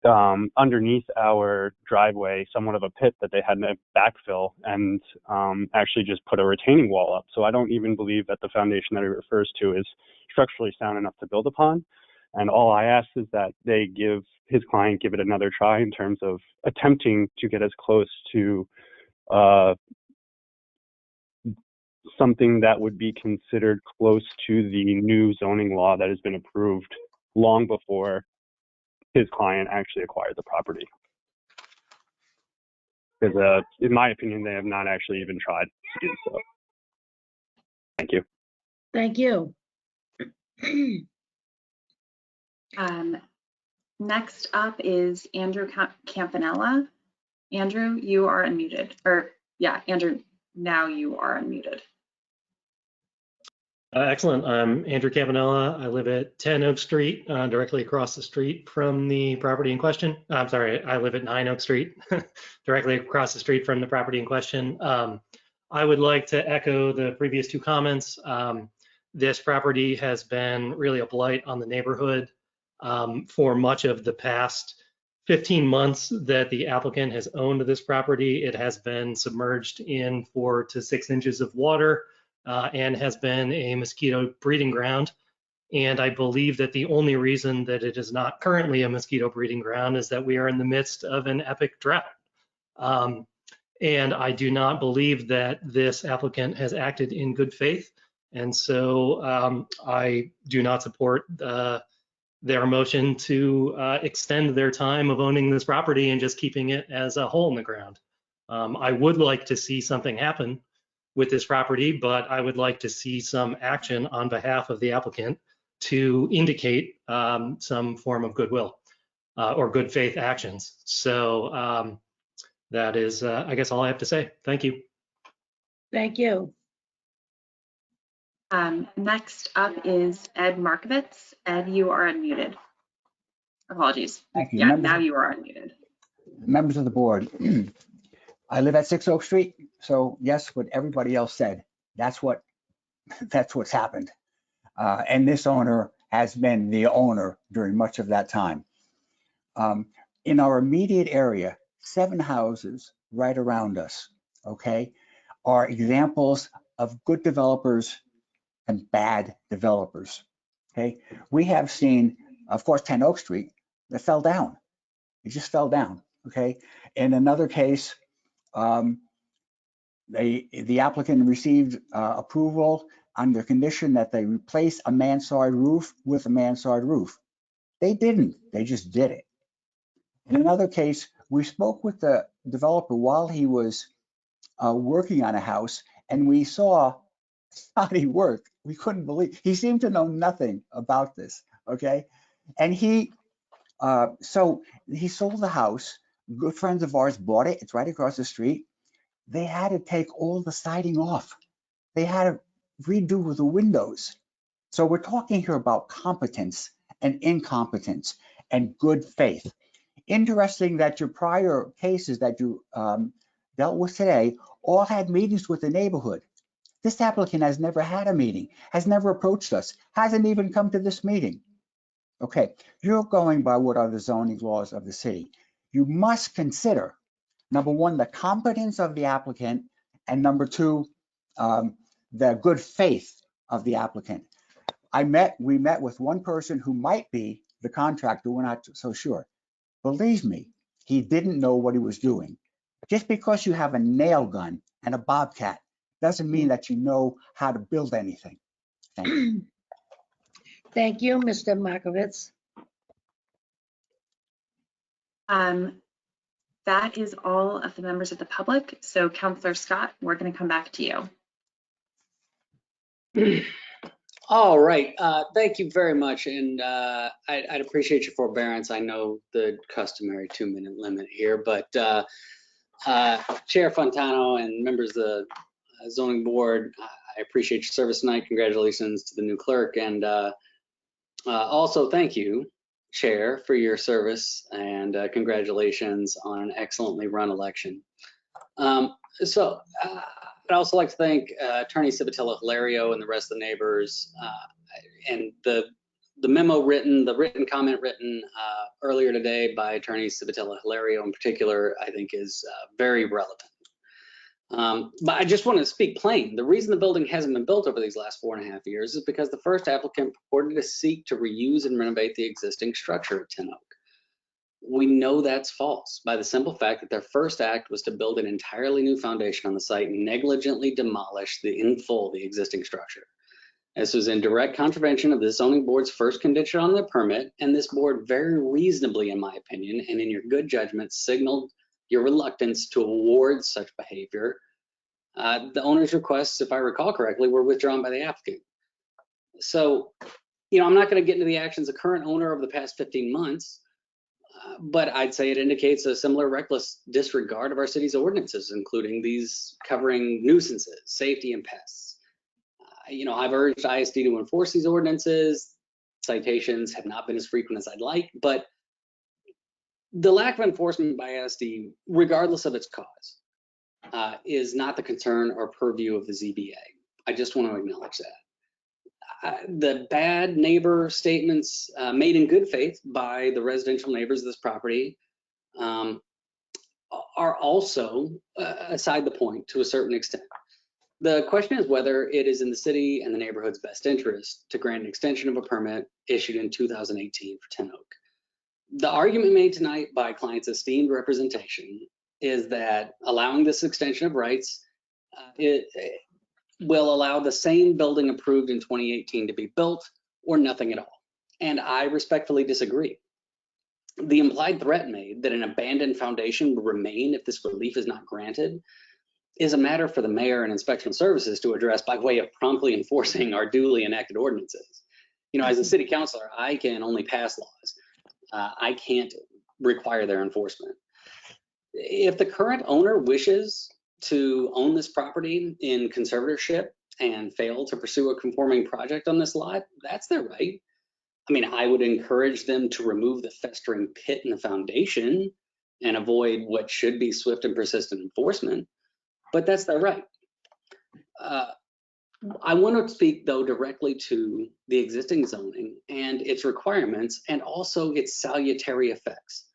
underneath our driveway somewhat of a pit that they had to backfill and actually just put a retaining wall up. So I don't even believe that the foundation that he refers to is structurally sound enough to build upon. And all I ask is that they give his client give it another try in terms of attempting to get as close to something that would be considered close to the new zoning law that has been approved long before his client actually acquired the property. Because in my opinion, they have not actually even tried to do so. Thank you. Thank you. Next up is Andrew Campanella. Andrew, you are unmuted. Or yeah, Andrew, now you are unmuted. Excellent. I'm Andrew Campanella. I live at 10 Oak Street, directly across the street from the property in question. I'm sorry, I live at 9 Oak Street, directly across the street from the property in question. I would like to echo the previous two comments. This property has been really a blight on the neighborhood for much of the past 15 months that the applicant has owned this property. It has been submerged in 4 to 6 inches of water. And has been a mosquito breeding ground. And I believe that the only reason that it is not currently a mosquito breeding ground is that we are in the midst of an epic drought. And I do not believe that this applicant has acted in good faith. And so I do not support their motion to extend their time of owning this property and just keeping it as a hole in the ground. I would like to see something happen with this property, but I would like to see some action on behalf of the applicant to indicate some form of goodwill or good faith actions. So that is, I guess, all I have to say. Thank you. Thank you. Next up is Ed Markovitz. Ed, you are unmuted. Apologies. Thank you. Yeah, now you are unmuted. Members of the board, I live at 6 Oak Street, so yes, what everybody else said, that's what's happened. And this owner has been the owner during much of that time. In our immediate area, 7 houses right around us, okay, are examples of good developers and bad developers, okay? We have seen, of course, 10 Oak Street, that fell down. It just fell down, okay? In another case, the applicant received approval on the condition that they replace a mansard roof with a mansard roof. They didn't, they just did it. In another case, we spoke with the developer while he was working on a house, and we saw how he worked. We couldn't believe, he seemed to know nothing about this, okay? And so he sold the house. Good friends of ours bought it. It's right across the street. They had to take all the siding off. They had to redo the windows. So we're talking here about competence and incompetence and good faith. Interesting that your prior cases that you dealt with today all had meetings with the neighborhood. This applicant has never had a meeting, has never approached us, hasn't even come to this meeting. Okay, you're going by what are the zoning laws of the city. You must consider, number one, the competence of the applicant, and number two, the good faith of the applicant. We met with one person who might be the contractor, we're not so sure. Believe me, he didn't know what he was doing. Just because you have a nail gun and a bobcat doesn't mean that you know how to build anything. Thank you. Thank you, Mr. Markovitz. That is all of the members of the public. So Councillor Scott, we're going to come back to you. All right, thank you very much, and I'd appreciate your forbearance. I know the customary 2-minute limit here, but Chair Fontano and members of the zoning board, I appreciate your service tonight. Congratulations to the new clerk, and also thank you, Chair, for your service, and congratulations on an excellently run election. I'd also like to thank Attorney Civitella Hilario and the rest of the neighbors and the memo written, the written comment written earlier today by Attorney Civitella Hilario in particular, I think is very relevant. But I just want to speak plain. The reason the building hasn't been built over these last 4.5 years is because the first applicant purported to seek to reuse and renovate the existing structure at Ten Oak. We know that's false by the simple fact that their first act was to build an entirely new foundation on the site and negligently demolish in full the existing structure. This was in direct contravention of the zoning board's first condition on the permit, and this board very reasonably, in my opinion, and in your good judgment, signaled your reluctance to award such behavior. The owner's requests, if I recall correctly, were withdrawn by the applicant. So, I'm not going to get into the actions of current owner over the past 15 months, but I'd say it indicates a similar reckless disregard of our city's ordinances, including these covering nuisances, safety, and pests. I've urged ISD to enforce these ordinances. Citations have not been as frequent as I'd like, but the lack of enforcement by ISD, regardless of its cause, is not the concern or purview of the ZBA. I just want to acknowledge that. The bad neighbor statements made in good faith by the residential neighbors of this property are also aside the point to a certain extent. The question is whether it is in the city and the neighborhood's best interest to grant an extension of a permit issued in 2018 for Ten Oak. The argument made tonight by client's esteemed representation is that allowing this extension of rights it will allow the same building approved in 2018 to be built or nothing at all. And I respectfully disagree. The implied threat made that an abandoned foundation will remain if this relief is not granted is a matter for the mayor and inspection services to address by way of promptly enforcing our duly enacted ordinances. As a city councilor, I can only pass laws. I can't require their enforcement. If the current owner wishes to own this property in conservatorship and fail to pursue a conforming project on this lot, that's their right. I would encourage them to remove the festering pit in the foundation and avoid what should be swift and persistent enforcement, but that's their right. I want to speak, though, directly to the existing zoning and its requirements and also its salutary effects.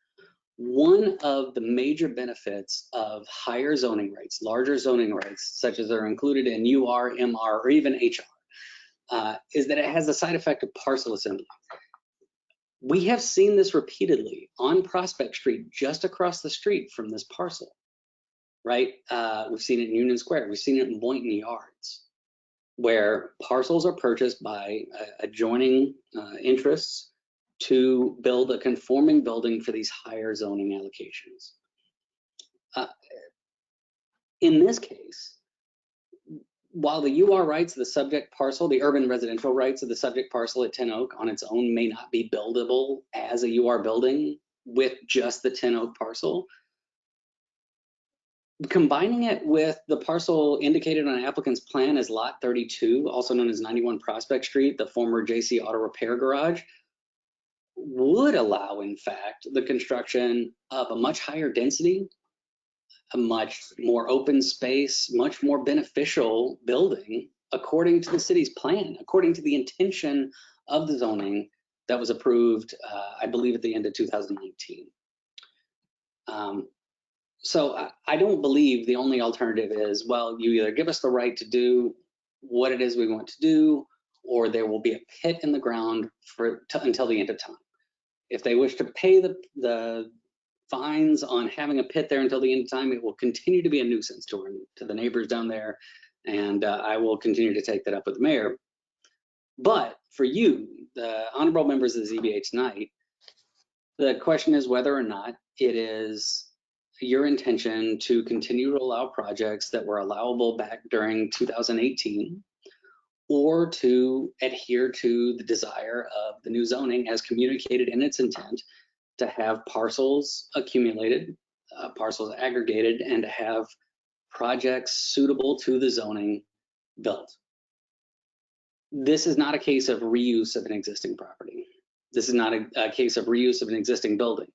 One of the major benefits of higher zoning rates, larger zoning rates, such as are included in UR, MR, or even HR, is that it has the side effect of parcel assembly. We have seen this repeatedly on Prospect Street, just across the street from this parcel, right? We've seen it in Union Square. We've seen it in Boynton Yards, where parcels are purchased by adjoining interests to build a conforming building for these higher zoning allocations. In this case, while the UR rights of the subject parcel, the urban residential rights of the subject parcel at Ten Oak on its own may not be buildable as a UR building with just the Ten Oak parcel, combining it with the parcel indicated on an applicant's plan as Lot 32, also known as 91 Prospect Street, the former JC Auto Repair Garage, would allow, in fact, the construction of a much higher density, a much more open space, much more beneficial building, according to the city's plan, according to the intention of the zoning that was approved, I believe, at the end of 2019. So I don't believe the only alternative is, well, you either give us the right to do what it is we want to do, or there will be a pit in the ground until the end of time. If they wish to pay the fines on having a pit there until the end of time, it will continue to be a nuisance to the neighbors down there, and I will continue to take that up with the mayor. But for you, the honorable members of the ZBA tonight, the question is whether or not it is your intention to continue to allow projects that were allowable back during 2018, or to adhere to the desire of the new zoning as communicated in its intent to have parcels accumulated, parcels aggregated, and to have projects suitable to the zoning built. This is not a case of reuse of an existing property. This is not a case of reuse of an existing building.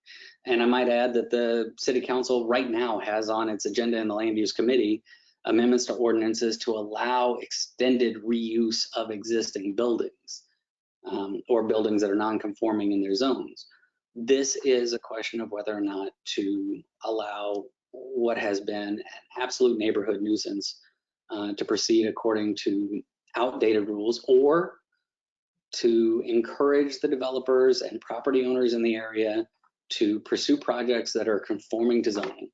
And I might add that the city council right now has on its agenda in the land use committee amendments to ordinances to allow extended reuse of existing buildings. or buildings that are non-conforming in their zones. This is a question of whether or not to allow what has been an absolute neighborhood nuisance to proceed according to outdated rules, or to encourage the developers and property owners in the area to pursue projects that are conforming to zoning.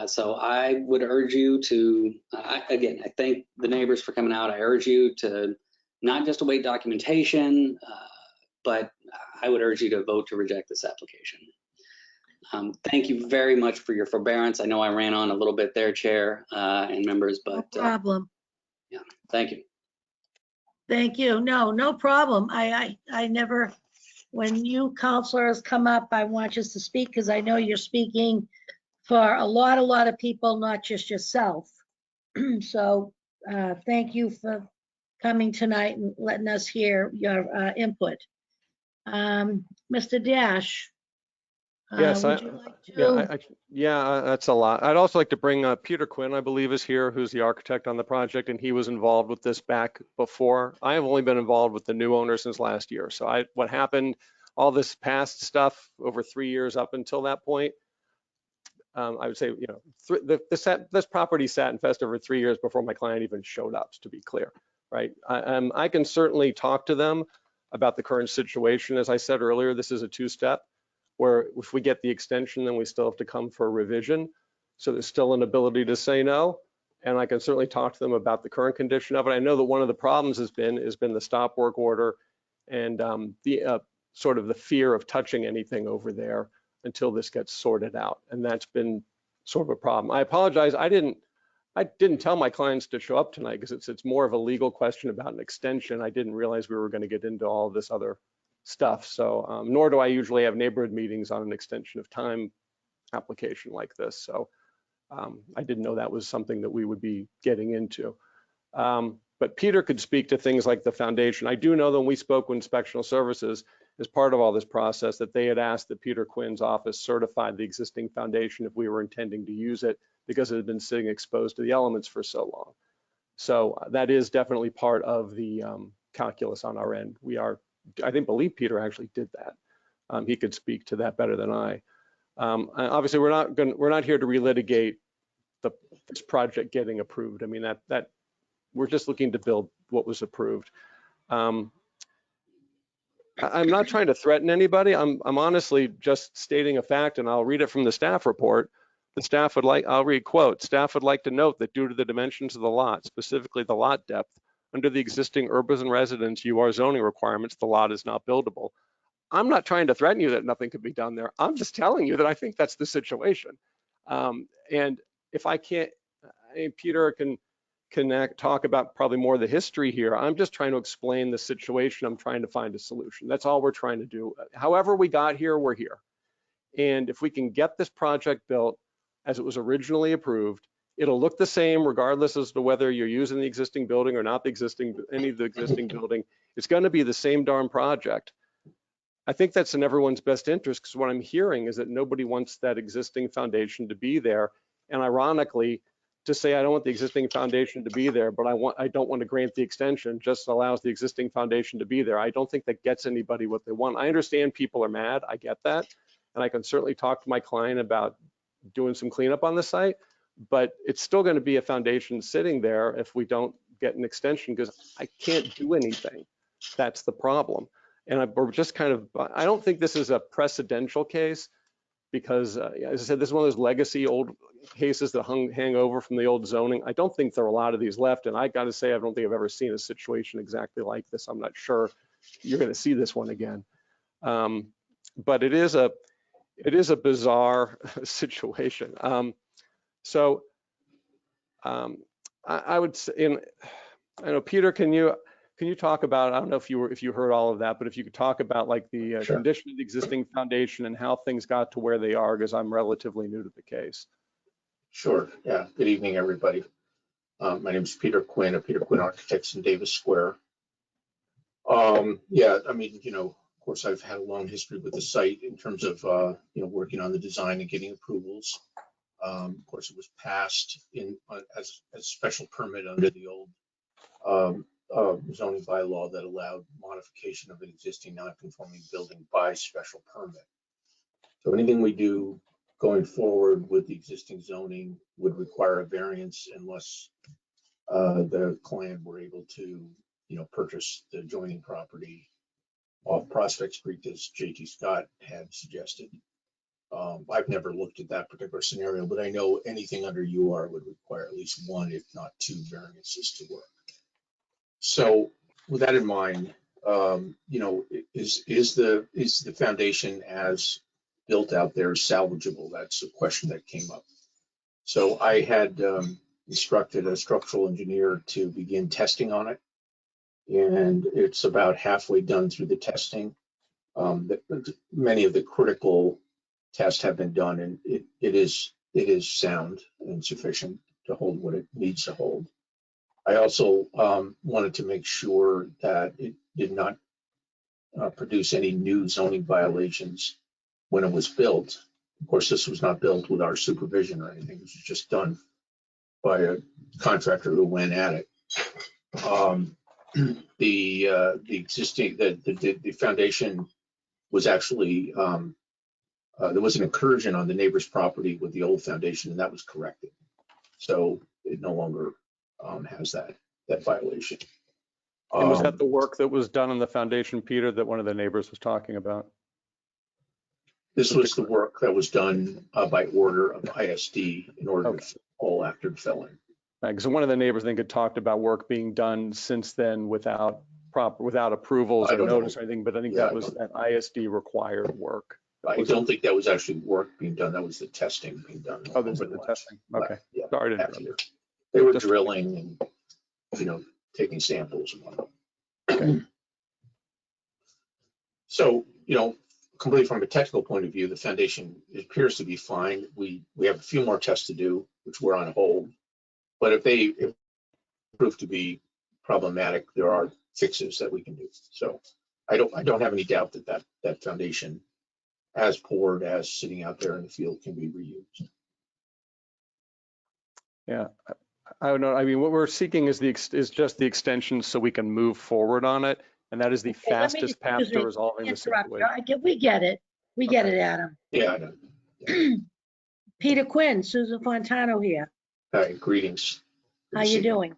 So I would urge you to, again, I thank the neighbors for coming out. I urge you to not just await documentation, but I would urge you to vote to reject this application. Thank you very much for your forbearance. I know I ran on a little bit there, Chair and members, but No problem. yeah, thank you. Thank you. No problem. I never, when you counselors come up, I want you to speak because I know you're speaking for a lot of people, not just yourself. So thank you for coming tonight and letting us hear your input. Mr. Dash. Yes, would you like to? yeah, that's a lot. I'd also like to bring Peter Quinn, I believe, is here, who's the architect on the project, and he was involved with this back before. I have only been involved with the new owner since last year. So what happened, all this past stuff over 3 years up until that point, I would say, you know, this property sat and fest over 3 years before my client even showed up, to be clear, right? I can certainly talk to them about the current situation. As I said earlier, this is a two-step, where if we get the extension, then we still have to come for a revision. So there's still an ability to say no. And I can certainly talk to them about the current condition of it. I know that one of the problems has been the stop work order and the sort of the fear of touching anything over there until this gets sorted out. And that's been sort of a problem. I apologize. I didn't tell my clients to show up tonight because it's more of a legal question about an extension. I didn't realize we were going to get into all of this other stuff. So nor do I usually have neighborhood meetings on an extension of time application like this. So I didn't know that was something that we would be getting into. But Peter could speak to things like the foundation. I do know that when we spoke with Inspectional Services as part of all this process, that they had asked that Peter Quinn's office certify the existing foundation if we were intending to use it, because it had been sitting exposed to the elements for so long. So that is definitely part of the calculus on our end. I believe Peter actually did that. He could speak to that better than I. Obviously, we're not here to relitigate this project getting approved. I mean, that we're just looking to build what was approved. I'm not trying to threaten anybody. I'm honestly just stating a fact, and I'll read it from the staff report. The staff would like, I'll read quote, staff would like to note that due to the dimensions of the lot, specifically the lot depth, under the existing urban residence UR zoning requirements, the lot is not buildable. I'm not trying to threaten you that nothing could be done there. I'm just telling you that I think that's the situation. And if I can't, Peter can talk about probably more of the history here. I'm just trying to explain the situation. I'm trying to find a solution. That's all we're trying to do. However we got here, we're here. And if we can get this project built as it was originally approved, it'll look the same regardless as to whether you're using the existing building or not any of the existing building. It's going to be the same darn project. I think that's in everyone's best interest, because what I'm hearing is that nobody wants that existing foundation to be there. And ironically, to say I don't want the existing foundation to be there, but I don't want to grant the extension, just allows the existing foundation to be there. I don't think that gets anybody what they want. I understand people are mad. I get that. And I can certainly talk to my client about doing some cleanup on the site, but it's still going to be a foundation sitting there if we don't get an extension, because I can't do anything. That's the problem. And we're just kind of, I don't think this is a precedential case, because as I said, this is one of those legacy old cases that hang over from the old zoning. I don't think there are a lot of these left. And I got to say, I don't think I've ever seen a situation exactly like this. I'm not sure you're going to see this one again. But it is a bizarre situation. I would say, I know, Peter, can you talk about, I don't know if you heard all of that, but if you could talk about like the Sure. condition of the existing foundation and how things got to where they are, because I'm relatively new to the case. Sure. Yeah. Good evening, everybody. My name is Peter Quinn of Peter Quinn Architects in Davis Square. Yeah, I mean, of course, I've had a long history with the site in terms of, working on the design and getting approvals. Of course, it was passed as a special permit under the old zoning bylaw that allowed modification of an existing non-conforming building by special permit. So anything we do going forward with the existing zoning would require a variance unless the client were able to, purchase the adjoining property off Prospect Street, as J.T. Scott had suggested. I've never looked at that particular scenario, but I know anything under UR would require at least one, if not two, variances to work. So with that in mind, is the foundation as built out there salvageable? That's a question that came up. So I had instructed a structural engineer to begin testing on it, and it's about halfway done through the testing. Many of the critical tests have been done, and it is sound and sufficient to hold what it needs to hold. I also wanted to make sure that it did not produce any new zoning violations when it was built. Of course, this was not built with our supervision or anything. It was just done by a contractor who went at it. The existing, the foundation was actually, there was an incursion on the neighbor's property with the old foundation, and that was corrected. So it no longer has that violation. And was that the work that was done on the foundation, Peter, that one of the neighbors was talking about? This was the work that was done by order of ISD in order to fall after it fell in. Because one of the neighbors, I think, had talked about work being done since then without approvals or notice or anything, but I think that was that ISD required work. I don't think that was actually work being done. That was the testing being done. Oh, this is the testing. Okay. Yeah. Sorry to interrupt. They were drilling and, taking samples and whatnot. Okay. So, completely from a technical point of view, the foundation appears to be fine. We have a few more tests to do, which we're on hold. But if they prove to be problematic, there are fixes that we can do. So I don't have any doubt that foundation, as poured, as sitting out there in the field, can be reused. Yeah, I don't know. I mean, what we're seeking is just the extension so we can move forward on it, and that is the fastest path to resolving the situation. We get it. We get it, Adam. Yeah, I know. Peter Quinn, Susan Fontano here. Hi, greetings. How you doing?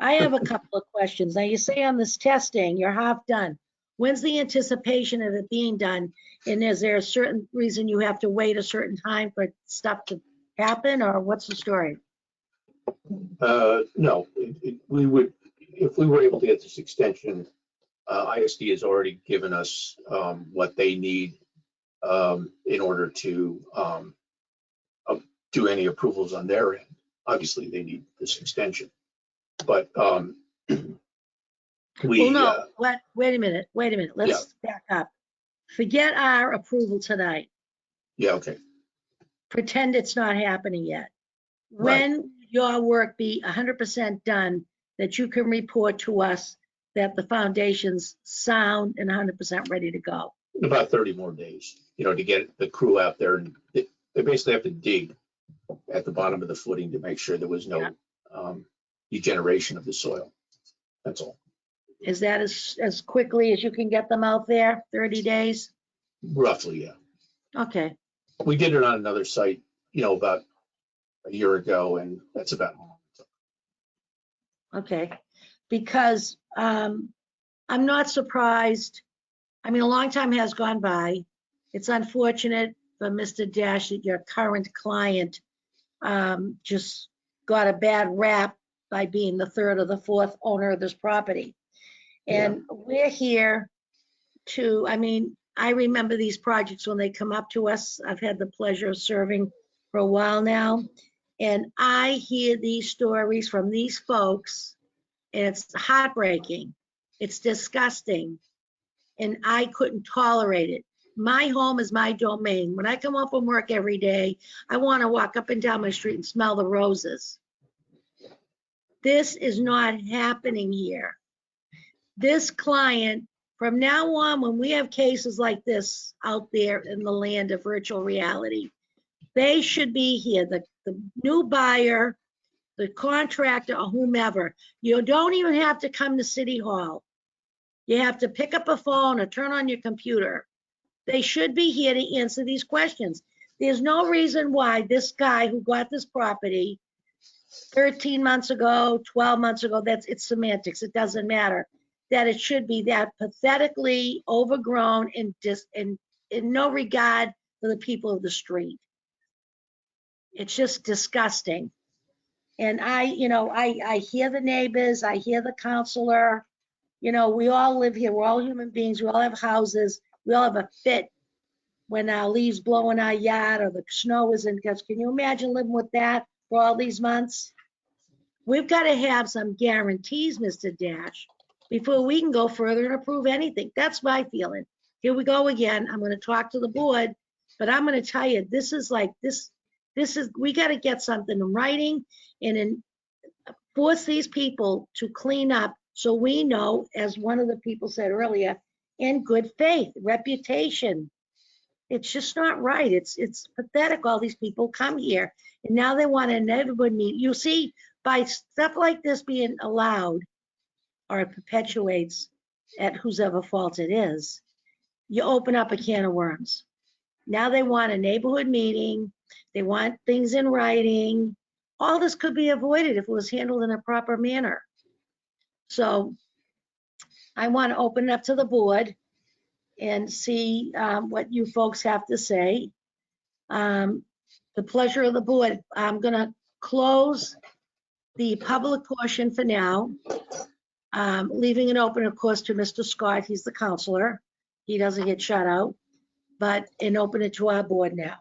I have a couple of questions. Now, you say on this testing, you're half done. When's the anticipation of it being done? And is there a certain reason you have to wait a certain time for stuff to happen, or what's the story? No, we would, if we were able to get this extension, ISD has already given us what they need in order to do any approvals on their end. Obviously, they need this extension, but Wait a minute. Let's back up. Forget our approval tonight. Yeah, okay. Pretend it's not happening yet. Right. When will your work be 100% done that you can report to us that the foundation's sound and 100% ready to go? About 30 more days, to get the crew out there. And they basically have to dig at the bottom of the footing to make sure there was no degeneration of the soil. That's all. Is that as quickly as you can get them out there, 30 days? Roughly, yeah. Okay. We did it on another site, about a year ago, and that's about all. Okay. Because I'm not surprised. I mean, a long time has gone by. It's unfortunate for Mr. Dash that your current client just got a bad rap by being the third or the fourth owner of this property. And we're here to, I remember these projects when they come up to us. I've had the pleasure of serving for a while now. And I hear these stories from these folks, and it's heartbreaking. It's disgusting. And I couldn't tolerate it. My home is my domain. When I come home from work every day, I want to walk up and down my street and smell the roses. This is not happening here. This client, from now on, when we have cases like this out there in the land of virtual reality, they should be here. The new buyer, the contractor or whomever. You don't even have to come to City Hall. You have to pick up a phone or turn on your computer. They should be here to answer these questions. There's no reason why this guy who got this property 13 months ago, 12 months ago, it's semantics, it doesn't matter, that it should be that pathetically overgrown and in no regard for the people of the street. It's just disgusting. And I hear the neighbors, I hear the counselor, we all live here, we're all human beings, we all have houses, we all have a fit when our leaves blow in our yard or the snow is in. Can you imagine living with that for all these months? We've got to have some guarantees, Mr. Dash, before we can go further and approve anything. That's my feeling. Here we go again. I'm going to talk to the board, but I'm going to tell you, this is, we got to get something in writing and force these people to clean up so we know, as one of the people said earlier, in good faith, reputation. It's just not right. It's pathetic. All these people come here and now they want to neighborhood meet. You see, by stuff like this being allowed, or it perpetuates at whose ever fault it is, you open up a can of worms. Now they want a neighborhood meeting. They want things in writing. All this could be avoided if it was handled in a proper manner. So I want to open it up to the board and see what you folks have to say. The pleasure of the board. I'm going to close the public portion for now, leaving it open, of course, to Mr. Scott. He's the counselor. He doesn't get shut out, and open it to our board now.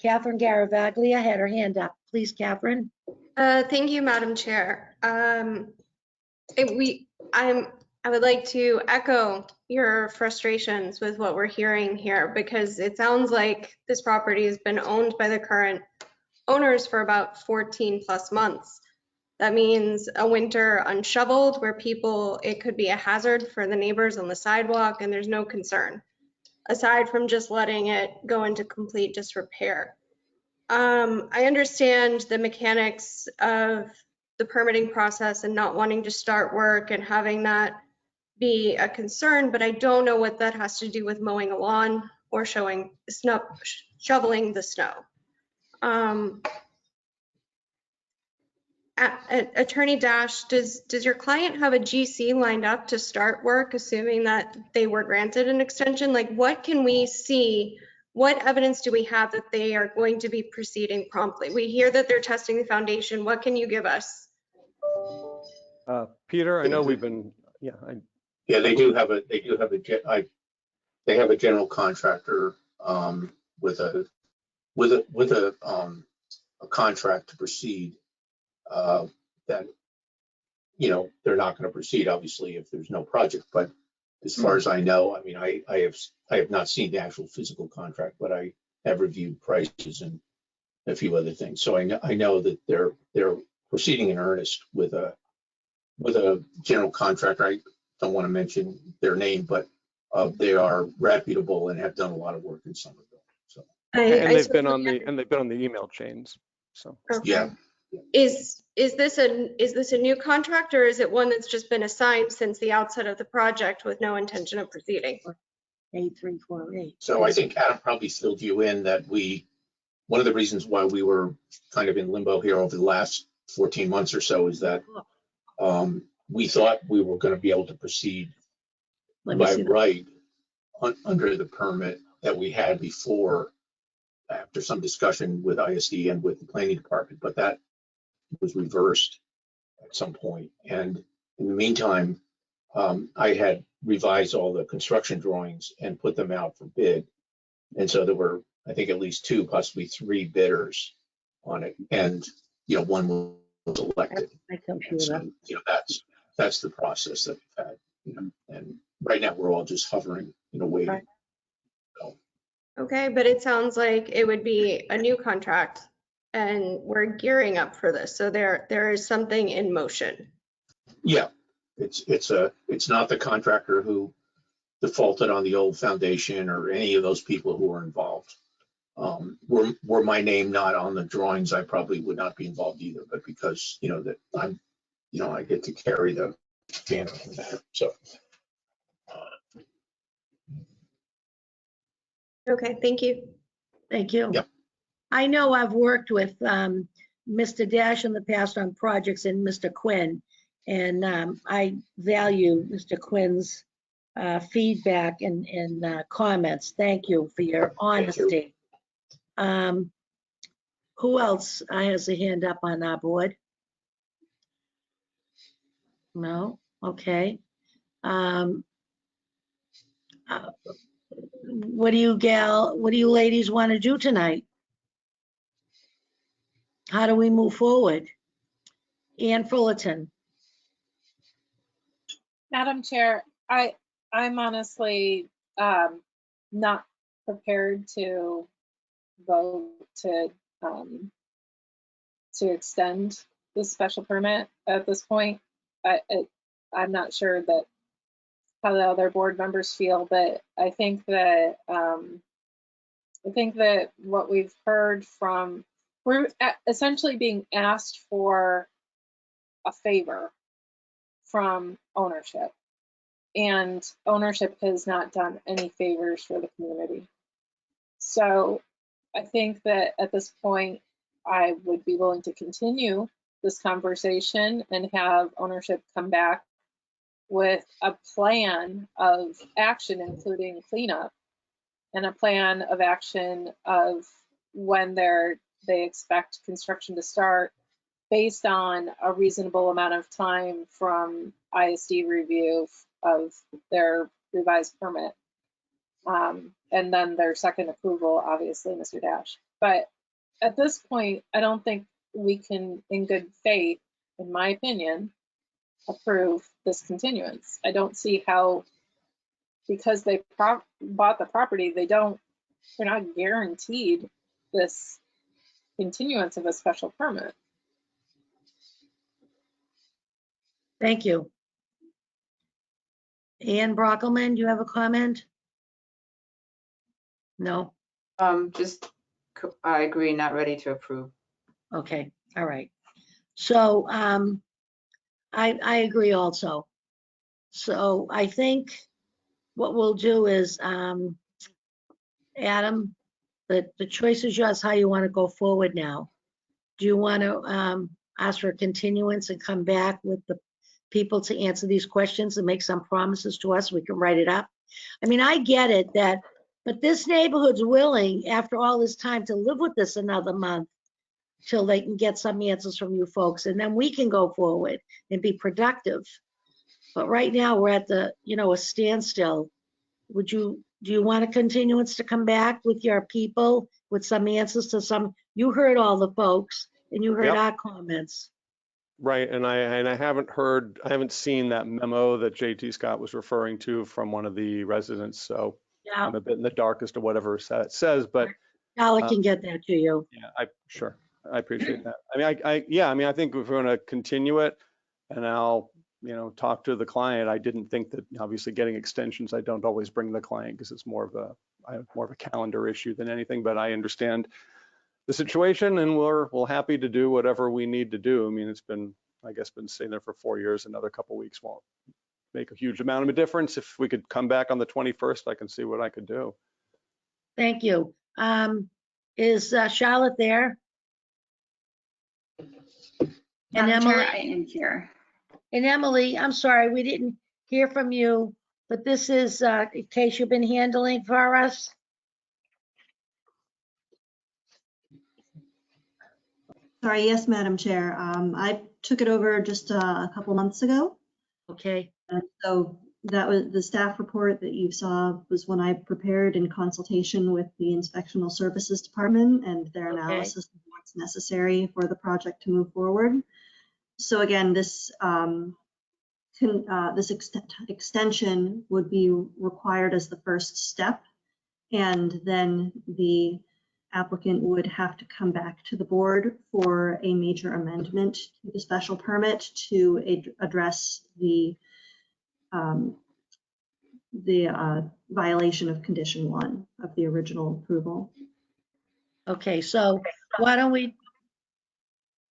Catherine Garavaglia had her hand up. Please, Catherine. Thank you, Madam Chair. I would like to echo your frustrations with what we're hearing here, because it sounds like this property has been owned by the current owners for about 14 plus months. That means a winter unshoveled where it could be a hazard for the neighbors on the sidewalk, and there's no concern, aside from just letting it go into complete disrepair. I understand the mechanics of the permitting process and not wanting to start work and having that be a concern, but I don't know what that has to do with mowing a lawn or shoveling the snow. Attorney Dash, does your client have a GC lined up to start work, assuming that they were granted an extension? Like, what can we see? What evidence do we have that they are going to be proceeding promptly? We hear that they're testing the foundation. What can you give us? Peter, I know we've been, Yeah, they have a general contractor with a contract to proceed that, they're not going to proceed obviously if there's no project. But as far as I know, I mean, I have not seen the actual physical contract, but I have reviewed prices and a few other things. So I know that they're proceeding in earnest with a general contractor. I don't want to mention their name, but they are reputable and have done a lot of work in Somerville. So they've been on the email chains. So okay. Yeah. Is this a new contract, or is it one that's just been assigned since the outset of the project with no intention of proceeding? 8348. So I think Adam probably filled you in that one of the reasons why we were kind of in limbo here over the last 14 months or so is that we thought we were going to be able to proceed by right under the permit that we had before, after some discussion with ISD and with the planning department, but that was reversed at some point. And in the meantime, I had revised all the construction drawings and put them out for bid. And so there were, I think, at least 2, possibly 3 bidders on it. And, one was elected. My computer. So, that's the process that we've had. And right now we're all just hovering, waiting. Right. So. Okay, but it sounds like it would be a new contract and we're gearing up for this. So there is something in motion. Yeah, it's not the contractor who defaulted on the old foundation or any of those people who were involved. Were my name not on the drawings, I probably would not be involved either, but because, that I'm, I get to carry the banner for that, so. Okay, thank you. Thank you. Yep. I know I've worked with Mr. Dash in the past on projects and Mr. Quinn, and I value Mr. Quinn's feedback and comments. Thank you for your honesty. Who else has a hand up on our board? No? Okay. What do you ladies want to do tonight? How do we move forward? Ann Fullerton. Madam Chair, I'm honestly not prepared to vote to extend this special permit at this point. I'm not sure that how the other board members feel, but I think that what we've heard from, we're essentially being asked for a favor from ownership, and ownership has not done any favors for the community. So I think that at this point, I would be willing to continue this conversation and have ownership come back with a plan of action, including cleanup, and a plan of action of when they expect construction to start based on a reasonable amount of time from ISD review of their revised permit. And then their second approval, obviously, Mr. Dash. But at this point, I don't think we can, in good faith, in my opinion, approve this continuance. I don't see how, because they bought the property, they're not guaranteed this continuance of a special permit. Thank you. Ann Brockelman, do you have a comment? No? I agree, not ready to approve. Okay, all right. So I agree also. So I think what we'll do is, Adam, the choice is yours how you want to go forward now. Do you want to ask for a continuance and come back with the people to answer these questions and make some promises to us? We can write it up. I mean, I get it that, but this neighborhood's willing after all this time to live with this another month till they can get some answers from you folks, and then we can go forward and be productive. But right now we're at a standstill. Do you want a continuance to come back with your people with some answers to some? You heard all the folks and you heard our comments. Right, and I haven't seen that memo that JT Scott was referring to from one of the residents, so yeah. I'm a bit in the dark as to whatever it says, but Alex can get that to you. Yeah, sure, I appreciate that. I mean, I think if we're going to continue it, and I'll talk to the client. I didn't think that obviously getting extensions, I don't always bring the client because it's more of a calendar issue than anything, but I understand the situation, and we're happy to do whatever we need to do. I mean, it's been, I guess, been sitting there for 4 years. Another couple of weeks won't make a huge amount of a difference. If we could come back on the 21st, I can see what I could do. Thank you. Is Charlotte there? And Emily? I am here. And Emily, I'm sorry, we didn't hear from you, but this is a case you've been handling for us. Sorry, yes, Madam Chair. I took it over just a couple months ago. Okay. And so that was the staff report that you saw was one I prepared in consultation with the Inspectional Services Department and their analysis of what's necessary for the project to move forward. So again, this extension would be required as the first step, and then the applicant would have to come back to the board for a major amendment to the special permit to address the violation of condition 1 of the original approval. Okay, so why don't we,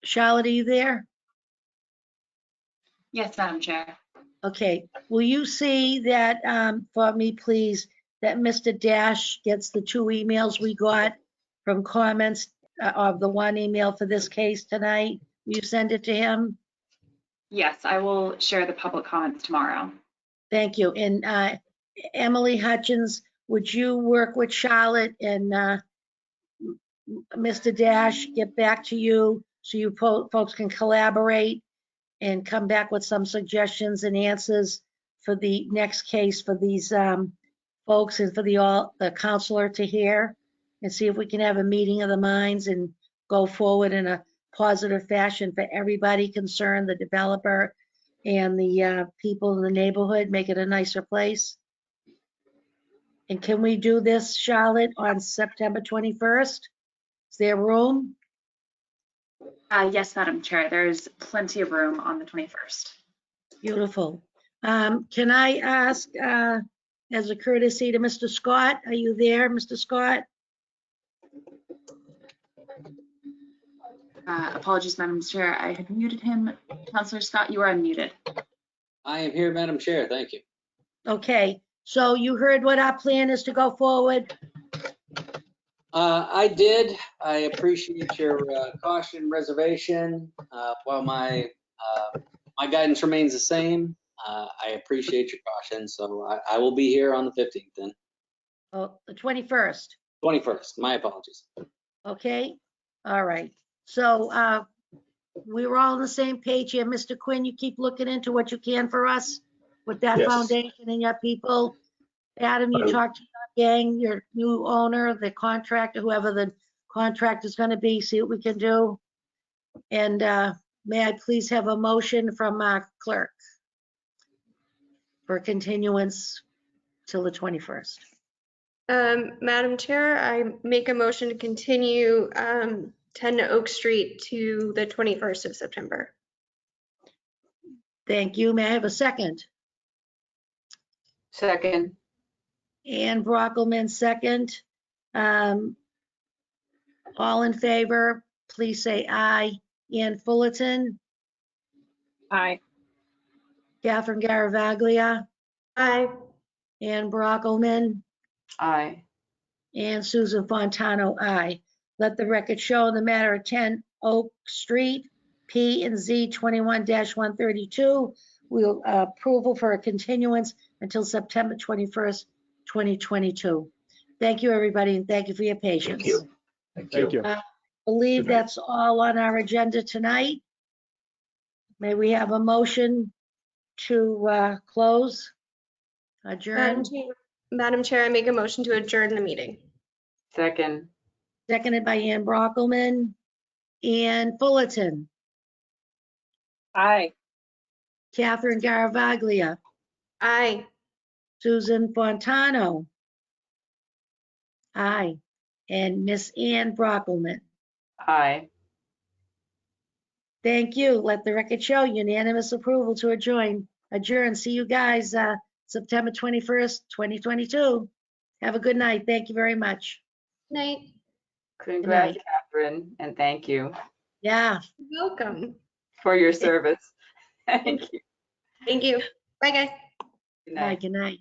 Charlotte, are you there? Yes, Madam Chair. Okay, will you see that for me, please, that Mr. Dash gets the 2 emails we got from comments of the 1 email for this case tonight? Will you send it to him? Yes, I will share the public comments tomorrow. Thank you. And Emily Hutchins, would you work with Charlotte and Mr. Dash, get back to you so you folks can collaborate and come back with some suggestions and answers for the next case for these folks and for the counselor to hear, and see if we can have a meeting of the minds and go forward in a positive fashion for everybody concerned, the developer and the people in the neighborhood, make it a nicer place. And can we do this, Charlotte, on September 21st? Is there room? Yes, Madam Chair, there's plenty of room on the 21st. Beautiful. Can I ask, as a courtesy to Mr. Scott, are you there, Mr. Scott? Apologies, Madam Chair, I had muted him. Councillor Scott, you are unmuted. I am here, Madam Chair. Thank you. Okay, so you heard what our plan is to go forward? I did. I appreciate your caution reservation. While my guidance remains the same, I appreciate your caution. So I will be here on the 15th then. Oh, the 21st. 21st. My apologies. Okay, all right. So we were all on the same page here. Mr. Quinn, you keep looking into what you can for us with that Yes. foundation and your people. Adam, you talked to your gang, your new owner, the contractor, whoever the contract is going to be, see what we can do. And may I please have a motion from our clerk for continuance till the 21st? Madam Chair, I make a motion to continue 10 Oak Street to the 21st of September. Thank you. May I have a second? Second. Ann Brockelman, second. All in favor, please say aye. Ann Fullerton, Aye. Catherine Garavaglia, Aye. Ann Brockelman, Aye. and Susan Fontano, aye. Let the record show in the matter of 10 Oak Street, P and Z 21-132, we'll approval for a continuance until September 21st, 2022. Thank you, everybody, and thank you for your patience. Thank you. Thank you. I believe that's all on our agenda tonight. May we have a motion to close, adjourn? Madam Chair, I make a motion to adjourn the meeting. Second. Seconded by Ann Brockelman. Ann Fullerton, Aye. Catherine Garavaglia, Aye. Susan Fontano, aye, and Miss Ann Brockelman. Aye. Thank you. Let the record show unanimous approval to adjourn. See you guys September 21st, 2022. Have a good night. Thank you very much. Night. Congrats, night. Catherine, and thank you Yeah. You're welcome. for your service. Thank you. Thank you. Bye, guys. Good Bye, night. good night.